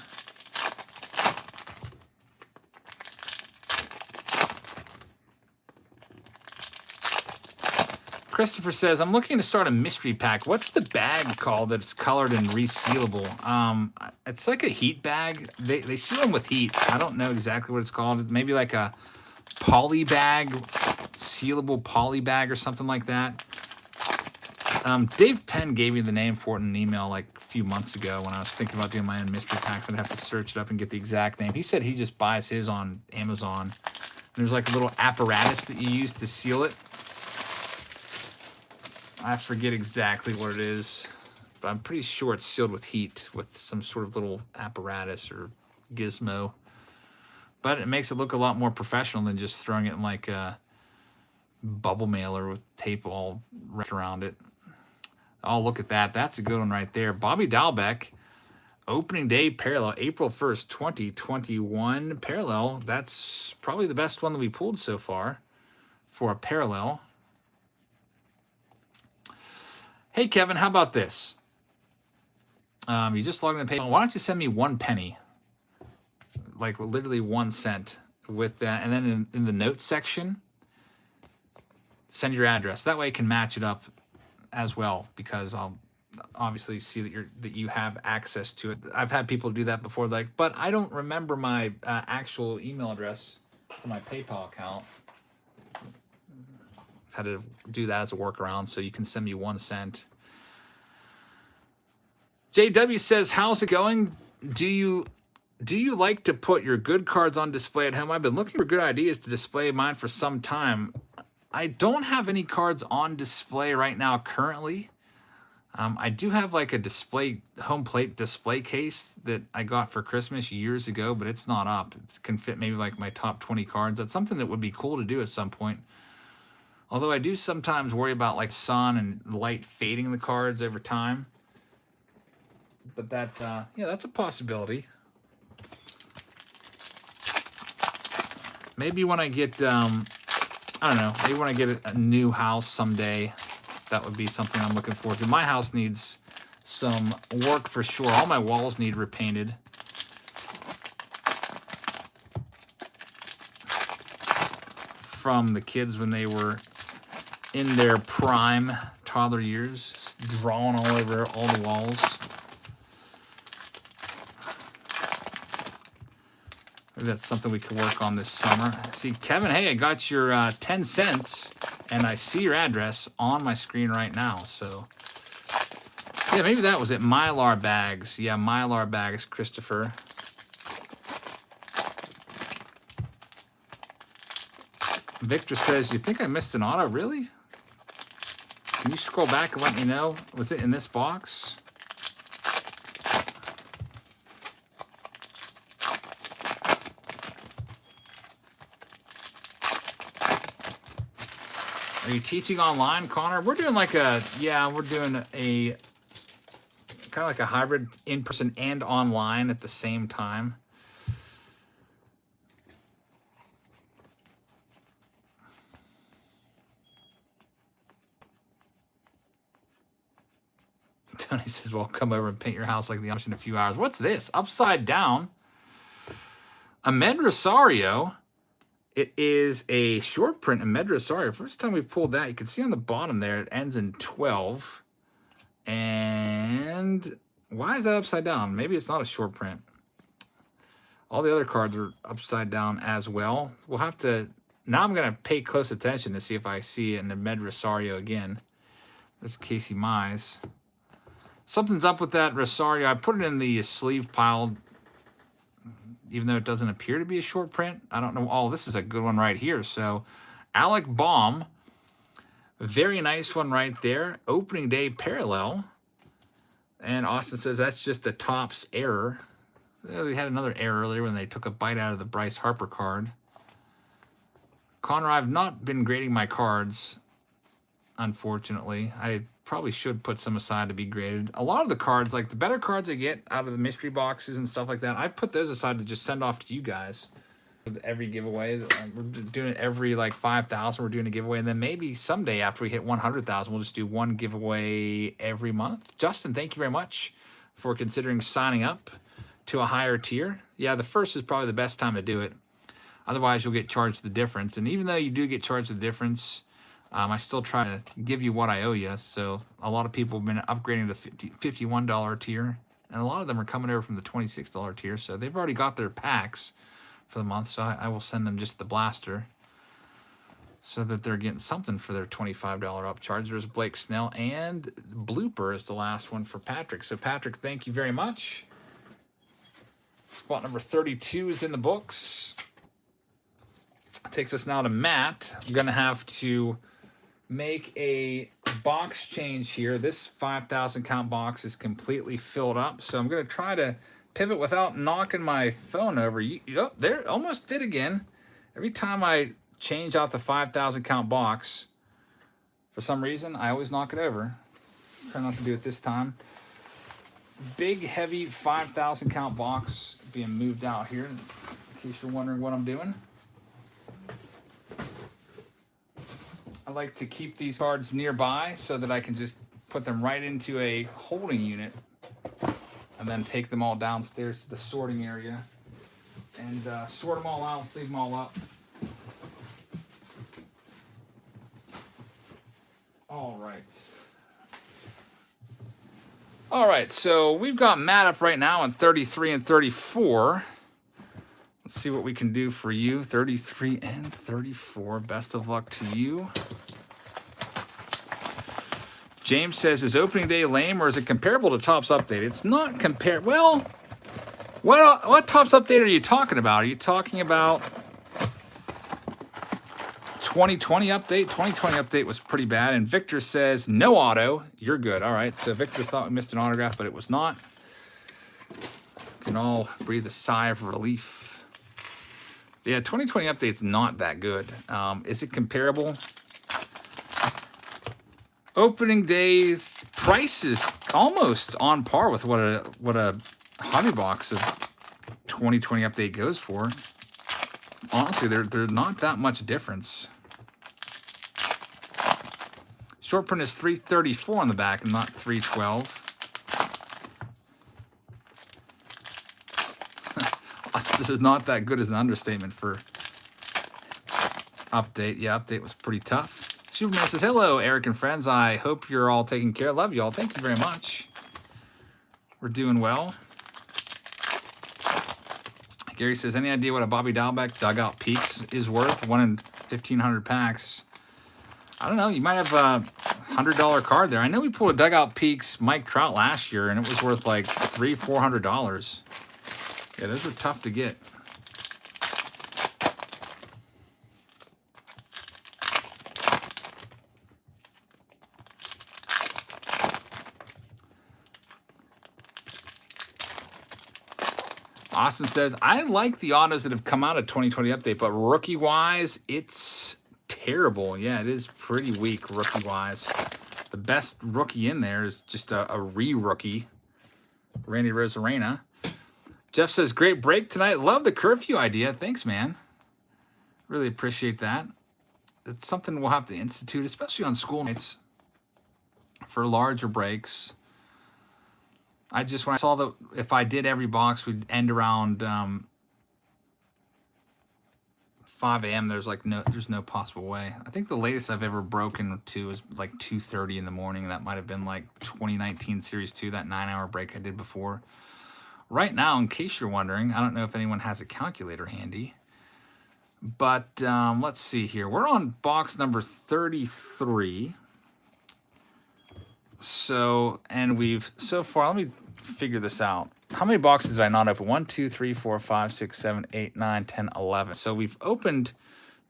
Christopher says, I'm looking to start a mystery pack. What's the bag called that's colored and resealable? It's like a heat bag. They seal them with heat. I don't know exactly what it's called. Maybe like a poly bag, sealable poly bag or something like that. Dave Penn gave me the name for it in an email like a few months ago when I was thinking about doing my own mystery packs. I'd have to search it up and get the exact name. He said he just buys his on Amazon. There's like a little apparatus that you use to seal it. I forget exactly what it is, but I'm pretty sure it's sealed with heat with some sort of little apparatus or gizmo. But it makes it look a lot more professional than just throwing it in like a bubble mailer with tape all wrapped around it. Oh, look at that. That's a good one right there. Bobby Dalbec, opening day parallel, April 1st, 2021 parallel. That's probably the best one that we pulled so far for a parallel. Hey, Kevin, how about this? You just logged in the PayPal. Why don't you send me 1 penny? Like literally 1 cent with that. And then in the notes section, send your address. That way I can match it up as well, because I'll obviously see that you have access to it. I've had people do that before, like, but I don't remember my actual email address for my PayPal account. I've had to do that as a workaround, so you can send me 1 cent. JW says, how's it going? Do you like to put your good cards on display at home? I've been looking for good ideas to display mine for some time. I don't have any cards on display right now currently. I do have like a display home plate display case that I got for Christmas years ago, but it's not up. It can fit maybe like my top 20 cards. That's something that would be cool to do at some point. Although I do sometimes worry about like sun and light fading the cards over time. But that, yeah, that's a possibility. Maybe when I get, I don't know, maybe when I get a new house someday, that would be something I'm looking forward to. My house needs some work for sure. All my walls need repainted. From the kids when they were in their prime toddler years, drawing all over all the walls. Maybe that's something we could work on this summer. See, Kevin, hey, I got your 10 cents, and I see your address on my screen right now. So, yeah, maybe that was it. Mylar bags. Yeah, Mylar bags, Christopher. Victor says, you think I missed an auto? Really? Can you scroll back and let me know? Was it in this box? Are you teaching online, Connor? We're doing like a, yeah, we're doing a kind of like a hybrid in-person and online at the same time. Tony says, well, come over and paint your house like the Amish in a few hours. What's this? Upside down. Ahmed Rosario. It is a short print, Ahmed Rosario. First time we've pulled that. You can see on the bottom there, it ends in 12. And why is that upside down? Maybe it's not a short print. All the other cards are upside down as well. We'll have to, now I'm going to pay close attention to see if I see an Ahmed Rosario again. There's Casey Mize. Something's up with that Rosario. I put it in the sleeve pile, even though it doesn't appear to be a short print. I don't know. Oh, this is a good one right here. So, Alec Baum, very nice one right there. Opening day parallel. And Austin says that's just a Topps error. They had another error earlier when they took a bite out of the Bryce Harper card. Connor, I've not been grading my cards, unfortunately. I probably should put some aside to be graded. A lot of the cards, like the better cards I get out of the mystery boxes and stuff like that, I put those aside to just send off to you guys with every giveaway. We're doing it every like 5,000. We're doing a giveaway, and then maybe someday after we hit 100,000, we'll just do one giveaway every month. Justin, thank you very much for considering signing up to a higher tier. Yeah, the first is probably the best time to do it. Otherwise, you'll get charged the difference. And even though you do get charged the difference, I still try to give you what I owe you. So a lot of people have been upgrading to the $51 tier. And a lot of them are coming over from the $26 tier. So they've already got their packs for the month. So I will send them just the blaster, so that they're getting something for their $25 upcharge. There's Blake Snell, and Blooper is the last one for Patrick. So Patrick, thank you very much. Spot number 32 is in the books. Takes us now to Matt. I'm going to have to make a box change here. This 5,000 count box is completely filled up. So I'm going to try to pivot without knocking my phone over. Oh, there, almost did again. Every time I change out the 5,000 count box, for some reason, I always knock it over. Try not to do it this time. Big, heavy 5,000 count box being moved out here, in case you're wondering what I'm doing. I like to keep these cards nearby so that I can just put them right into a holding unit and then take them all downstairs to the sorting area and sort them all out, sleeve them all up. All right, so we've got Matt up right now on 33 and 34. Let's see what we can do for you. 33 and 34. Best of luck to you. James says, is opening day lame or is it comparable to Topps Update? It's not compared. Well, what Topps Update are you talking about? Are you talking about 2020 update? 2020 update was pretty bad. And Victor says, no auto. You're good. All right. So Victor thought we missed an autograph, but it was not. We can all breathe a sigh of relief. Yeah, 2020 update's not that good. Is it comparable? Opening day's price is almost on par with what a hobby box of 2020 update goes for. Honestly, they're not that much difference. Short print is 334 on the back and not 312. This is not that good as an understatement for update. Yeah, update was pretty tough. Superman says, hello, Eric and friends. I hope you're all taking care. Love you all. Thank you very much. We're doing well. Gary says, any idea what a Bobby Dalbec dugout peaks is worth? 1 in 1,500 packs. I don't know. You might have a $100 card there. I know we pulled a Dugout Peaks Mike Trout last year, and it was worth like $300-400. Yeah, those are tough to get. Austin says, I like the autos that have come out of 2020 update, but rookie-wise, it's terrible. Yeah, it is pretty weak rookie-wise. The best rookie in there is just a re-rookie, Randy Rosarena. Jeff says, great break tonight. Love the curfew idea. Thanks, man. Really appreciate that. It's something we'll have to institute, especially on school nights for larger breaks. When I saw that if I did every box, we'd end around 5 a.m. There's no possible way. I think the latest I've ever broken to is like 2:30 in the morning. That might have been like 2019 Series 2, that 9-hour break I did before. Right now, in case you're wondering, I don't know if anyone has a calculator handy, but let's see here. We're on box number 33. So far, let me figure this out. How many boxes did I not open? 1, 2, 3, 4, 5, 6, 7, 8, 9, 10, 11. So we've opened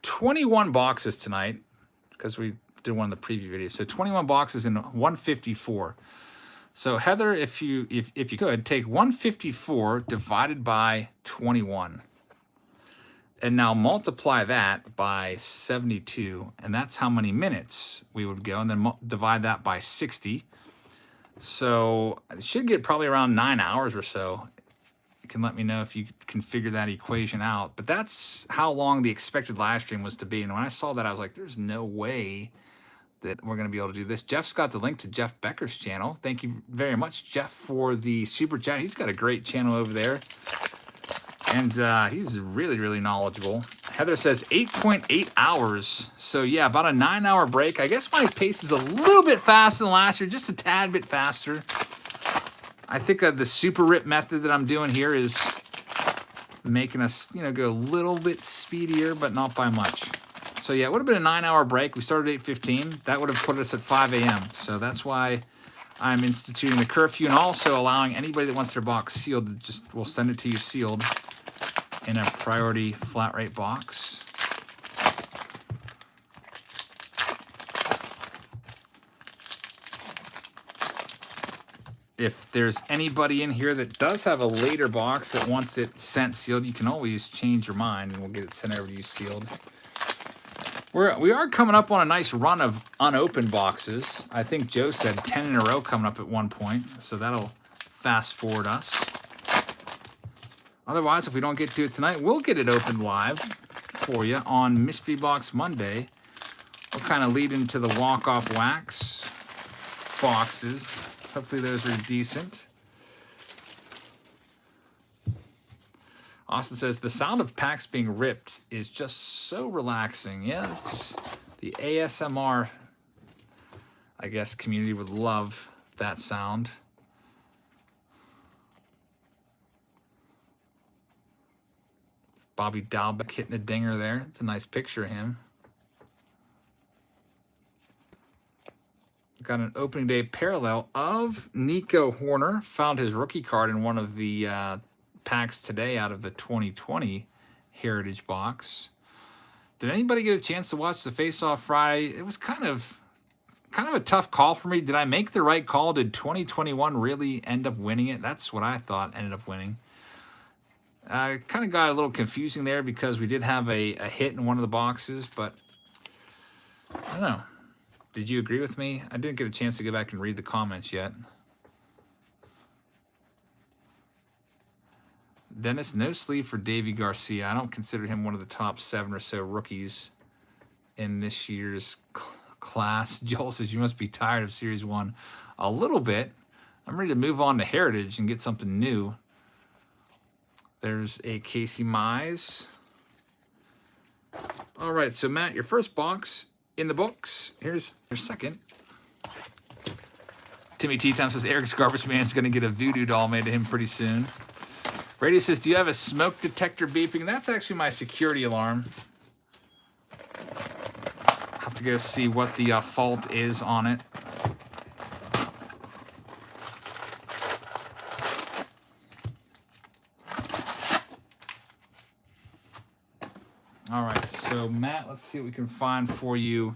21 boxes tonight because we did one in the preview video. So 21 boxes in 154. So Heather, if you could, take 154 divided by 21. And now multiply that by 72, and that's how many minutes we would go, and then divide that by 60. So it should get probably around 9 hours or so. You can let me know if you can figure that equation out. But that's how long the expected live stream was to be. And when I saw that, I was like, there's no way that we're going to be able to do this. Jeff's got the link to Jeff Becker's channel. Thank you very much, Jeff, for the super chat. He's got a great channel over there, and he's really, really knowledgeable. Heather says 8.8 hours. So, yeah, about a 9-hour break. I guess my pace is a little bit faster than last year, just a tad bit faster. I think the super rip method that I'm doing here is making us, go a little bit speedier, but not by much. So, yeah, it would have been a 9-hour break. We started at 8:15. That would have put us at 5 a.m. So that's why I'm instituting the curfew and also allowing anybody that wants their box sealed to we'll send it to you sealed in a priority flat rate box. If there's anybody in here that does have a later box that wants it sent sealed, you can always change your mind and we'll get it sent over to you sealed. We are coming up on a nice run of unopened boxes. I think Joe said 10 in a row coming up at one point, so that'll fast forward us. Otherwise, if we don't get to it tonight, we'll get it opened live for you on Mystery Box Monday. We'll kind of lead into the walk-off wax boxes. Hopefully those are decent. Austin says, the sound of packs being ripped is just so relaxing. Yeah, it's the ASMR, I guess, community would love that sound. Bobby Dalbeck hitting a dinger there. It's a nice picture of him. Got an opening day parallel of Nico Horner. Found his rookie card in one of the packs today out of the 2020 Heritage box. Did anybody get a chance to watch the Face-Off Friday? It was kind of a tough call for me. Did I make the right call? Did 2021 really end up winning it? That's what I thought ended up winning. Kind of got a little confusing there because we did have a hit in one of the boxes, but I don't know. Did you agree with me? I didn't get a chance to go back and read the comments yet. Dennis, no sleeve for Davy Garcia. I don't consider him one of the top 7 or so rookies in this year's class. Joel says, you must be tired of Series 1 a little bit. I'm ready to move on to Heritage and get something new. There's a Casey Mize. All right, so Matt, your first box in the books. Here's your second. Timmy T Time says Eric's Garbage Man's going to get a voodoo doll made of him pretty soon. Brady says, do you have a smoke detector beeping? That's actually my security alarm. I'll have to go see what the fault is on it. All right, so Matt, let's see what we can find for you.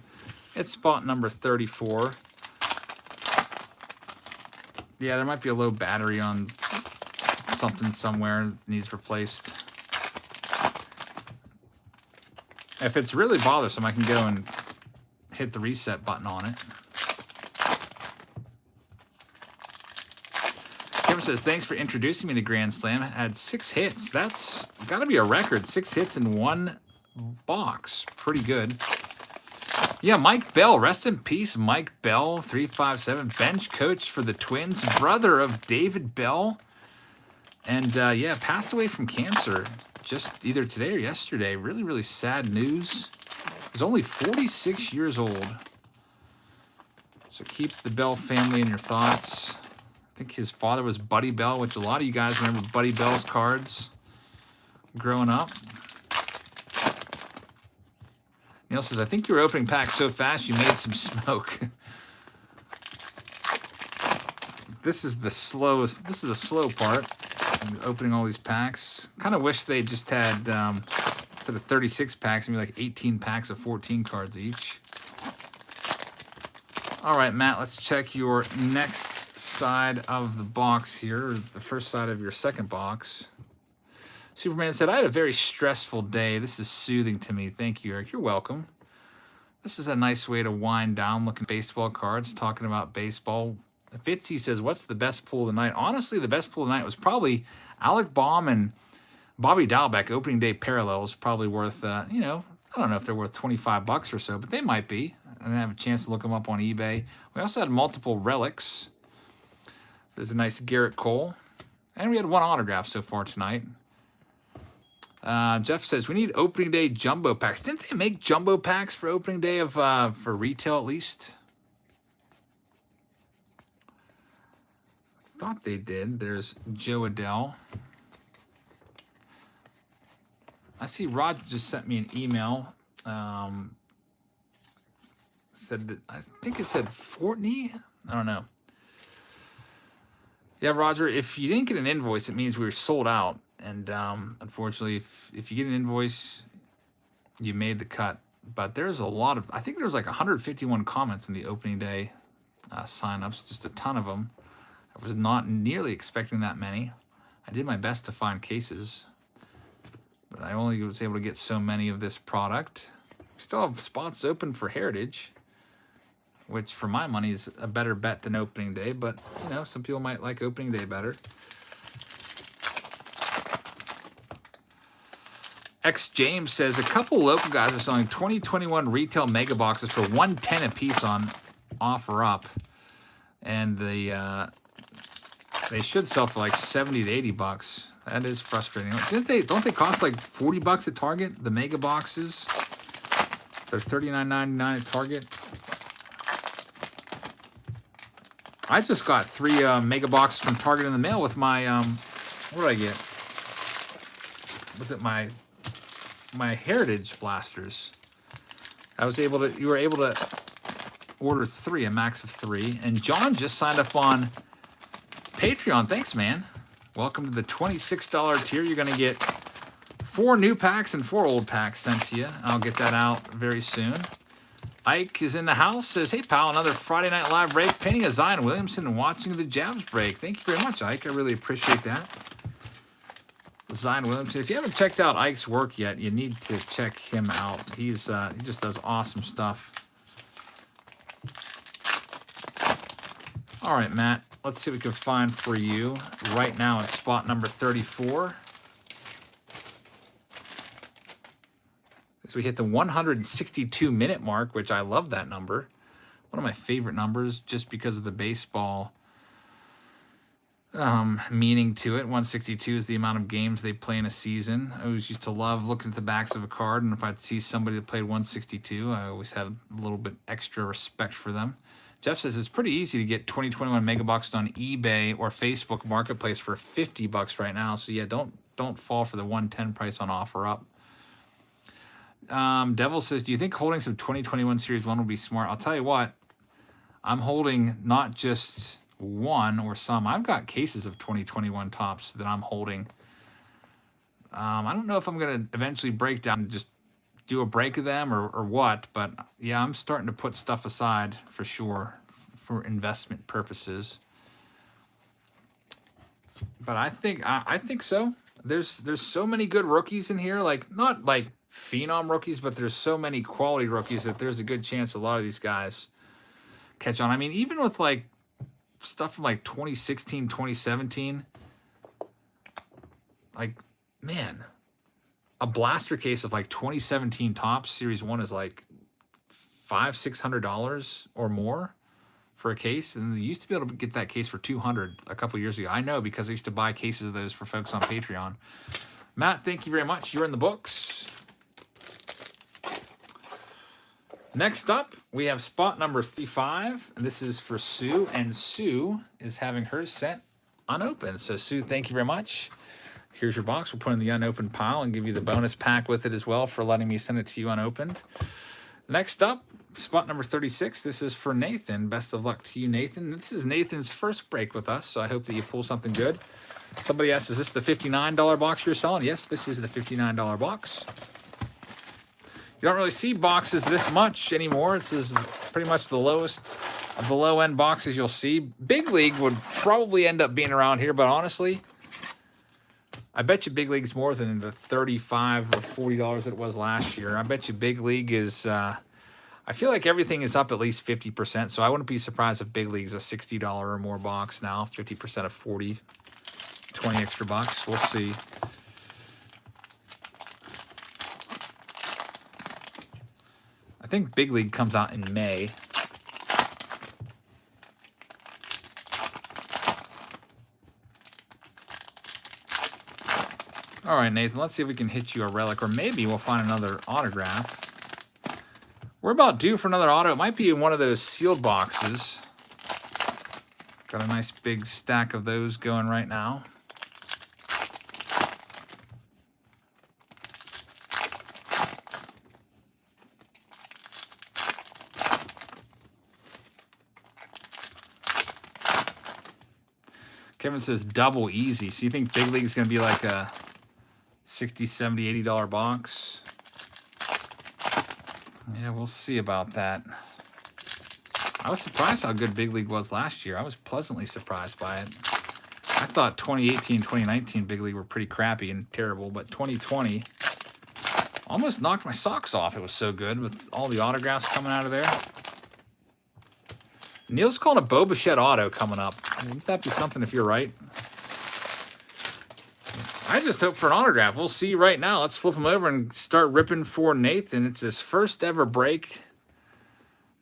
It's spot number 34. Yeah, there might be a low battery on something somewhere that needs replaced. If it's really bothersome, I can go and hit the reset button on it. Kevin says, thanks for introducing me to Grand Slam. I had 6 hits. That's got to be a record. 6 hits in one box. Pretty good. Yeah, Mike Bell. Rest in peace, Mike Bell, 357. Bench coach for the Twins. Brother of David Bell. And, yeah, passed away from cancer just either today or yesterday. Really, really sad news. He was only 46 years old. So keep the Bell family in your thoughts. I think his father was Buddy Bell, which a lot of you guys remember Buddy Bell's cards growing up. Neil says, I think you were opening packs so fast you made some smoke. This is the slowest. This is the slow part. I'm opening all these packs. Kind of wish they just had, instead of 36 packs, maybe like 18 packs of 14 cards each. All right, Matt, let's check your next side of the box here, or the first side of your second box. Superman said, I had a very stressful day. This is soothing to me. Thank you, Eric. You're welcome. This is a nice way to wind down looking baseball cards, talking about baseball. Fitzy says, what's the best pull of the night? Honestly, the best pull of the night was probably Alec Baum and Bobby Dalbeck. Opening day parallels, probably worth, I don't know if they're worth $25 or so, but they might be. didn't have a chance to look them up on eBay. We also had multiple relics. There's a nice Garrett Cole. And we had one autograph so far tonight. Jeff says, we need opening day jumbo packs. Didn't they make jumbo packs for opening day of for retail at least? Thought they did. There's Joe Adele. I see Roger just sent me an email. Said that, I think it said Fortney. I don't know. Yeah, Roger, if you didn't get an invoice, it means we were sold out. And unfortunately, if you get an invoice, you made the cut. But there's a lot of, I think there was like 151 comments in the opening day signups, just a ton of them. I was not nearly expecting that many. I did my best to find cases, but I only was able to get so many of this product. We still have spots open for Heritage, which for my money is a better bet than opening day, but you know, some people might like opening day better. X James says a couple local guys are selling 2021 retail mega boxes for $110 a piece on OfferUp, and they should sell for like 70 to 80 bucks. That is frustrating. Don't they cost like 40 bucks at Target? The mega boxes, they're $39.99 at Target. I just got 3 mega boxes from Target in the mail with my what did I get? Was it my Heritage blasters? You were able to order 3, a max of 3. And John just signed up on Patreon. Thanks, man. Welcome to the $26 tier. You're going to get 4 new packs and 4 old packs sent to you. I'll get that out very soon. Ike is in the house. Says, hey, pal, another Friday Night Live break. Painting a Zion Williamson and watching the Jabs break. Thank you very much, Ike. I really appreciate that. Zion Williamson. If you haven't checked out Ike's work yet, you need to check him out. He just does awesome stuff. All right, Matt. Let's see what we can find for you right now at spot number 34. As we hit the 162-minute mark, which I love that number. One of my favorite numbers just because of the baseball meaning to it. 162 is the amount of games they play in a season. I always used to love looking at the backs of a card, and if I'd see somebody that played 162, I always had a little bit extra respect for them. Jeff says it's pretty easy to get 2021 mega boxes on eBay or Facebook Marketplace for 50 bucks right now. So yeah, don't fall for the 110 price on OfferUp. Devil says, do you think holding some 2021 Series 1 would be smart? I'll tell you what, I'm holding not just one or some. I've got cases of 2021 tops that I'm holding. I don't know if I'm going to eventually break down and just do a break of them or what, but yeah, I'm starting to put stuff aside for sure for investment purposes. But I think so. There's so many good rookies in here, like not like phenom rookies, but there's so many quality rookies that there's a good chance a lot of these guys catch on. I mean, even with like stuff from like 2016, 2017, like, man, a blaster case of like 2017 Topps Series 1 is like $500-$600 or more for a case, and they used to be able to get that case for $200 a couple years ago. I know because I used to buy cases of those for folks on Patreon. Matt, thank you very much. You're in the books. Next up, we have spot number 35, and this is for Sue, and Sue is having hers sent unopened. So, Sue, thank you very much. Here's your box. We'll put it in the unopened pile and give you the bonus pack with it as well for letting me send it to you unopened. Next up, spot number 36. This is for Nathan. Best of luck to you, Nathan. This is Nathan's first break with us, so I hope that you pull something good. Somebody asked, is this the $59 box you're selling? Yes, this is the $59 box. You don't really see boxes this much anymore. This is pretty much the lowest of the low-end boxes you'll see. Big League would probably end up being around here, but honestly, I bet you Big League's more than the $35 or $40 that it was last year. I bet you Big League is, I feel like everything is up at least 50%, so I wouldn't be surprised if Big League's a $60 or more box now, 50% of 40, 20 extra bucks. We'll see. I think Big League comes out in May. All right, Nathan, let's see if we can hit you a relic, or maybe we'll find another autograph. We're about due for another auto. It might be in one of those sealed boxes. Got a nice big stack of those going right now. Kevin says double easy. So you think Big League is going to be like a $60, $70, $80 box? Yeah, we'll see about that. I was surprised how good Big League was last year. I was pleasantly surprised by it. I thought 2018, 2019 Big League were pretty crappy and terrible, but 2020 almost knocked my socks off. It was so good with all the autographs coming out of there. Neil's calling a Bo Bichette auto coming up. Wouldn't that be something if you're right? I just hope for an autograph. We'll see right now. Let's flip him over and start ripping for Nathan. It's his first ever break.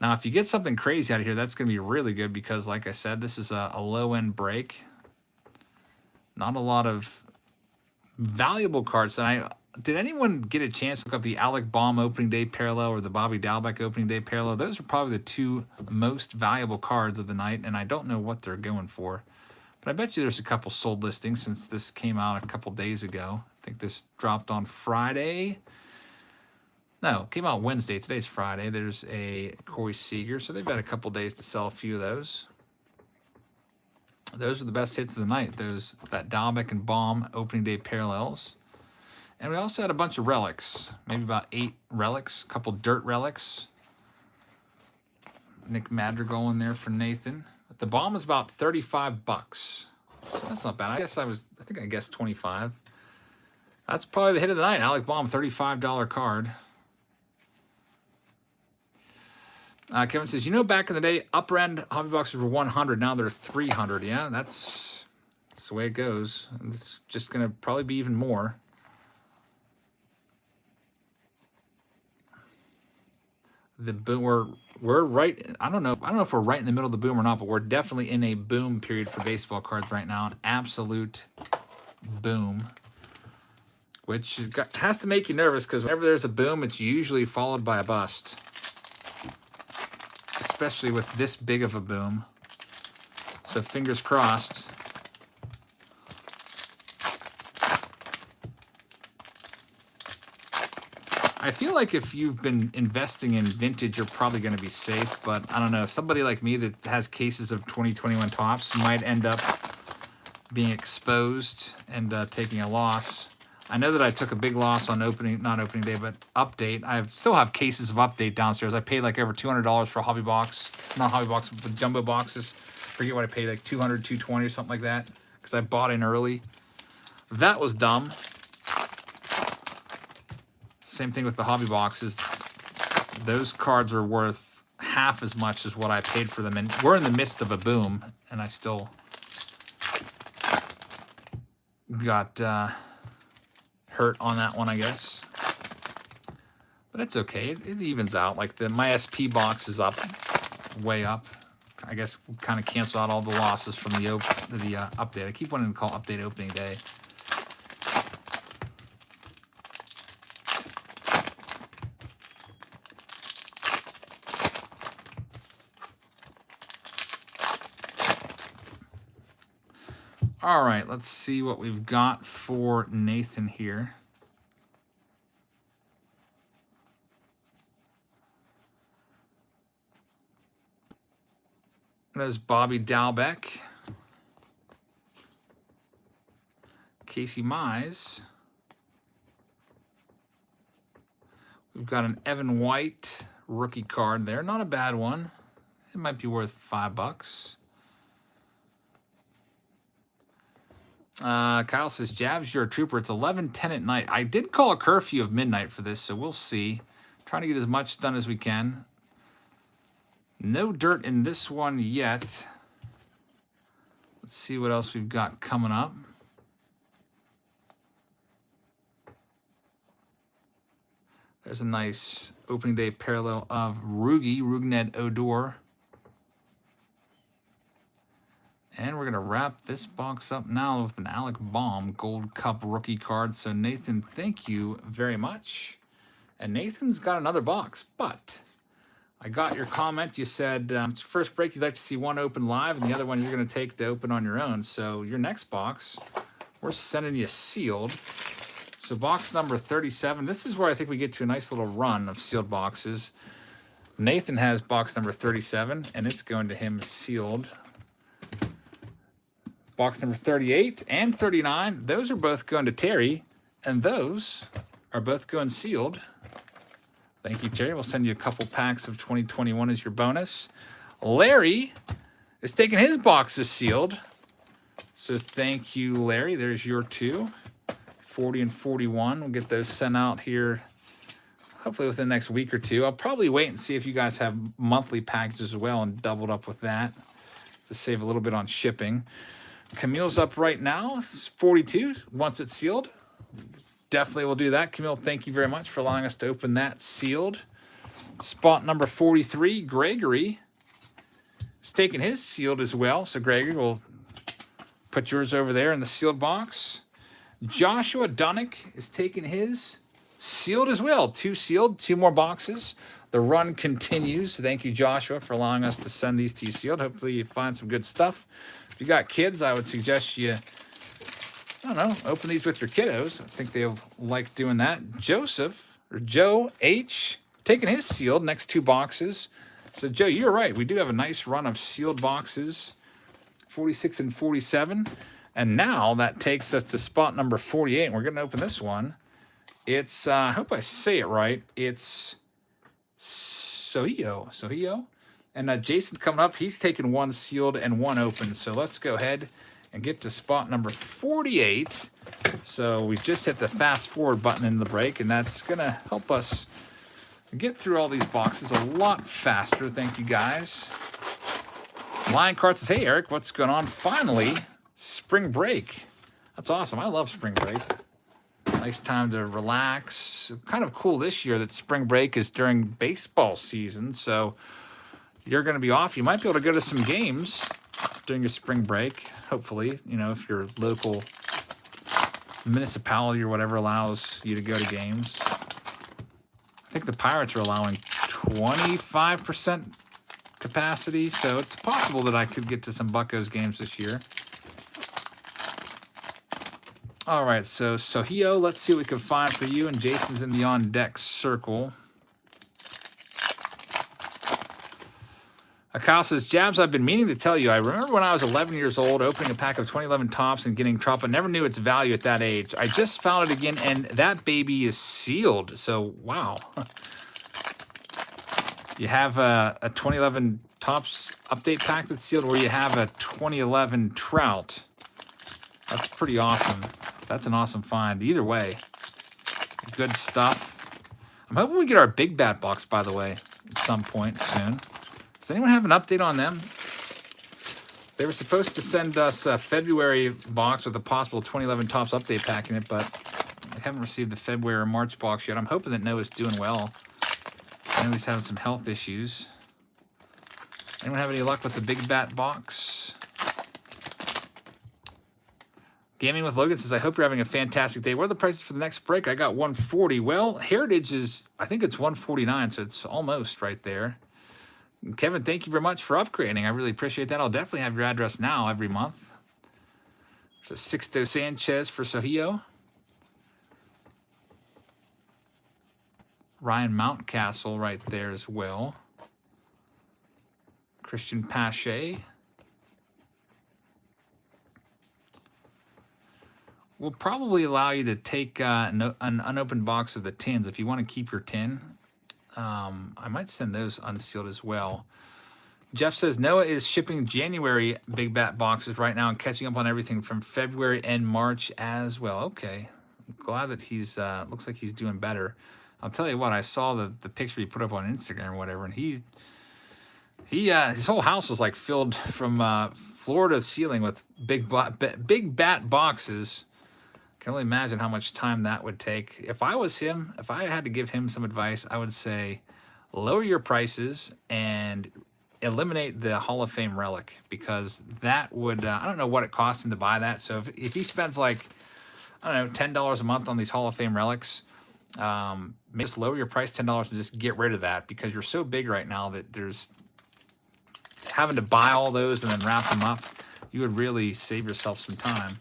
Now, if you get something crazy out of here, that's going to be really good because, like I said, this is a low-end break. Not a lot of valuable cards. And did anyone get a chance to look up the Alec Baum opening day parallel or the Bobby Dalbec opening day parallel? Those are probably the two most valuable cards of the night, and I don't know what they're going for. But I bet you there's a couple sold listings since this came out a couple days ago. I think this dropped on Friday. No, it came out Wednesday. Today's Friday. There's a Corey Seager, so they've had a couple days to sell a few of those. Those are the best hits of the night. That Dalbec and Baum opening day parallels. And we also had a bunch of relics, maybe about 8 relics, a couple dirt relics. Nick Madrigal in there for Nathan. But the Baum is about $35. So that's not bad. I think I guessed 25. That's probably the hit of the night. Alec Baum, $35 card. Kevin says, back in the day, upper end hobby boxes were 100. Now they're 300. Yeah, that's the way it goes. It's just going to probably be even more. We're right. I don't know if we're right in the middle of the boom or not, but we're definitely in a boom period for baseball cards right now. An absolute boom, which has to make you nervous because whenever there's a boom, it's usually followed by a bust, especially with this big of a boom. So fingers crossed. I feel like if you've been investing in vintage, you're probably going to be safe. But I don't know. Somebody like me that has cases of 2021 Topps might end up being exposed and taking a loss. I know that I took a big loss on not opening day, but update. I still have cases of update downstairs. I paid like over $200 for a hobby box. Not hobby box, but jumbo boxes. Forget what I paid, like $200, $220 or something like that. Because I bought in early. That was dumb. Same thing with the hobby boxes. Those cards are worth half as much as what I paid for them. And we're in the midst of a boom, and I still got hurt on that one, I guess. But it's okay. It evens out. Like my SP box is up, way up. I guess we'll kind of cancel out all the losses from the update. I keep wanting to call update opening day. All right, let's see what we've got for Nathan here. There's Bobby Dalbec, Casey Mize. We've got an Evan White rookie card there. Not a bad one. It might be worth $5. Kyle says, Javs, you're a trooper. It's 11:10 at night. I did call a curfew of midnight for this, so we'll see. Trying to get as much done as we can. No dirt in this one yet. Let's see what else we've got coming up. There's a nice opening day parallel of Rougned Odor. And we're going to wrap this box up now with an Alec Baum Gold Cup rookie card. So, Nathan, thank you very much. And Nathan's got another box, but I got your comment. You said first break you'd like to see one open live, and the other one you're going to take to open on your own. So, your next box, we're sending you sealed. So, box number 37. This is where I think we get to a nice little run of sealed boxes. Nathan has box number 37, and it's going to him sealed. Box number 38 and 39, those are both going to Terry, and those are both going sealed. Thank you, Terry. We'll send you a couple packs of 2021 as your bonus. Larry is taking his boxes sealed. So thank you, Larry. There's your two. 40 and 41. We'll get those sent out here hopefully within the next week or two. I'll probably wait and see if you guys have monthly packages as well and doubled up with that to save a little bit on shipping. Camille's up right now. It's 42. Once it's sealed, definitely will do that. Camille, thank you very much for allowing us to open that sealed. Spot number 43, Gregory is taking his sealed as well. So, Gregory, we'll put yours over there in the sealed box. Joshua Dunnick is taking his sealed as well. Two sealed, two more boxes. The run continues. Thank you, Joshua, for allowing us to send these to you sealed. Hopefully you find some good stuff. If you got kids, I would suggest you, I don't know, open these with your kiddos. I think they'll like doing that. Joseph, or Joe H., taking his sealed, next two boxes. So, Joe, you're right. We do have a nice run of sealed boxes, 46 and 47. And now that takes us to spot number 48. And we're going to open this one. It's, I hope I say it right. It's Sohio. And Jason coming up, he's taking one sealed and one open. So let's go ahead and get to spot number 48. So we just hit the fast forward button in the break, and that's going to help us get through all these boxes a lot faster. Thank you, guys. Lion Cart says, hey, Eric, what's going on? Finally, spring break. That's awesome. I love spring break. Nice time to relax. Kind of cool this year that spring break is during baseball season. So you're going to be off. You might be able to go to some games during your spring break. Hopefully, you know, if your local municipality or whatever allows you to go to games. I think the Pirates are allowing 25% capacity, so it's possible that I could get to some Buccos games this year. All right, so Sohio, let's see what we can find for you, and Jason's in the on-deck circle. Kyle says, Jabs, I've been meaning to tell you, I remember when I was 11 years old, opening a pack of 2011 Tops and getting Trop. I never knew its value at that age. I just found it again, and that baby is sealed. So, wow. You have a 2011 Tops update pack that's sealed, or you have a 2011 Trout. That's pretty awesome. That's an awesome find. Either way, good stuff. I'm hoping we get our Big Bat box, by the way, at some point soon. Does anyone have an update on them? They were supposed to send us a February box with a possible 2011 Tops update pack in it, but I haven't received the February or March box yet. I'm hoping that Noah's doing well. I know he's having some health issues. Anyone have any luck with the Big Bat box? Gaming with Logan says, I hope you're having a fantastic day. What are the prices for the next break? I got 140. Well, Heritage is, I think it's 149, so it's almost right there. Kevin, thank you very much for upgrading. I really appreciate that. I'll definitely have your address now every month. There's a Sixto Sanchez for Sohio. Ryan Mountcastle right there as well. Christian Pache. We'll probably allow you to take an unopened box of the tins if you want to keep your tin. I might send those unsealed as well. Jeff says Noah is shipping January Big Bat boxes right now and catching up on everything from February and March as well. Okay. I'm glad that he's looks like he's doing better. I'll tell you what, I saw the picture he put up on Instagram or whatever, and he his whole house was like filled from floor to ceiling with big bat boxes. Can only imagine how much time that would take. If I was him, if I had to give him some advice, I would say lower your prices and eliminate the Hall of Fame Relic, because that would, I don't know what it costs him to buy that. So if he spends like, I don't know, $10 a month on these Hall of Fame relics, maybe just lower your price $10 and just get rid of that, because you're so big right now that there's having to buy all those and then wrap them up. You would really save yourself some time.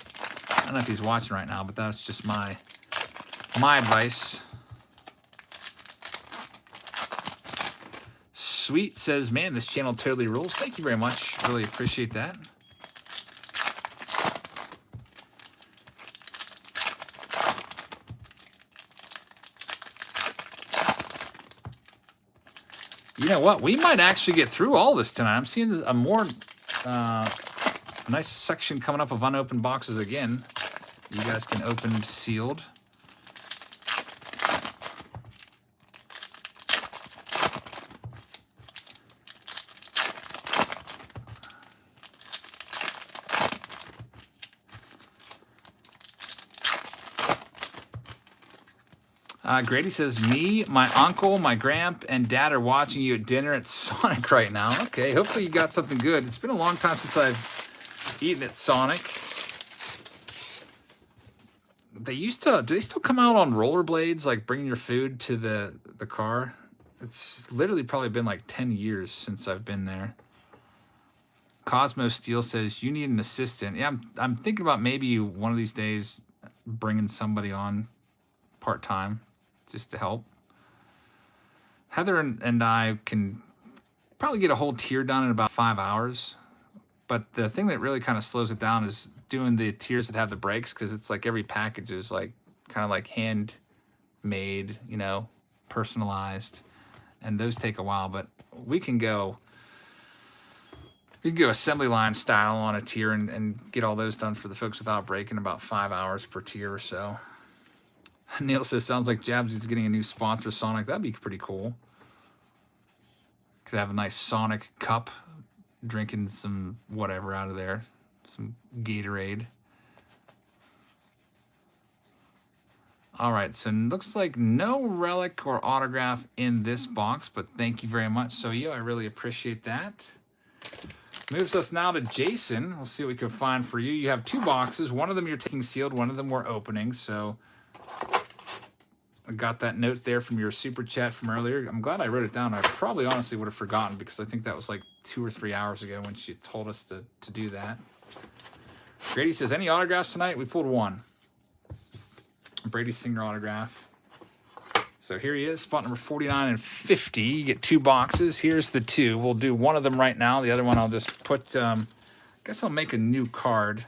I don't know if he's watching right now, but that's just my advice. Sweet says, man, this channel totally rules. Thank you very much. Really appreciate that. You know what? We might actually get through all this tonight. I'm seeing a more nice section coming up of unopened boxes again. You guys can open sealed. Grady says, me, my uncle, my gramp, and dad are watching you at dinner at Sonic right now. Okay, hopefully you got something good. It's been a long time since I've eaten at Sonic. They used to, do they still come out on rollerblades, like bringing your food to the car? It's literally probably been like 10 years since I've been there. Cosmo Steel says, you need an assistant. Yeah, I'm thinking about maybe one of these days bringing somebody on part-time just to help. Heather and I can probably get a whole tier done in about 5 hours. But the thing that really kind of slows it down is doing the tiers that have the breaks, because it's like every package is like kind of like handmade, you know, personalized, and those take a while. But we can go assembly line style on a tier and get all those done for the folks without breaking about 5 hours per tier or so. Neil says, sounds like Jabsy's getting a new sponsor, Sonic. That'd be pretty cool. Could have a nice Sonic cup, drinking some whatever out of there. Some Gatorade. All right, so it looks like no relic or autograph in this box, but thank you very much, So I really appreciate that. Moves us now to Jason. We'll see what we can find for you. You have 2 boxes. One of them you're taking sealed, one of them we're opening, so I got that note there from your super chat from earlier. I'm glad I wrote it down. I probably honestly would have forgotten, because I think that was like 2 or 3 hours ago when she told us to do that. Grady says, any autographs tonight? We pulled 1. Brady Singer autograph. So here he is, spot number 49 and 50. You get 2 boxes. Here's the 2. We'll do one of them right now. The other one I'll just put, I guess I'll make a new card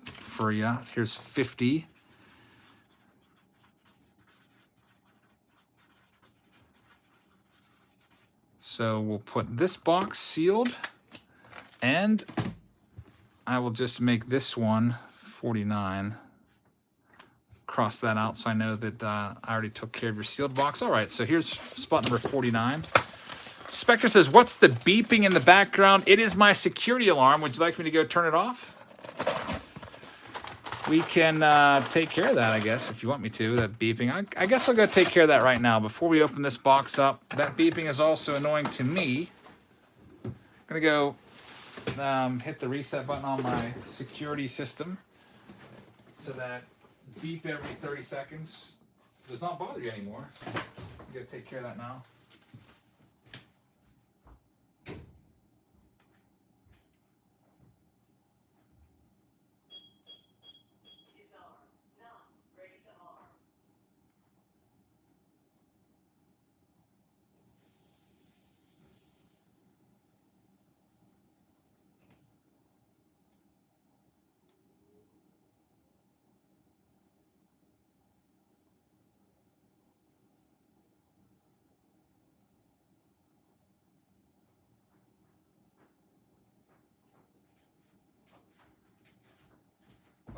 for you. Here's 50. So we'll put this box sealed, and I will just make this one 49. Cross that out so I know that I already took care of your sealed box. All right, so here's spot number 49. Spectre says, what's the beeping in the background? It is my security alarm. Would you like me to go turn it off? We can take care of that, I guess, if you want me to, that beeping. I guess I'll go take care of that right now before we open this box up. That beeping is also annoying to me. I'm going to go hit the reset button on my security system so that beep every 30 seconds does not bother you anymore. I'm going to take care of that now.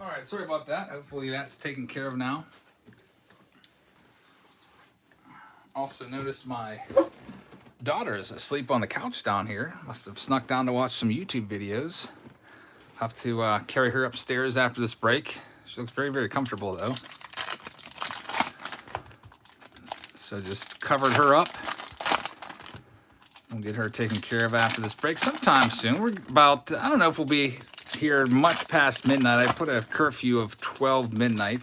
All right, sorry about that. Hopefully that's taken care of now. Also noticed my daughter is asleep on the couch down here. Must have snuck down to watch some YouTube videos. Have to carry her upstairs after this break. She looks very, very comfortable, though. So just covered her up. We'll get her taken care of after this break sometime soon. We're about, I don't know if we'll be here much past midnight. I put a curfew of 12 midnight.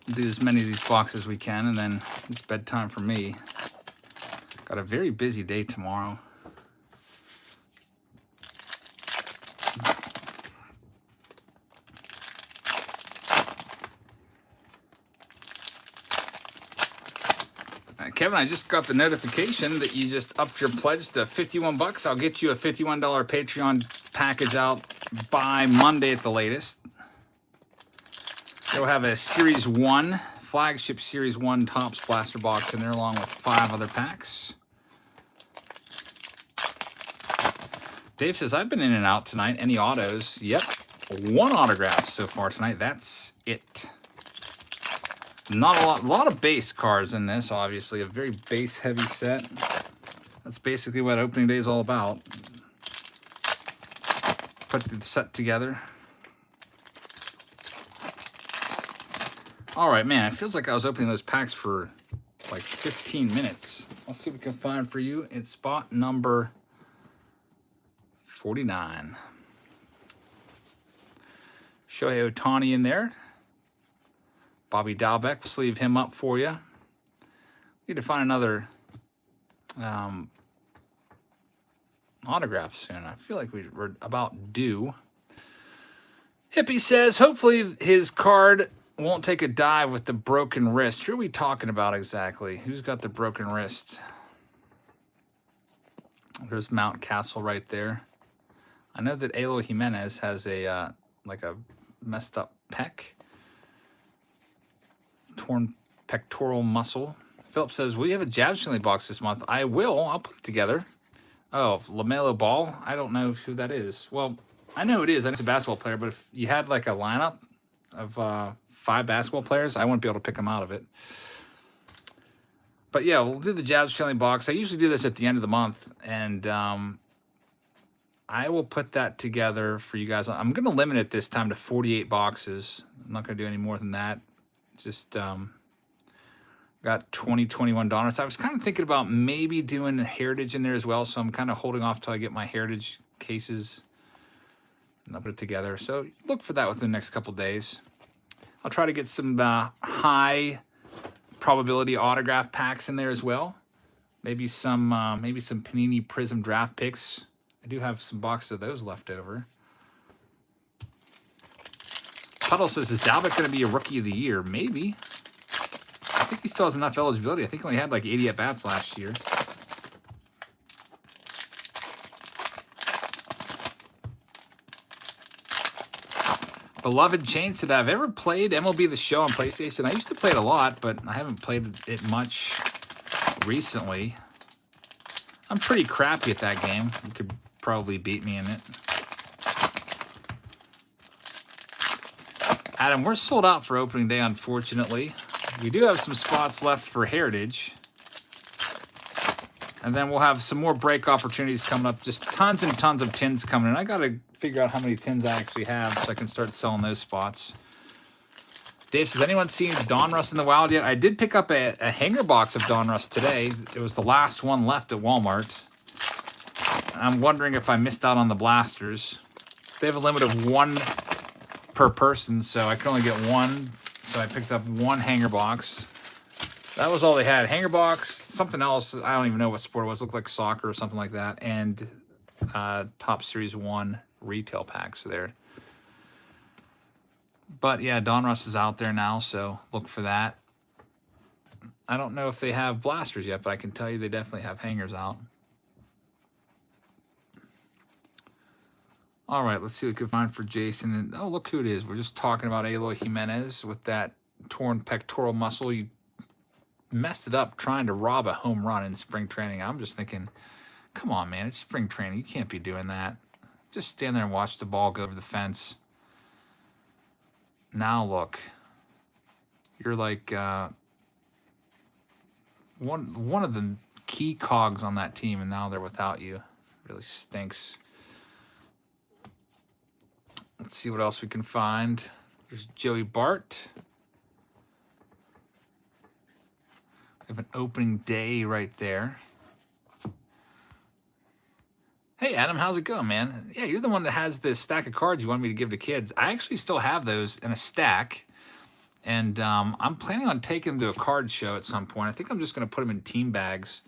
We'll do as many of these boxes as we can, and then it's bedtime for me. Got a very busy day tomorrow. Kevin, I just got the notification that you just upped your pledge to 51 bucks. I'll get you a $51 Patreon package out by Monday at the latest. You'll have a Series 1, flagship Series 1 Topps blaster box in there along with 5 other packs. Dave says, I've been in and out tonight. Any autos? Yep. 1 autograph so far tonight. That's it. Not a lot of base cards in this, obviously. A very base-heavy set. That's basically what opening day is all about. Put the set together. All right, man. It feels like I was opening those packs for like 15 minutes. Let's see what we can find for you. It's spot number 49. Shohei Ohtani in there. Bobby Dalbec, sleeve him up for you. Need to find another autograph soon. I feel like we're about due. Hippie says, hopefully his card won't take a dive with the broken wrist. Who are we talking about exactly? Who's got the broken wrist? There's Mount Castle right there. I know that Eloy Jimenez has a like a messed up pec. Torn pectoral muscle. Philip says, will you have a Jabs Finley box this month? I will. I'll put it together. Oh, LaMelo Ball? I don't know who that is. Well, I know who it is. I know it's a basketball player, but if you had like a lineup of 5 basketball players, I wouldn't be able to pick them out of it. But yeah, we'll do the Jabs Finley box. I usually do this at the end of the month, and I will put that together for you guys. I'm going to limit it this time to 48 boxes. I'm not going to do any more than that. Just got 2021 Donruss. I was kind of thinking about maybe doing Heritage in there as well, so I'm kind of holding off till I get my Heritage cases and I'll put it together. So look for that within the next couple days. I'll try to get some high probability autograph packs in there as well. Maybe some Panini Prism draft picks. I do have some boxes of those left over. Puddle says, is Dalbec going to be a Rookie of the Year? Maybe. I think he still has enough eligibility. I think he only had like 80 at-bats last year. Beloved Chain said, I've ever played MLB The Show on PlayStation. I used to play it a lot, but I haven't played it much recently. I'm pretty crappy at that game. You could probably beat me in it. Adam, we're sold out for opening day, unfortunately. We do have some spots left for Heritage. And then we'll have some more break opportunities coming up. Just tons and tons of tins coming in. I got to figure out how many tins I actually have so I can start selling those spots. Dave says, anyone seen Donruss in the wild yet? I did pick up a hanger box of Donruss today. It was the last one left at Walmart. I'm wondering if I missed out on the blasters. They have a limit of 1 per person, so I can only get 1. So I picked up 1 hanger box. That was all they had. Hanger box, something else. I don't even know what sport it was. It looked like soccer or something like that. And Top Series 1 retail packs there. But yeah, Donruss is out there now, so look for that. I don't know if they have blasters yet, but I can tell you they definitely have hangers out. All right, let's see what we can find for Jason. And oh, look who it is. We're just talking about Eloy Jimenez with that torn pectoral muscle. He messed it up trying to rob a home run in spring training. I'm just thinking, come on, man. It's spring training. You can't be doing that. Just stand there and watch the ball go over the fence. Now look. You're like one of the key cogs on that team, and now they're without you. It really stinks. Let's see what else we can find. There's Joey Bart. We have an opening day right there. Hey, Adam, how's it going, man? Yeah, you're the one that has this stack of cards you want me to give to kids. I actually still have those in a stack, and I'm planning on taking them to a card show at some point. I think I'm just going to put them in team bags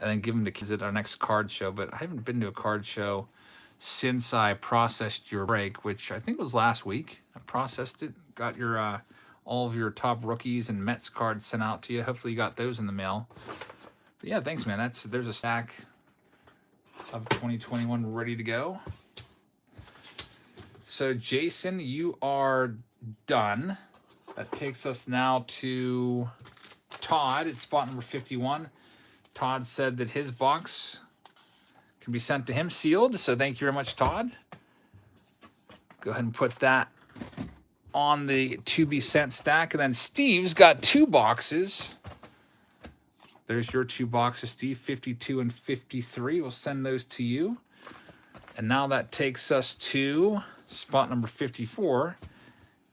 and then give them to kids at our next card show, but I haven't been to a card show since I processed your break, which I think was last week. I processed it, got your all of your top rookies and Mets cards sent out to you. Hopefully you got those in the mail. But yeah, thanks, man. There's a stack of 2021 ready to go. So Jason, you are done. That takes us now to Todd. It's spot number 51. Todd said that his box can be sent to him sealed. So thank you very much, Todd. Go ahead and put that on the to be sent stack. And then Steve's got 2 boxes. There's your 2 boxes, Steve, 52 and 53. We'll send those to you. And now that takes us to spot number 54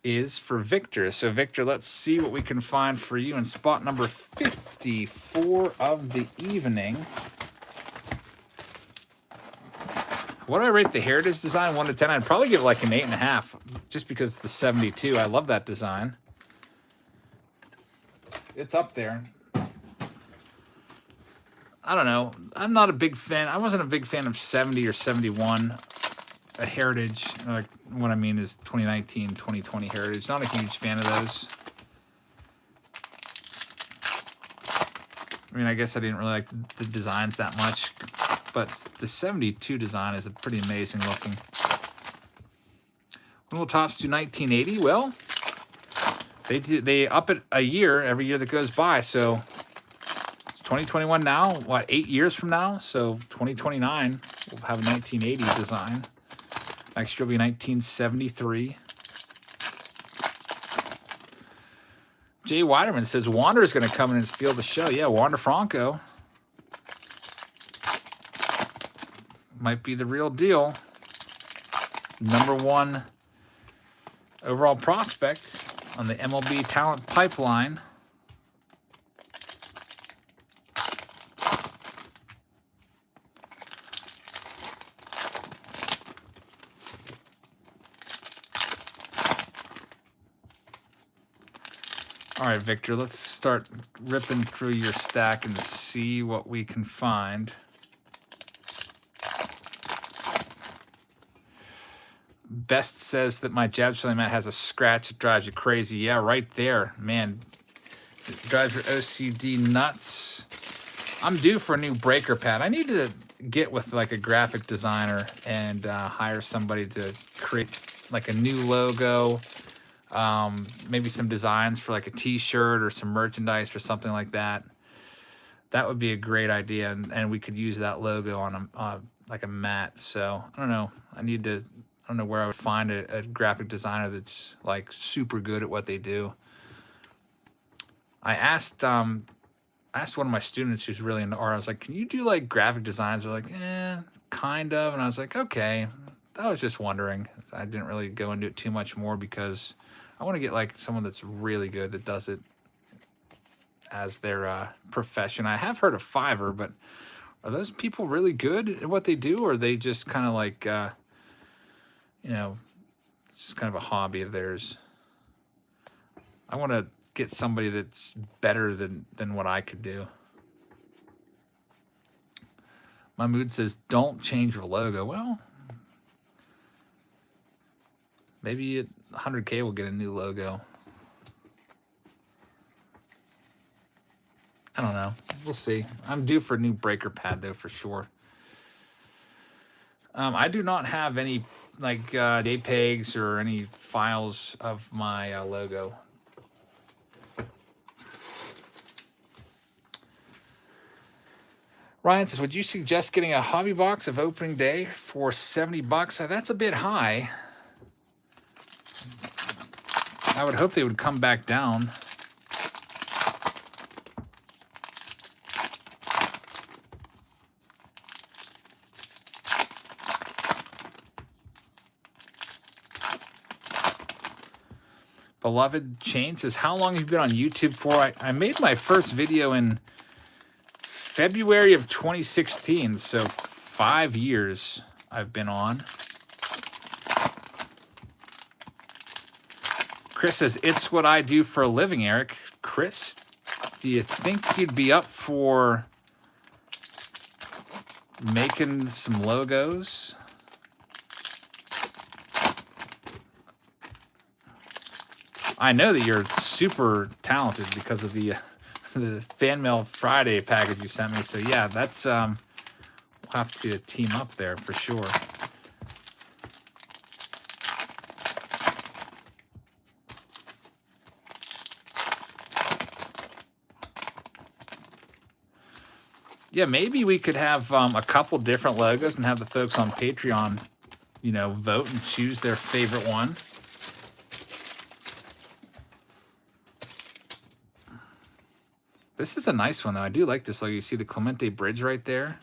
is for Victor. So, Victor, let's see what we can find for you in spot number 54 of the evening. What do I rate the Heritage design, 1 to 10? I'd probably give it like an 8.5, just because it's the 72. I love that design. It's up there. I don't know. I'm not a big fan. I wasn't a big fan of 70 or 71. A Heritage, like what I mean is 2019, 2020 Heritage. Not a huge fan of those. I mean, I guess I didn't really like the designs that much, but the 72 design is a pretty amazing looking. When will Topps do 1980? Well, they up it a year every year that goes by, so 2021 now, what, 8 years from now? So 2029, we'll have a 1980 design. Next year will be 1973. Jay Weiderman says Wander's going to come in and steal the show. Yeah, Wander Franco might be the real deal. #1 overall prospect on the MLB talent pipeline. All right, Victor, let's start ripping through your stack and see what we can find. Best says that my jab selling mat has a scratch that drives you crazy. Yeah, right there. Man, it drives your OCD nuts. I'm due for a new breaker pad. I need to get with like a graphic designer and hire somebody to create like a new logo. Maybe some designs for like a t-shirt or some merchandise or something like that. That would be a great idea, and we could use that logo on a like a mat. So I don't know. I don't know where I would find a graphic designer that's like super good at what they do. I asked one of my students who's really into art. I was like, "Can you do like graphic designs?" They're like, kind of. And I was like, "Okay." I was just wondering. I didn't really go into it too much more because I want to get like someone that's really good that does it as their profession. I have heard of Fiverr, but are those people really good at what they do, or are they just kind of like, it's just kind of a hobby of theirs? I want to get somebody that's better than what I could do. My mood says, don't change your logo. Well, maybe at 100K we'll get a new logo. I don't know. We'll see. I'm due for a new breaker pad, though, for sure. I do not have any, like, JPEGs or any files of my logo. Ryan says, would you suggest getting a hobby box of opening day for $70? That's a bit high. I would hope they would come back down. Beloved Chain says, how long have you been on YouTube for? I made my first video in February of 2016, so 5 years I've been on. Chris says, it's what I do for a living, Eric. Chris, do you think you'd be up for making some logos? I know that you're super talented because of the Fan Mail Friday package you sent me. So yeah, that's we'll have to team up there for sure. Yeah, maybe we could have a couple different logos and have the folks on Patreon, you know, vote and choose their favorite one. This is a nice one, though. I do like this logo. You see the Clemente Bridge right there?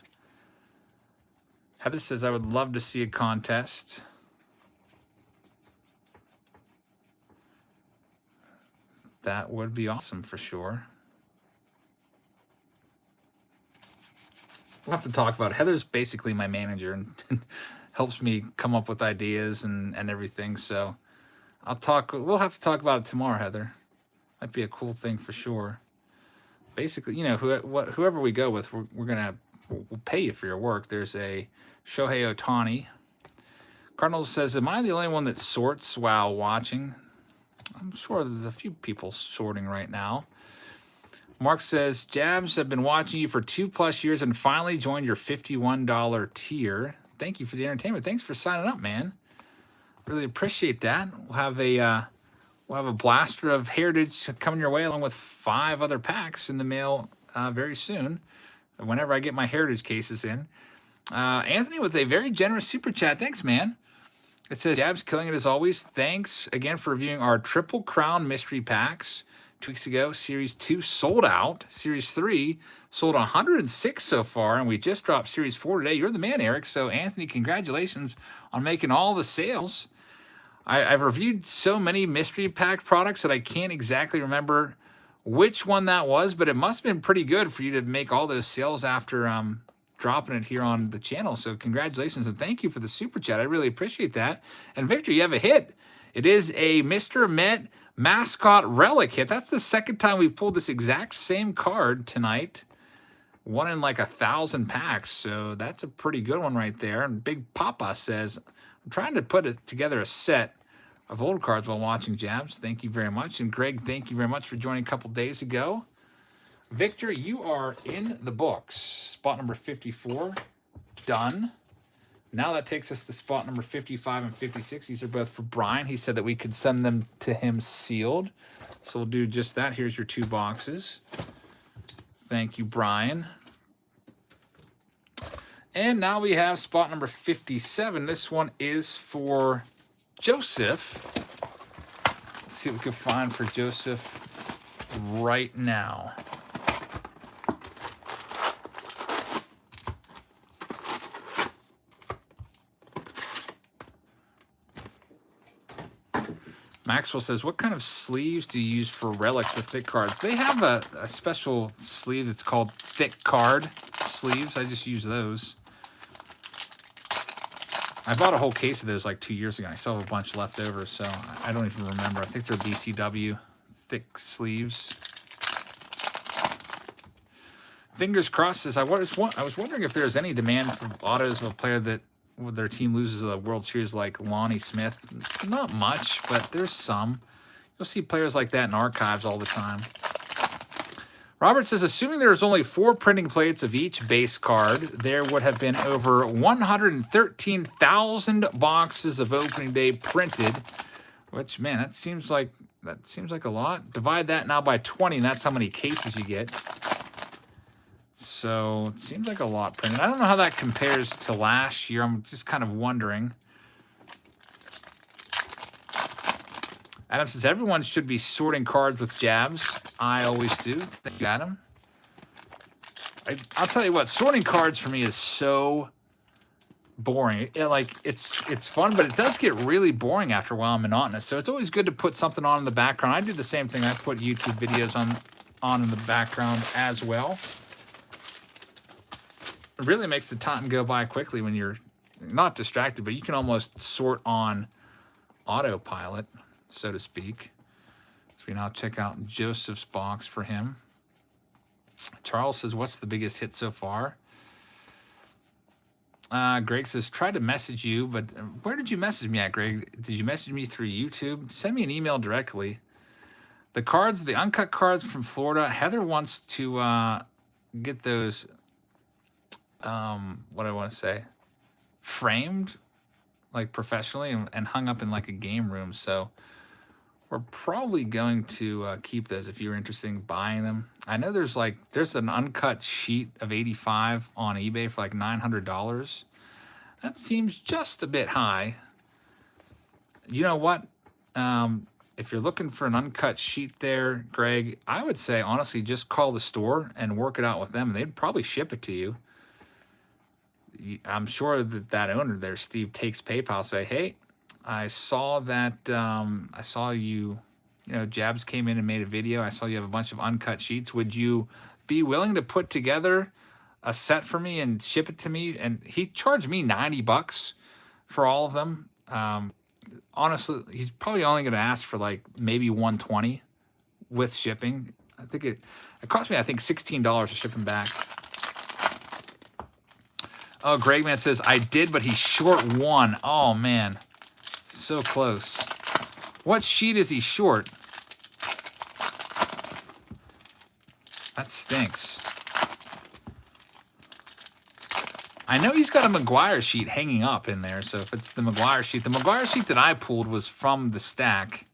Heather says, I would love to see a contest. That would be awesome for sure. We'll have to talk about it. Heather's basically my manager and helps me come up with ideas and everything. So we'll have to talk about it tomorrow, Heather. Might be a cool thing for sure. Basically, you know, whoever we go with, we'll pay you for your work. There's a Shohei Ohtani. Cardinal says, am I the only one that sorts while watching? I'm sure there's a few people sorting right now. Mark says, Jabs, I've been watching you for 2+ years and finally joined your $51 tier. Thank you for the entertainment. Thanks for signing up, man. Really appreciate that. We'll have a blaster of Heritage coming your way along with 5 other packs in the mail very soon, whenever I get my Heritage cases in. Anthony with a very generous super chat. Thanks, man. It says, Jabs, killing it as always. Thanks again for reviewing our Triple Crown mystery packs. 2 weeks ago, Series 2 sold out. Series 3 sold 106 so far, and we just dropped Series 4 today. You're the man, Eric. So, Anthony, congratulations on making all the sales. I've reviewed so many mystery pack products that I can't exactly remember which one that was, but it must have been pretty good for you to make all those sales after dropping it here on the channel. So congratulations, and thank you for the super chat. I really appreciate that. And Victor, you have a hit. It is a Mr. Met mascot relic hit. That's the second time we've pulled this exact same card tonight. One in like 1,000 packs, so that's a pretty good one right there. And Big Papa says, I'm trying to put together a set of old cards while watching Jabs. Thank you very much. And Greg, thank you very much for joining a couple days ago. Victor, you are in the books. Spot number 54, done. Now that takes us to spot number 55 and 56. These are both for Brian. He said that we could send them to him sealed. So we'll do just that. Here's your 2 boxes. Thank you, Brian. And now we have spot number 57. This one is for Joseph. Let's see what we can find for Joseph right now. Maxwell says, what kind of sleeves do you use for relics with thick cards? They have a special sleeve that's called thick card sleeves. I just use those. I bought a whole case of those like 2 years ago. I still have a bunch left over, so I don't even remember. I think they're BCW thick sleeves. Fingers crossed says, I was wondering if there's any demand for autos of a player that their team loses the World Series like Lonnie Smith. Not much, but there's some. You'll see players like that in archives all the time. Robert says, assuming there's only 4 printing plates of each base card, there would have been over 113,000 boxes of opening day printed, which, man, that seems like a lot. Divide that now by 20, and that's how many cases you get. So it seems like a lot printed. I don't know how that compares to last year. I'm just kind of wondering. Adam says, everyone should be sorting cards with Jabs. I always do. Thank you, Adam. I'll tell you what, sorting cards for me is so boring. It's fun, but it does get really boring after a while and monotonous. So it's always good to put something on in the background. I do the same thing. I put YouTube videos on in the background as well. It really makes the time go by quickly when you're not distracted, but you can almost sort on autopilot, so to speak. So we now check out Joseph's box for him. Charles says, what's the biggest hit so far? Greg says, try to message you, but where did you message me at, Greg? Did you message me through YouTube? Send me an email directly. The cards, the uncut cards from Florida, Heather wants to get those, what do I want to say, framed, like professionally, and hung up in like a game room. So we're probably going to keep those if you're interested in buying them. I know there's an uncut sheet of 85 on eBay for like $900. That seems just a bit high. You know what? If you're looking for an uncut sheet there, Greg, I would say, honestly, just call the store and work it out with them. They'd probably ship it to you. I'm sure that owner there, Steve, takes PayPal, say, hey, I saw that, I saw you know, Jabs came in and made a video. I saw you have a bunch of uncut sheets. Would you be willing to put together a set for me and ship it to me? And he charged me $90 for all of them. Honestly, he's probably only going to ask for like maybe $120 with shipping. I think it cost me, I think, $16 to ship them back. Oh, Gregman says, I did, but he's short one. Oh, man. So close. What sheet is he short? That stinks. I know he's got a McGuire sheet hanging up in there, so if it's the McGuire sheet that I pulled was from the stack.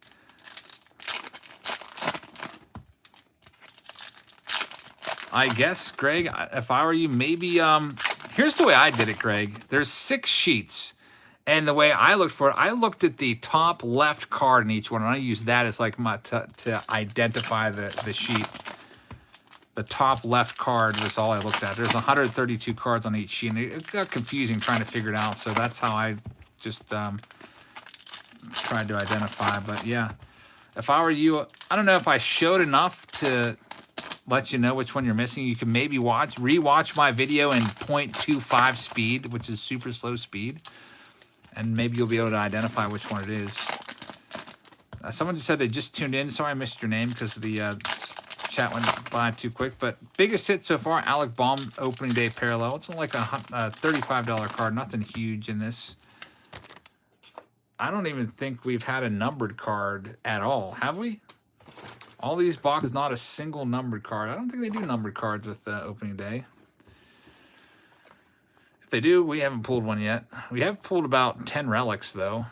I guess, Greg, if I were you, maybe, here's the way I did it, Greg. There's 6 sheets. And the way I looked for it, I looked at the top left card in each one, and I used that as like my to identify the sheet. The top left card was all I looked at. There's 132 cards on each sheet, and it got confusing trying to figure it out. So that's how I just tried to identify. But yeah, if I were you, I don't know if I showed enough to let you know which one you're missing. You can maybe rewatch my video in 0.25 speed, which is super slow speed. And maybe you'll be able to identify which one it is. Someone just said they just tuned in. Sorry I missed your name because the chat went by too quick. But biggest hit so far, Alec Baum opening day parallel. It's like a $35 card. Nothing huge in this. I don't even think we've had a numbered card at all. Have we? All these boxes, not a single numbered card. I don't think they do numbered cards with opening day. If they do, we haven't pulled one yet. We have pulled about 10 relics, though.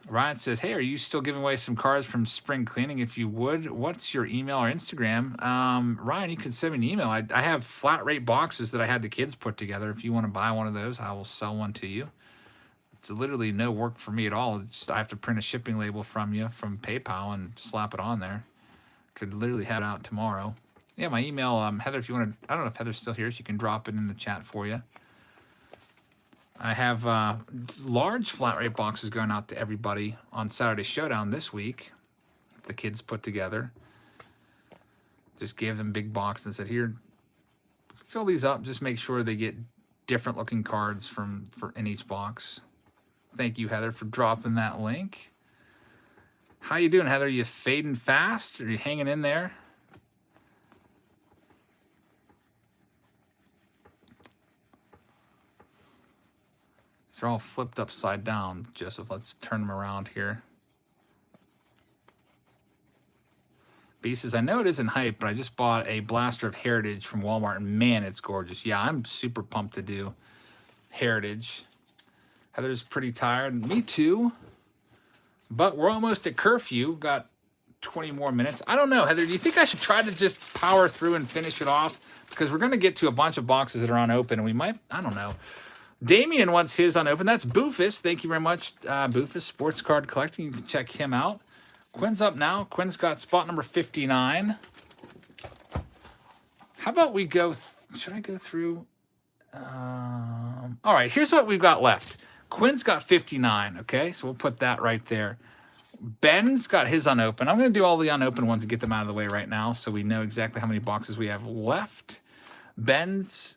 Ryan says, hey, are you still giving away some cards from spring cleaning? If you would, what's your email or Instagram? Ryan, you can send me an email. I have flat rate boxes that I had the kids put together. If you want to buy one of those, I will sell one to you. It's literally no work for me at all. I have to print a shipping label from you from PayPal and slap it on there. Could literally have it out tomorrow. Yeah, my email, Heather, if you want to, I don't know if Heather's still here, so you can drop it in the chat for you. I have large flat rate boxes going out to everybody on Saturday Showdown this week. The kids put together. Just gave them big box and said, here, fill these up. Just make sure they get different looking cards in each box. Thank you, Heather, for dropping that link. How you doing, Heather? You fading fast? Are you hanging in there? They're all flipped upside down, Joseph. Let's turn them around here. B says, I know it isn't hype, but I just bought a blaster of Heritage from Walmart, and man, it's gorgeous. Yeah, I'm super pumped to do Heritage. Heather's pretty tired. Me too. But we're almost at curfew. Got 20 more minutes. I don't know, Heather. Do you think I should try to just power through and finish it off? Because we're going to get to a bunch of boxes that are unopened, and we might, I don't know. Damien wants his unopened. That's Boofus. Thank you very much, Boofus. Sports Card Collecting. You can check him out. Quinn's up now. Quinn's got spot number 59. How about we go... should I go through... All right, here's what we've got left. Quinn's got 59, okay? So we'll put that right there. Ben's got his unopened. I'm going to do all the unopened ones and get them out of the way right now so we know exactly how many boxes we have left. Ben's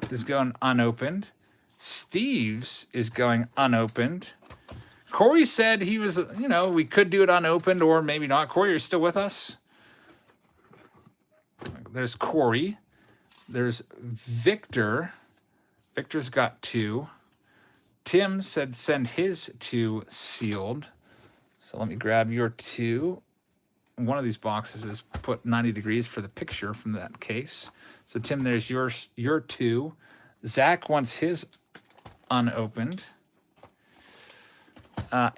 is going unopened. Steve's is going unopened. Corey said he was, you know, we could do it unopened or maybe not. Corey, you're still with us? There's Corey. There's Victor. Victor's got 2. Tim said send his 2 sealed. So let me grab your 2. One of these boxes is put 90 degrees for the picture from that case. So Tim, there's your 2. Zach wants his unopened.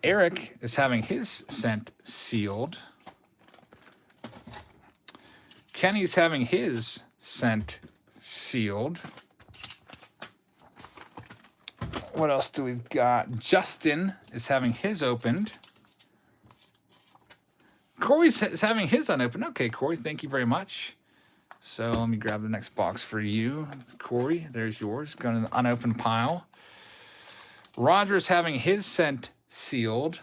Eric is having his sent sealed. Kenny's having his sent sealed. What else do we've got? Justin is having his opened. Corey's having his unopened. Okay, Corey, thank you very much. So let me grab the next box for you. Corey, there's yours. Going in the unopened pile. Roger's having his sent sealed.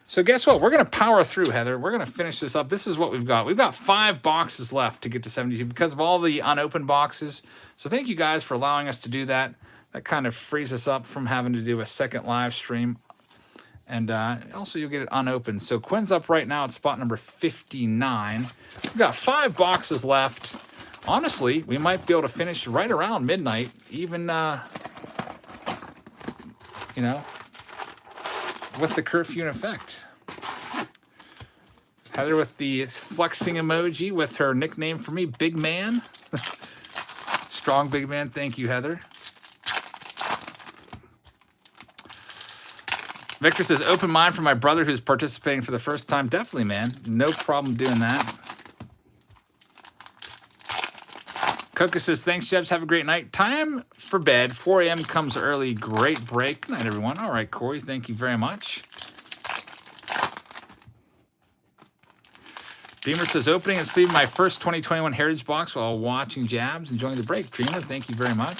So guess what? We're going to power through, Heather. We're going to finish this up. This is what we've got. We've got 5 boxes left to get to 72 because of all the unopened boxes. So thank you guys for allowing us to do that. That kind of frees us up from having to do a second live stream. And also you'll get it unopened. So Quinn's up right now at spot number 59. We've got 5 boxes left. Honestly, we might be able to finish right around midnight, even, you know, with the curfew in effect. Heather with the flexing emoji with her nickname for me, Big Man. Strong Big Man. Thank you, Heather. Victor says, open mind for my brother who's participating for the first time. Definitely, man. No problem doing that. Coca says, thanks, Jebs. Have a great night. Time for bed. 4 a.m. comes early. Great break. Good night, everyone. All right, Corey. Thank you very much. Dreamer says, opening and sleeving my first 2021 Heritage box while watching Jabs. Enjoying the break. Dreamer, thank you very much.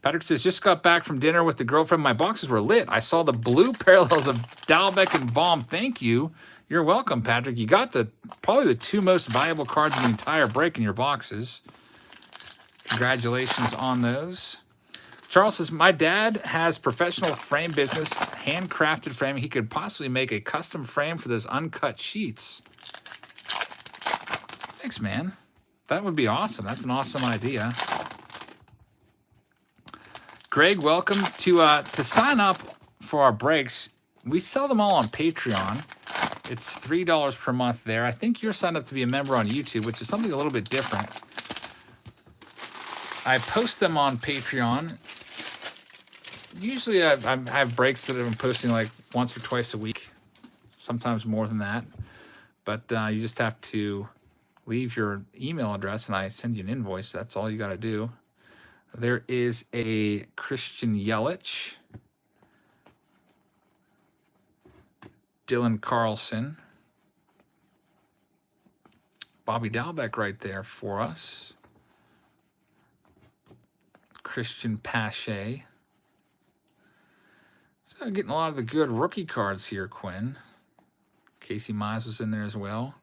Patrick says, just got back from dinner with the girlfriend. My boxes were lit. I saw the blue parallels of Dalbeck and Baum. Thank you. You're welcome, Patrick. You got probably the 2 most valuable cards in the entire break in your boxes. Congratulations on those. Charles says, my dad has professional frame business, handcrafted framing. He could possibly make a custom frame for those uncut sheets. Thanks, man. That would be awesome. That's an awesome idea. Greg, welcome to sign up for our breaks. We sell them all on Patreon. It's $3 per month there. I think you're signed up to be a member on YouTube, which is something a little bit different. I post them on Patreon. Usually I have breaks that I'm posting like once or twice a week, sometimes more than that. But you just have to leave your email address and I send you an invoice. That's all you got to do. There is a Christian Yelich, Dylan Carlson, Bobby Dalbeck right there for us. Christian Pache. So getting a lot of the good rookie cards here, Quinn. Casey Mize was in there as well.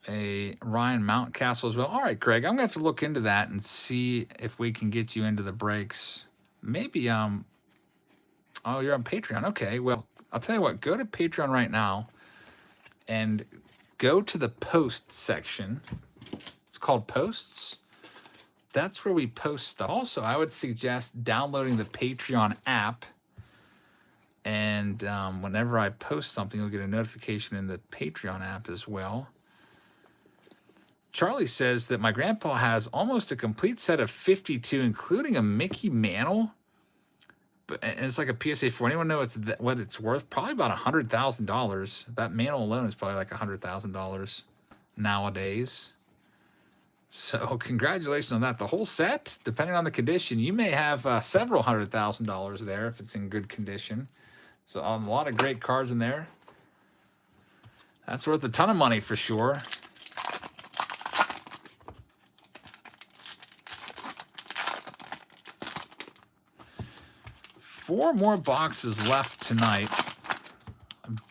A Ryan Mountcastle as well. All right, Greg, I'm going to have to look into that and see if we can get you into the breaks. Maybe, oh, you're on Patreon. Okay, well, I'll tell you what. Go to Patreon right now and go to the post section. It's called Posts. That's where we post stuff. Also, I would suggest downloading the Patreon app. And whenever I post something, you'll get a notification in the Patreon app as well. Charlie says that my grandpa has almost a complete set of 52, including a Mickey Mantle. And it's like a PSA 4. Anyone know what it's worth? Probably about $100,000. That Mantle alone is probably like $100,000 nowadays. So congratulations on that. The whole set, depending on the condition, you may have several $100,000 there if it's in good condition. So a lot of great cards in there. That's worth a ton of money for sure. 4 more boxes left tonight.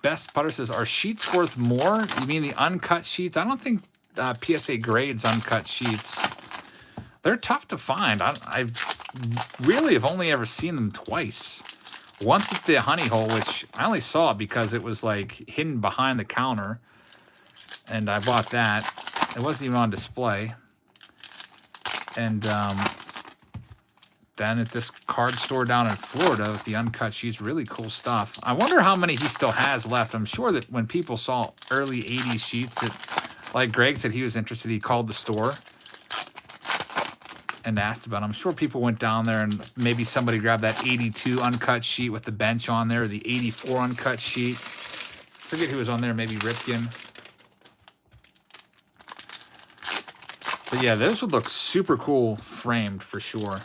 Best Putter says, are sheets worth more? You mean the uncut sheets? I don't think PSA grades uncut sheets. They're tough to find. I really have only ever seen them twice. Once at the honey hole, which I only saw it because it was like hidden behind the counter. And I bought that. It wasn't even on display. And then at this card store down in Florida with the uncut sheets, really cool stuff. I wonder how many he still has left. I'm sure that when people saw early 80s sheets, that, like Greg said he was interested, he called the store and asked about it. I'm sure people went down there and maybe somebody grabbed that 82 uncut sheet with the bench on there, or the 84 uncut sheet. Forget who was on there, maybe Ripken. But yeah, those would look super cool framed for sure.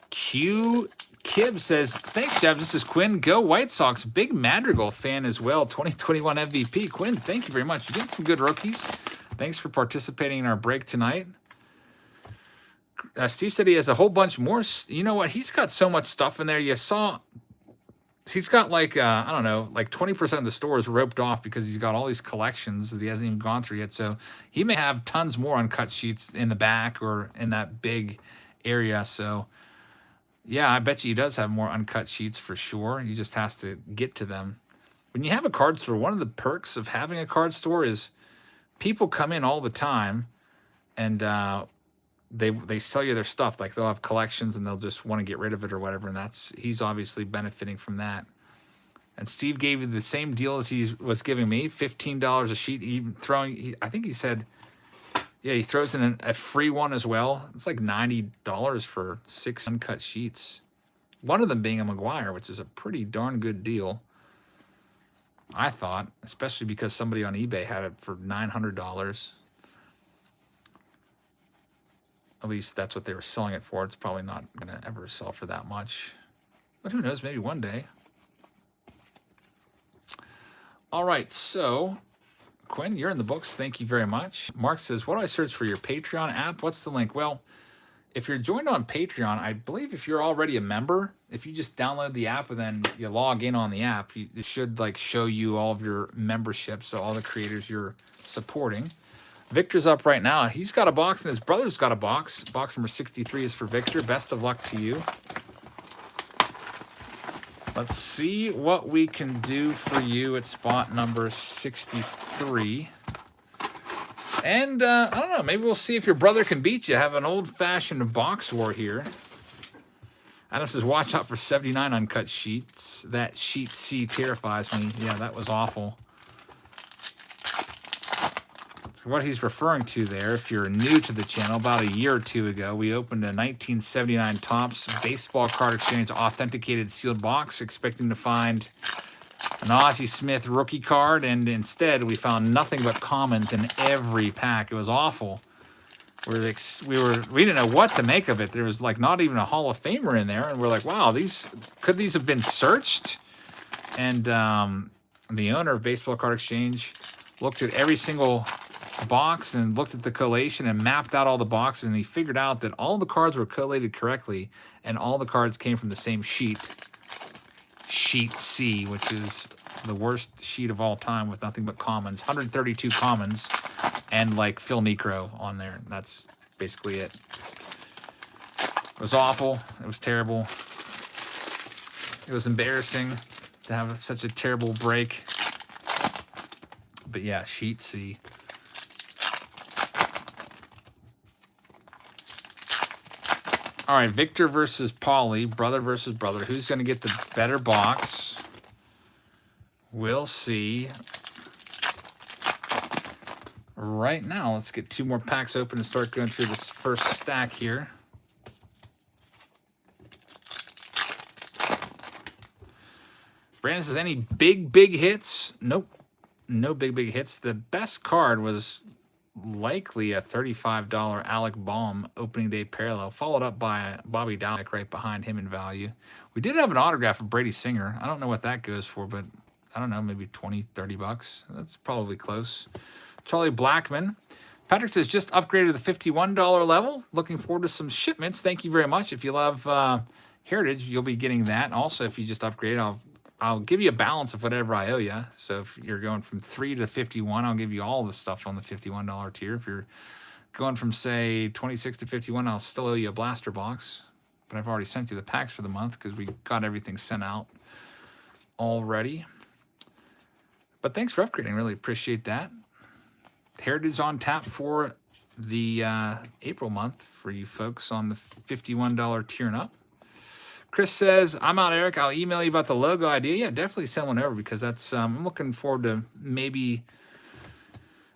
Q Kib says, thanks, Jeff. This is Quinn. Go White Sox. Big Madrigal fan as well. 2021 MVP. Quinn, thank you very much. You get some good rookies. Thanks for participating in our break tonight. Steve said he has a whole bunch more. You know what? He's got so much stuff in there. You saw he's got like, I don't know, like 20% of the store is roped off because he's got all these collections that he hasn't even gone through yet. So he may have tons more uncut sheets in the back or in that big area. So yeah, I bet you he does have more uncut sheets for sure. He just has to get to them. When you have a card store, one of the perks of having a card store is people come in all the time and they sell you their stuff. Like they'll have collections and they'll just want to get rid of it or whatever. And he's obviously benefiting from that. And Steve gave you the same deal as he was giving me, $15 a sheet. Even throwing, I think he said, yeah, he throws in a free one as well. It's like $90 for 6 uncut sheets. One of them being a McGuire, which is a pretty darn good deal, I thought, especially because somebody on eBay had it for $900. At least that's what they were selling it for. It's probably not going to ever sell for that much. But who knows, maybe one day. All right, so Quinn, you're in the books. Thank you very much. Mark says, what do I search for your Patreon app? What's the link? Well, if you're joined on Patreon, I believe if you're already a member, if you just download the app and then you log in on the app, it should like show you all of your memberships, so all the creators you're supporting. Victor's up right now. He's got a box and his brother's got a box. Box number 63 is for Victor. Best of luck to you. Let's see what we can do for you at spot number 63. And I don't know, maybe we'll see if your brother can beat you. Have an old-fashioned box war here. Adam says, watch out for 79 uncut sheets. That sheet C terrifies me. Yeah, that was awful. What he's referring to there, if you're new to the channel, about a year or two ago, we opened a 1979 Topps Baseball Card Exchange authenticated sealed box, expecting to find an Ozzie Smith rookie card, and instead we found nothing but commons in every pack. It was awful. We didn't know what to make of it. There was like not even a Hall of Famer in there, and we're like, wow, could these have been searched? And the owner of Baseball Card Exchange looked at every single box and looked at the collation and mapped out all the boxes, and he figured out that all the cards were collated correctly and all the cards came from the same sheet C, which is the worst sheet of all time with nothing but commons. 132 commons and like Phil Necro on there. That's basically it. It was awful. It was terrible. It was embarrassing to have such a terrible break. But yeah, sheet C. All right, Victor versus Paulie, brother versus brother. Who's going to get the better box? We'll see. Right now, let's get 2 more packs open and start going through this first stack here. Brandon says, any big hits? Nope. No big hits. The best card was likely a $35 Alec Baum opening day parallel, followed up by Bobby Dalek right behind him in value. We did have an autograph of Brady Singer. I don't know what that goes for, but I don't know, maybe 20, 30 bucks. That's probably close. Charlie Blackmon. Patrick says, just upgraded to the $51 level. Looking forward to some shipments. Thank you very much. If you love Heritage, you'll be getting that. Also, if you just upgrade, I'll give you a balance of whatever I owe you. So if you're going from 3 to 51, I'll give you all the stuff on the $51 tier. If you're going from, say, 26 to 51, I'll still owe you a blaster box. But I've already sent you the packs for the month because we got everything sent out already. But thanks for upgrading. Really appreciate that. Heritage on tap for the April month for you folks on the $51 tier and up. Chris says, I'm out, Eric. I'll email you about the logo idea. Yeah, definitely send one over because that's I'm looking forward to maybe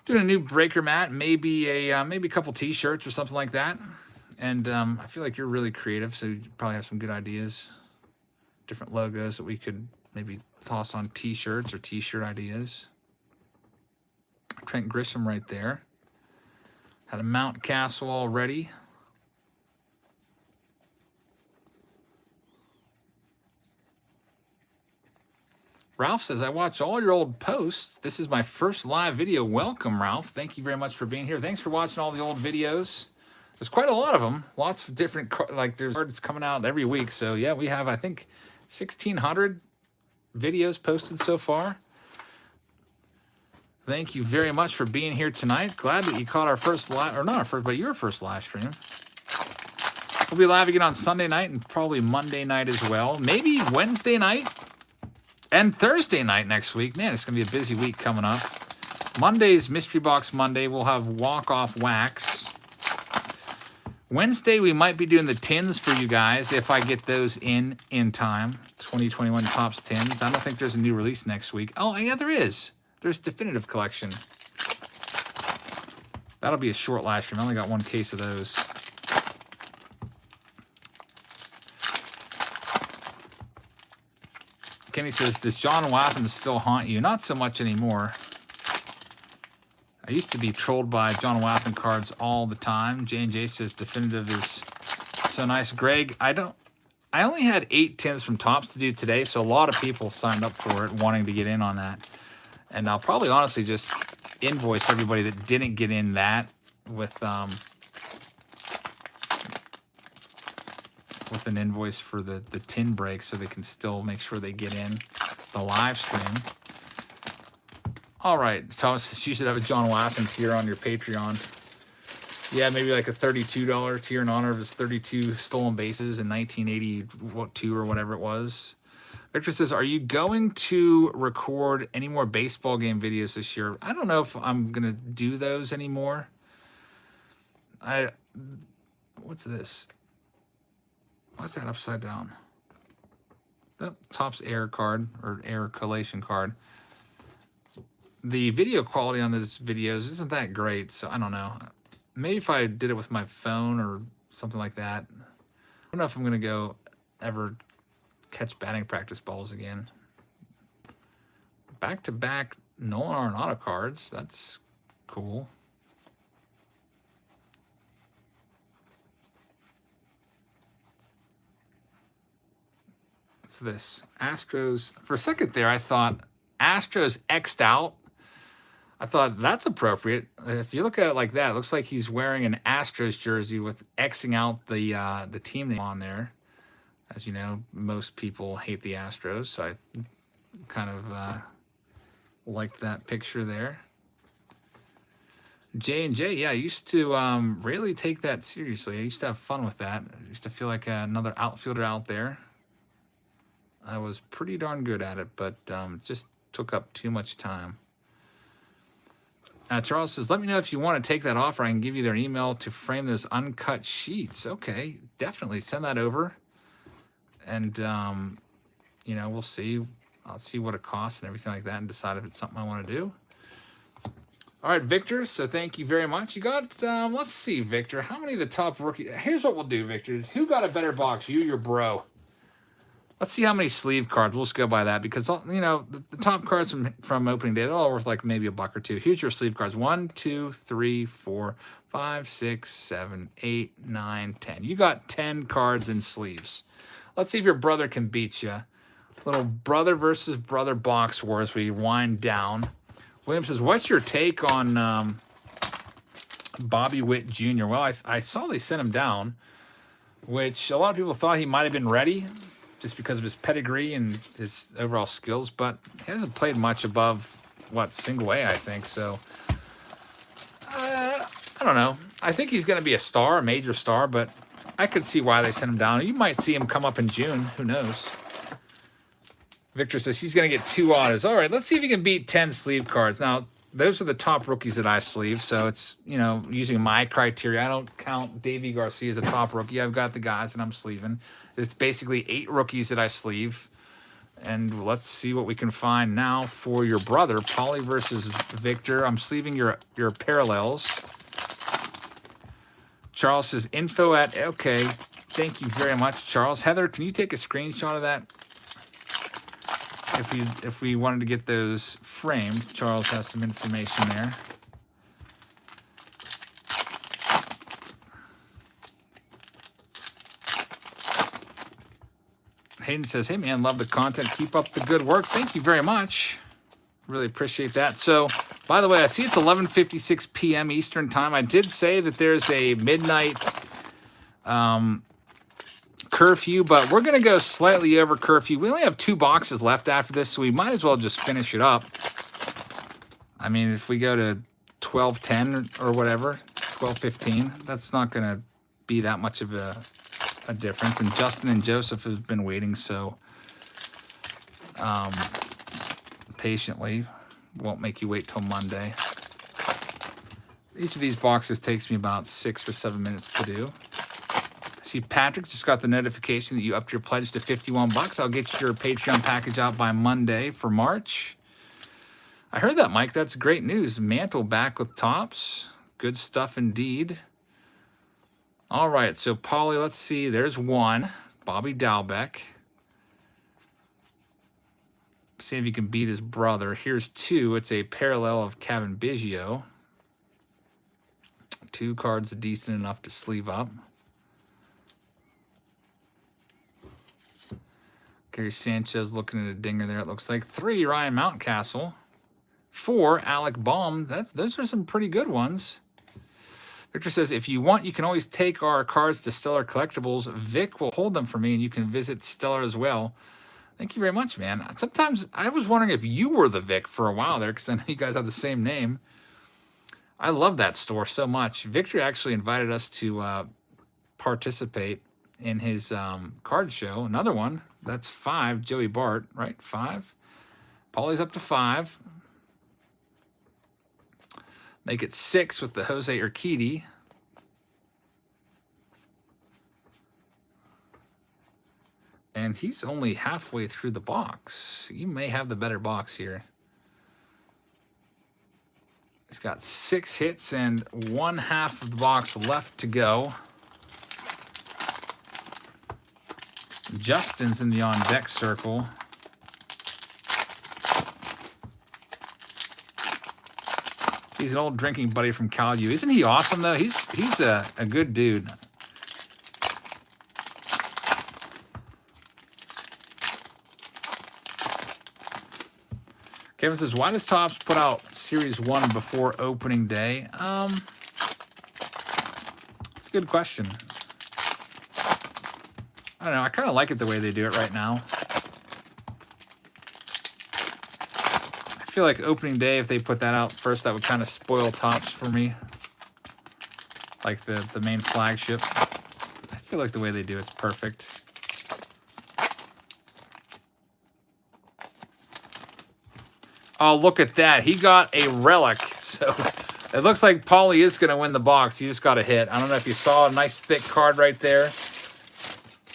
doing a new breaker mat, maybe a couple t-shirts or something like that. And I feel like you're really creative, so you probably have some good ideas, different logos that we could maybe toss on t-shirts or t-shirt ideas. Trent Grisham right there. Had a Mount Castle already. Ralph says, I watch all your old posts. This is my first live video. Welcome, Ralph. Thank you very much for being here. Thanks for watching all the old videos. There's quite a lot of them. Lots of different, like there's cards coming out every week. So yeah, we have, I think, 1,600 videos posted so far. Thank you very much for being here tonight. Glad that you caught our first live, or not our first, but your first live stream. We'll be live again on Sunday night and probably Monday night as well. Maybe Wednesday night and Thursday night next week. Man, it's going to be a busy week coming up. Monday's Mystery Box Monday. We'll have Walk-Off Wax. Wednesday, we might be doing the tins for you guys if I get those in time. 2021 Topps tins. I don't think there's a new release next week. Oh, yeah, there is. There's Definitive Collection. That'll be a short live stream. I only got one case of those. Kenny says, does John Waffen still haunt you? Not so much anymore. I used to be trolled by John Waffen cards all the time. J&J says Definitive is so nice. Greg, I only had 8 tins from Topps to do today, so a lot of people signed up for it wanting to get in on that. And I'll probably honestly just invoice everybody that didn't get in that with an invoice for the tin break so they can still make sure they get in the live stream. All right, Thomas, you should have a John Waffen tier on your Patreon. Yeah, maybe like a $32 tier in honor of his 32 stolen bases in 1982 or whatever it was. Victor says, are you going to record any more baseball game videos this year? I don't know if I'm going to do those anymore. What's this? What's that upside down? That Topps Air card or Air Collation card. The video quality on those videos isn't that great, so I don't know. Maybe if I did it with my phone or something like that. I don't know if I'm going to go ever catch batting practice balls again. Back-to-back Nolan Arenado cards. That's cool. What's this? Astros. For a second there, I thought Astros X'd out. I thought that's appropriate. If you look at it like that, it looks like he's wearing an Astros jersey with Xing out the team name on there. As you know, most people hate the Astros, so I kind of liked that picture there. J&J, yeah, I used to really take that seriously. I used to have fun with that. I used to feel like another outfielder out there. I was pretty darn good at it, but it just took up too much time. Charles says, let me know if you want to take that offer. I can give you their email to frame those uncut sheets. Okay, definitely send that over. And, you know, we'll see. I'll see what it costs and everything like that and decide if it's something I want to do. All right, Victor, so thank you very much. You got, let's see, Victor, how many of the top rookies? Here's what we'll do, Victor. Who got a better box, you or your bro? Let's see how many sleeve cards. We'll just go by that because, you know, the top cards from opening day, they're all worth like maybe $1 or $2. Here's your sleeve cards. 1, 2, 3, 4, 5, 6, 7, 8, 9, 10. You got 10 cards in sleeves. Let's see if your brother can beat you. Little brother versus brother box war as we wind down. William says, what's your take on Bobby Witt Jr. Well, I saw they sent him down, which a lot of people thought he might have been ready just because of his pedigree and his overall skills, but he hasn't played much above, what, single A, I think. So, I don't know. I think he's going to be a star, a major star, but I could see why they sent him down. You might see him come up in June. Who knows? Victor says he's going to get 2 autos. All right, let's see if he can beat 10 sleeve cards. Now, those are the top rookies that I sleeve, so it's, you know, using my criteria. I don't count Davey Garcia as a top rookie. I've got the guys that I'm sleeving. It's basically 8 rookies that I sleeve. And let's see what we can find now for your brother, Paulie versus Victor. I'm sleeving your parallels. Charles says info at, okay, thank you very much, Charles. Heather, can you take a screenshot of that? If we wanted to get those framed, Charles has some information there. Hayden says, hey, man, love the content. Keep up the good work. Thank you very much. Really appreciate that. So, by the way, I see it's 11:56 p.m. Eastern time. I did say that there's a midnight curfew, but we're going to go slightly over curfew. We only have 2 boxes left after this, so we might as well just finish it up. I mean, if we go to 12:10 or whatever, 12:15, that's not going to be that much of a difference. And Justin and Joseph have been waiting, so patiently. Won't make you wait till Monday. Each of these boxes takes me about 6 or 7 minutes to do. I see Patrick just got the notification that you upped your pledge to 51 bucks. I'll get your Patreon package out by Monday for March. I heard that, Mike. That's great news. Mantle back with tops. Good stuff indeed. All right, so Paulie, let's see. There's 1. Bobby Dalbeck. See if he can beat his brother. Here's 2. It's a parallel of Kevin Biggio. 2 cards decent enough to sleeve up. Gary Sanchez looking at a dinger there, it looks like. 3, Ryan Mountcastle. 4, Alec Baum. Those are some pretty good ones. Victor says, if you want, you can always take our cards to Stellar Collectibles. Vic will hold them for me, and you can visit Stellar as well. Thank you very much, man. Sometimes I was wondering if you were the Vic for a while there, because I know you guys have the same name. I love that store so much. Victor actually invited us to participate in his card show. Another one. That's 5, Joey Bart, right? 5. Paulie's up to 5. Make it 6 with the Jose Urquidy. And he's only halfway through the box. You may have the better box here. He's got 6 hits and 1/2 of the box left to go. Justin's in the on-deck circle. He's an old drinking buddy from Cal U. Isn't he awesome, though? He's a good dude. Kevin says, why does Topps put out Series 1 before opening day? It's a good question. I don't know. I kind of like it the way they do it right now. I feel like opening day, if they put that out first, that would kind of spoil Topps for me. Like the main flagship. I feel like the way they do it's perfect. Oh, look at that. He got a relic. So it looks like Paulie is going to win the box. He just got a hit. I don't know if you saw a nice thick card right there.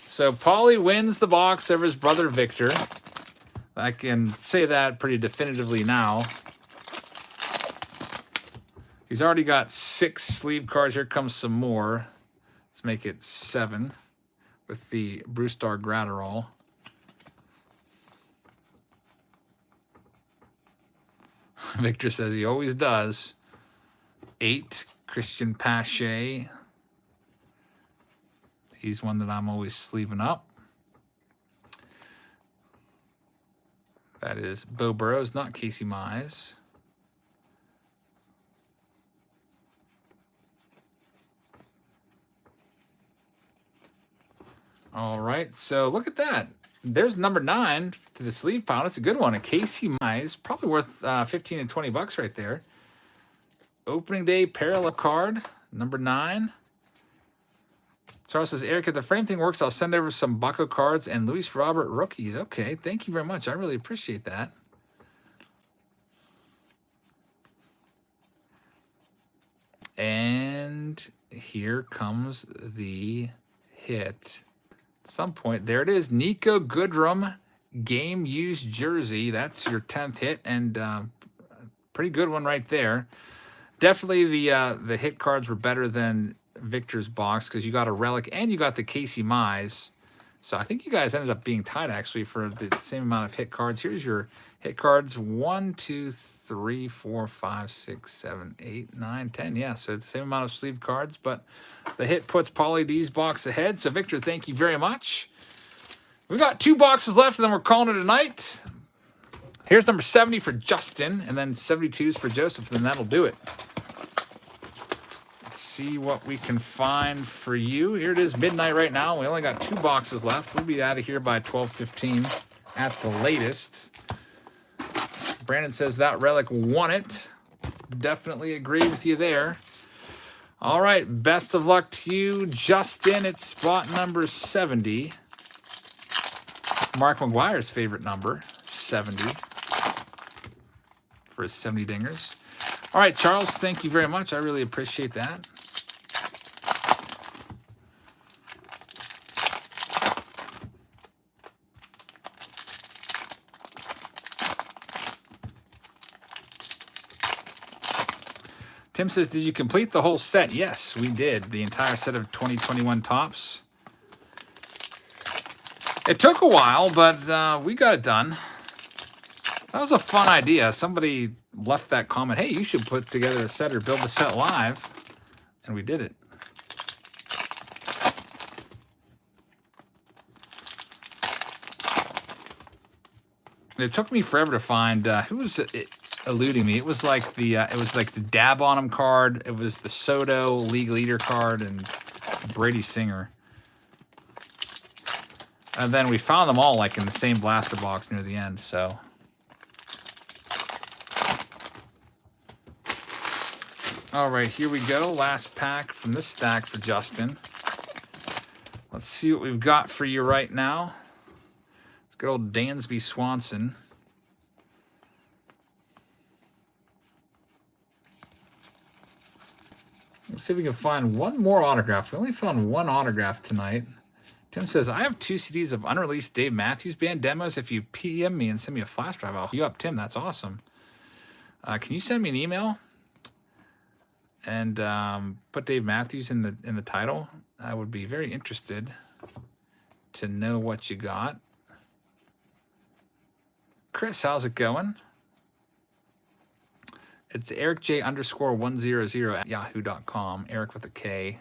So Paulie wins the box over his brother Victor. I can say that pretty definitively now. He's already got 6 sleeve cards. Here comes some more. Let's make it 7 with the Brewstar Gratterall. Victor says he always does. 8, Christian Pache. He's one that I'm always sleeving up. That is Bo Burrows, not Casey Mize. All right, so look at that. There's number 9 to the sleeve pile. It's a good one. A Casey Mize, probably worth 15 and 20 bucks right there. Opening day parallel card, number 9. Charles says, Eric, if the frame thing works, I'll send over some Bucco cards and Luis Robert rookies. Okay, thank you very much. I really appreciate that. And here comes the hit. At some point, there it is. Nico Goodrum game used jersey. That's your 10th hit, and pretty good one right there. Definitely the hit cards were better than Victor's box because you got a Relic and you got the Casey Mize. So I think you guys ended up being tied actually for the same amount of hit cards. Here's your hit cards: 1, 2, 3, 4, 5, 6, 7, 8, 9, 10. Yeah, so it's the same amount of sleeve cards, but the hit puts Pauly D's box ahead. So Victor, thank you very much. We've got 2 boxes left, and then we're calling it a night. Here's number 70 for Justin, and then 72s for Joseph, and then that'll do it. Let's see what we can find for you. Here it is, midnight right now. We only got 2 boxes left. We'll be out of here by 12:15 at the latest. Brandon says that Relic won it. Definitely agree with you there. All right, best of luck to you, Justin. It's spot number 70. Mark McGuire's favorite number, 70, for his 70 dingers. All right, Charles, thank you very much. I really appreciate that. Tim says, did you complete the whole set? Yes, we did. The entire set of 2021 Topps. It took a while, but we got it done. That was a fun idea. Somebody left that comment, hey, you should put together a set or build a set live. And we did it. It took me forever to find who was eluding me. It was like the dab on him card. It was the Soto league leader card and Brady Singer. And then we found them all like in the same blaster box near the end, so. All right, here we go. Last pack from this stack for Justin. Let's see what we've got for you right now. It's good old Dansby Swanson. Let's see if we can find one more autograph. We only found 1 autograph tonight. Tim says, I have 2 CDs of unreleased Dave Matthews Band demos. If you PM me and send me a flash drive, I'll hook you up. Tim, that's awesome. Can you send me an email and put Dave Matthews in the title? I would be very interested to know what you got. Chris, how's it going? It's EricJ_100 at yahoo.com. Eric with a K.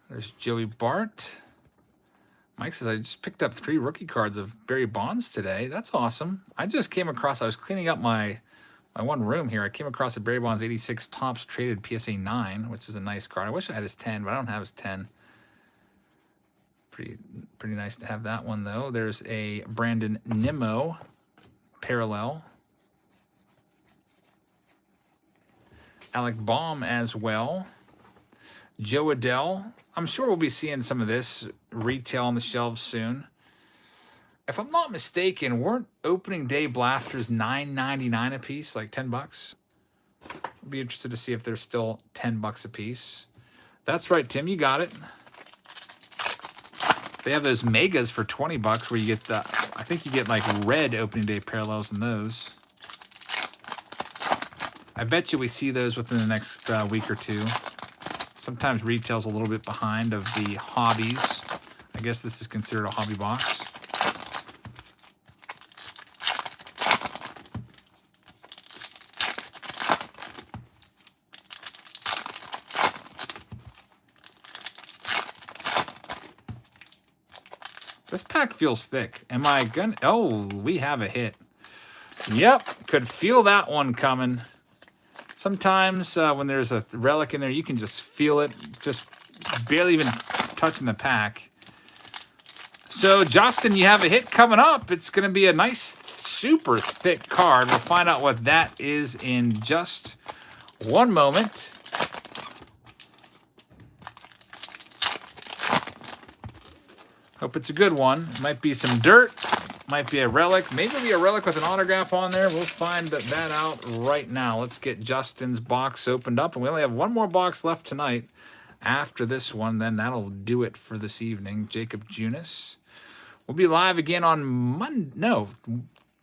There's Joey Bart. Mike says, I just picked up 3 rookie cards of Barry Bonds today. That's awesome. I just came across, I was cleaning up my one room here. I came across a Barry Bonds 86 Topps traded PSA 9, which is a nice card. I wish I had his 10, but I don't have his 10. Pretty nice to have that one, though. There's a Brandon Nimmo parallel. Alec Baum as well. Joe Adell. I'm sure we'll be seeing some of this retail on the shelves soon. If I'm not mistaken, weren't opening day blasters $9.99 a piece, like 10 bucks? I'll be interested to see if they're still 10 bucks a piece. That's right, Tim, you got it. They have those megas for 20 bucks where you get the, I think you get like red opening day parallels in those. I bet you we see those within the next week or two. Sometimes retail's a little bit behind of the hobbies. I guess this is considered a hobby box. This pack feels thick. Am I gonna? Oh, we have a hit. Yep, could feel that one coming. Sometimes when there's a relic in there, you can just feel it just barely even touching the pack. So, Justin, you have a hit coming up. It's going to be a nice, super thick card. We'll find out what that is in just one moment. Hope it's a good one. It might be some dirt. Might be a relic. Maybe it'll be a relic with an autograph on there. We'll find that out right now. Let's get Justin's box opened up. And we only have one more box left tonight. After this one, then that'll do it for this evening. Jacob Junis. We'll be live again on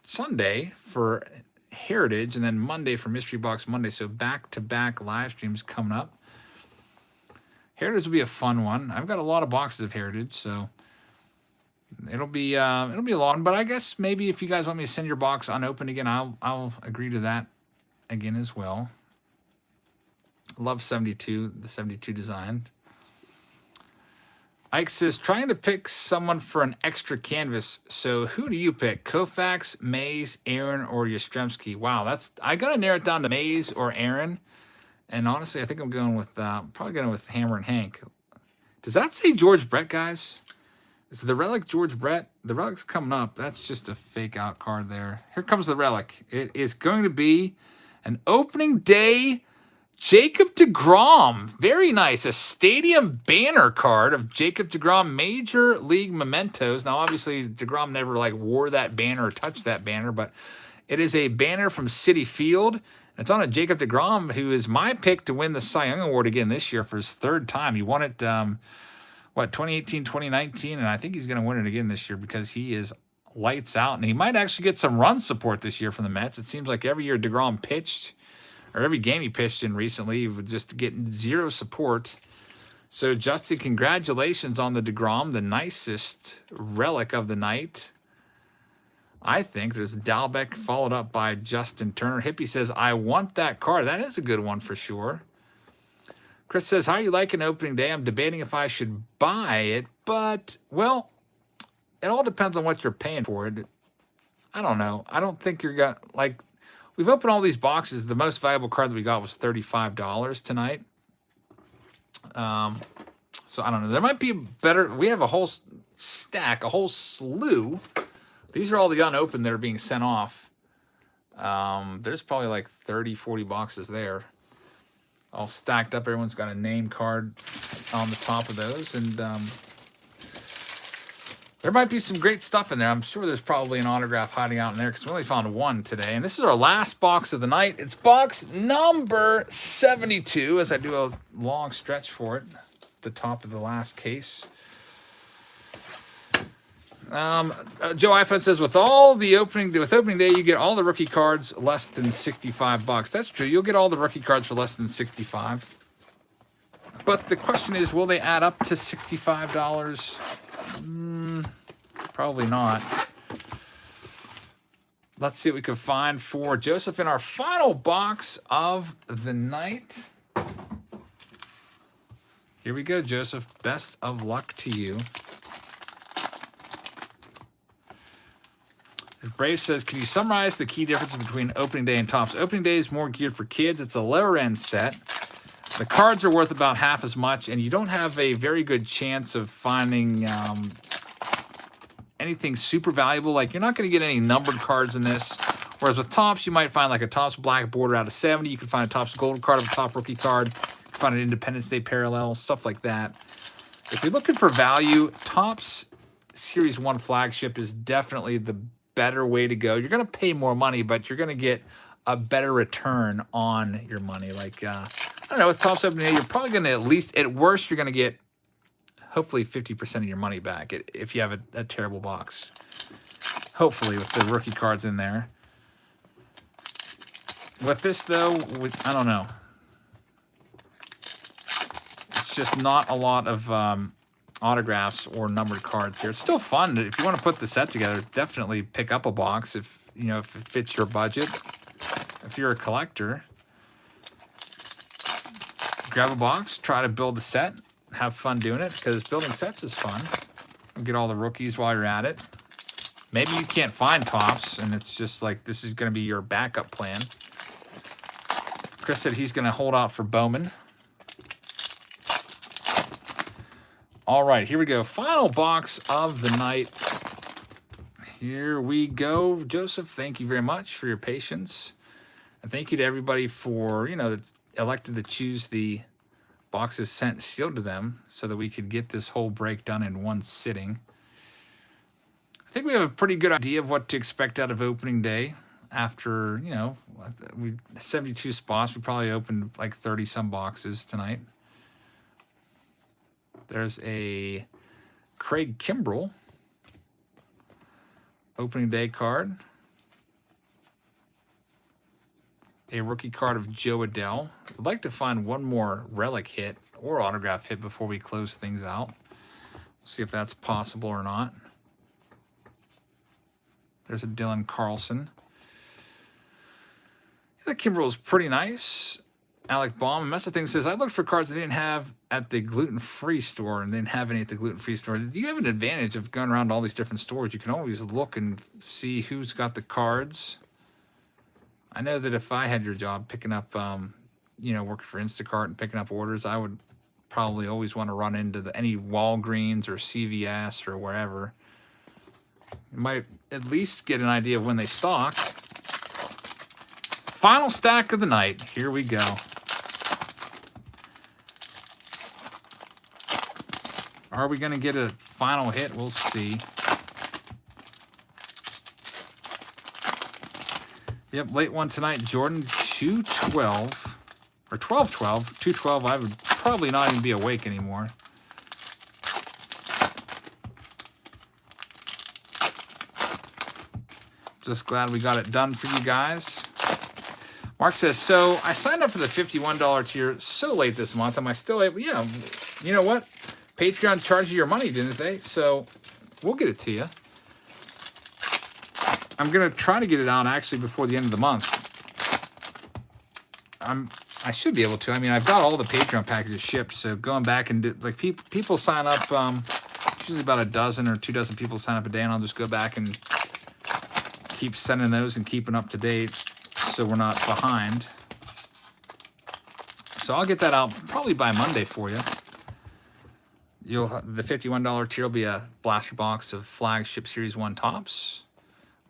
Sunday for Heritage, and then Monday for Mystery Box Monday. So back-to-back live streams coming up. Heritage will be a fun one. I've got a lot of boxes of Heritage, so it'll be long. But I guess maybe if you guys want me to send your box unopened again, I'll agree to that again as well. Love 72, the 72 design. Ike says, trying to pick someone for an extra canvas. So who do you pick? Koufax, Mays, Aaron, or Yastrzemski? Wow, I got to narrow it down to Mays or Aaron. And honestly, I think I'm going with, probably going with Hammer and Hank. Does that say George Brett, guys? Is the Relic George Brett? The Relic's coming up. That's just a fake out card there. Here comes the Relic. It is going to be an opening day Jacob Degrom. Very nice. A stadium banner card of Jacob Degrom, Major League Mementos. Now, obviously, Degrom never wore that banner or touched that banner, but it is a banner from Citi Field. It's on a Jacob Degrom, who is my pick to win the Cy Young Award again this year for his third time. He won it, 2018, 2019, and I think he's going to win it again this year because he is lights out, and he might actually get some run support this year from the Mets. It seems like every year Degrom pitched, or every game he pitched in recently, he would just get zero support. So, Justin, congratulations on the Degrom, the nicest relic of the night. I think there's Dalbec followed up by Justin Turner. Hippie says, I want that card. That is a good one for sure. Chris says, how are you liking opening day? I'm debating if I should buy it, but, well, it all depends on what you're paying for it. I don't know. I don't think you're going to, we've opened all these boxes. The most valuable card that we got was $35 tonight. So I don't know. There might be better. We have a whole stack, a whole slew. These are all the unopened that are being sent off. There's probably 30, 40 boxes there. All stacked up. Everyone's got a name card on the top of those. And there might be some great stuff in there. I'm sure there's probably an autograph hiding out in there because we only found one today. And this is our last box of the night. It's box number 72 as I do a long stretch for it. The top of the last case. Joe iPhone says, with opening day, you get all the rookie cards less than $65. That's true. You'll get all the rookie cards for less than $65. But the question is, will they add up to $65? Probably not. Let's see what we can find for Joseph in our final box of the night. Here we go, Joseph. Best of luck to you. Brave says, can you summarize the key differences between opening day and Topps? Opening day is more geared for kids. It's a lower end set. The cards are worth about half as much, and you don't have a very good chance of finding anything super valuable. You're not going to get any numbered cards in this. Whereas with Topps, you might find a Topps black border out of 70. You can find a Topps gold card of a top rookie card. You can find an Independence Day parallel, stuff like that. If you're looking for value, Topps Series 1 flagship is definitely the better way to go. You're going to pay more money, but you're going to get a better return on your money. I don't know, with Topps Opening Day, you're probably going to at worst, you're going to get hopefully 50% of your money back if you have a terrible box. Hopefully, with the rookie cards in there. With this, though, I don't know. It's just not a lot of autographs or numbered cards here. It's still fun. If you want to put the set together, definitely pick up a box if it fits your budget. If you're a collector, grab a box, try to build the set, have fun doing it because building sets is fun. Get all the rookies while you're at it. Maybe you can't find Topps and it's just this is going to be your backup plan. Chris said he's going to hold out for Bowman. All right, here we go. Final box of the night. Here we go. Joseph, thank you very much for your patience. And thank you to everybody for, that elected to choose the boxes sent sealed to them so that we could get this whole break done in one sitting. I think we have a pretty good idea of what to expect out of opening day. After, 72 spots, we probably opened like 30 some boxes tonight. There's a Craig Kimbrell opening day card. A rookie card of Joe Adell. I'd like to find one more relic hit or autograph hit before we close things out. We'll see if that's possible or not. There's a Dylan Carlson. The Kimbrell is pretty nice. Alec Baum. And that's the thing, says, I looked for cards they didn't have at the gluten-free store and they didn't have any at the gluten-free store. Do you have an advantage of going around to all these different stores? You can always look and see who's got the cards. I know that if I had your job picking up, working for Instacart and picking up orders, I would probably always want to run into any Walgreens or CVS or wherever. You might at least get an idea of when they stock. Final stack of the night. Here we go. Are we going to get a final hit? We'll see. Yep, late one tonight. Jordan 212 or 12-12. 212. I would probably not even be awake anymore. Just glad we got it done for you guys. Mark says, so I signed up for the $51 tier so late this month. Am I still able? Yeah, you know what? Patreon charged you your money, didn't they? So we'll get it to you. I'm going to try to get it out actually before the end of the month. I should be able to. I mean, I've got all the Patreon packages shipped, so going back and people sign up, usually about a dozen or 2 dozen people sign up a day, and I'll just go back and keep sending those and keeping up to date so we're not behind. So I'll get that out probably by Monday for you. The $51 tier will be a blaster box of flagship Series 1 tops,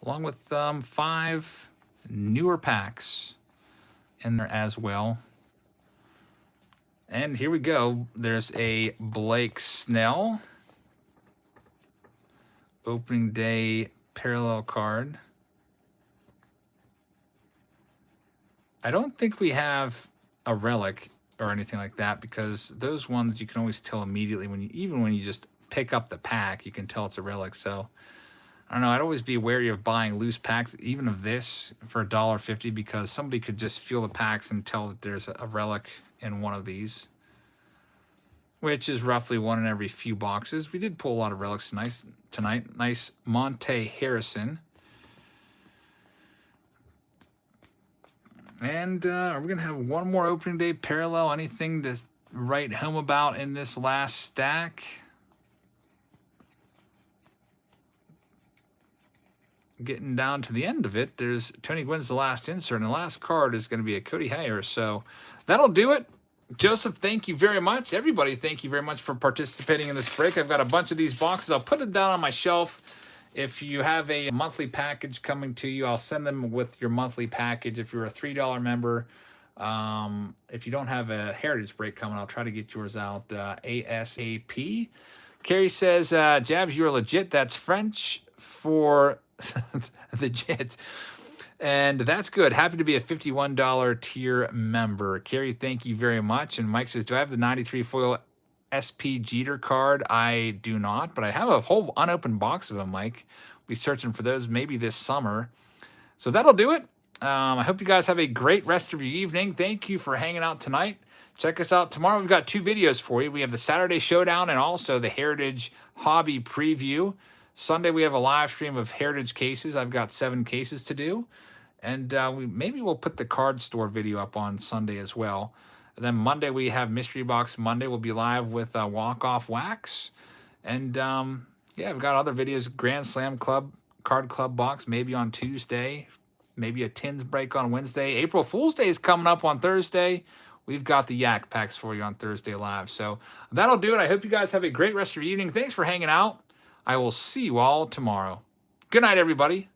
along with 5 newer packs in there as well. And here we go. There's a Blake Snell opening day parallel card. I don't think we have a relic or anything like that, because those ones you can always tell immediately even when you just pick up the pack, you can tell it's a relic. So I don't know. I'd always be wary of buying loose packs, even of this, for $1.50, because somebody could just feel the packs and tell that there's a relic in one of these, which is roughly one in every few boxes. We did pull a lot of relics tonight. Nice Monte Harrison. And are we going to have one more opening day parallel? Anything to write home about in this last stack? Getting down to the end of it, there's Tony Gwynn's the last insert, and the last card is going to be a Cody Heyer. So that'll do it. Joseph, thank you very much. Everybody, thank you very much for participating in this break. I've got a bunch of these boxes. I'll put it down on my shelf. If you have a monthly package coming to you, I'll send them with your monthly package. If you're a $3 member, if you don't have a Heritage break coming, I'll try to get yours out ASAP. Carrie says, Jabs, you're legit. That's French for the JIT. And that's good. Happy to be a $51 tier member. Carrie, thank you very much. And Mike says, do I have the 93 foil SP Jeter card? I do not, but I have a whole unopened box of them, Mike. We'll be searching for those maybe this summer. So that'll do it. I hope you guys have a great rest of your evening. Thank you for hanging out tonight. Check us out tomorrow. We've got 2 videos for you. We have the Saturday Showdown and also the Heritage Hobby Preview. Sunday, we have a live stream of Heritage cases. I've got 7 cases to do. And maybe we'll put the card store video up on Sunday as well. And then Monday, we have Mystery Box Monday. We'll be live with Walk-Off Wax. And, yeah, I've got other videos. Grand Slam Club, Card Club Box, maybe on Tuesday. Maybe a Tins break on Wednesday. April Fool's Day is coming up on Thursday. we've got the yak packs for you on Thursday Live. So that'll do it. I hope you guys have a great rest of your evening. Thanks for hanging out. I will see you all tomorrow. Good night, everybody.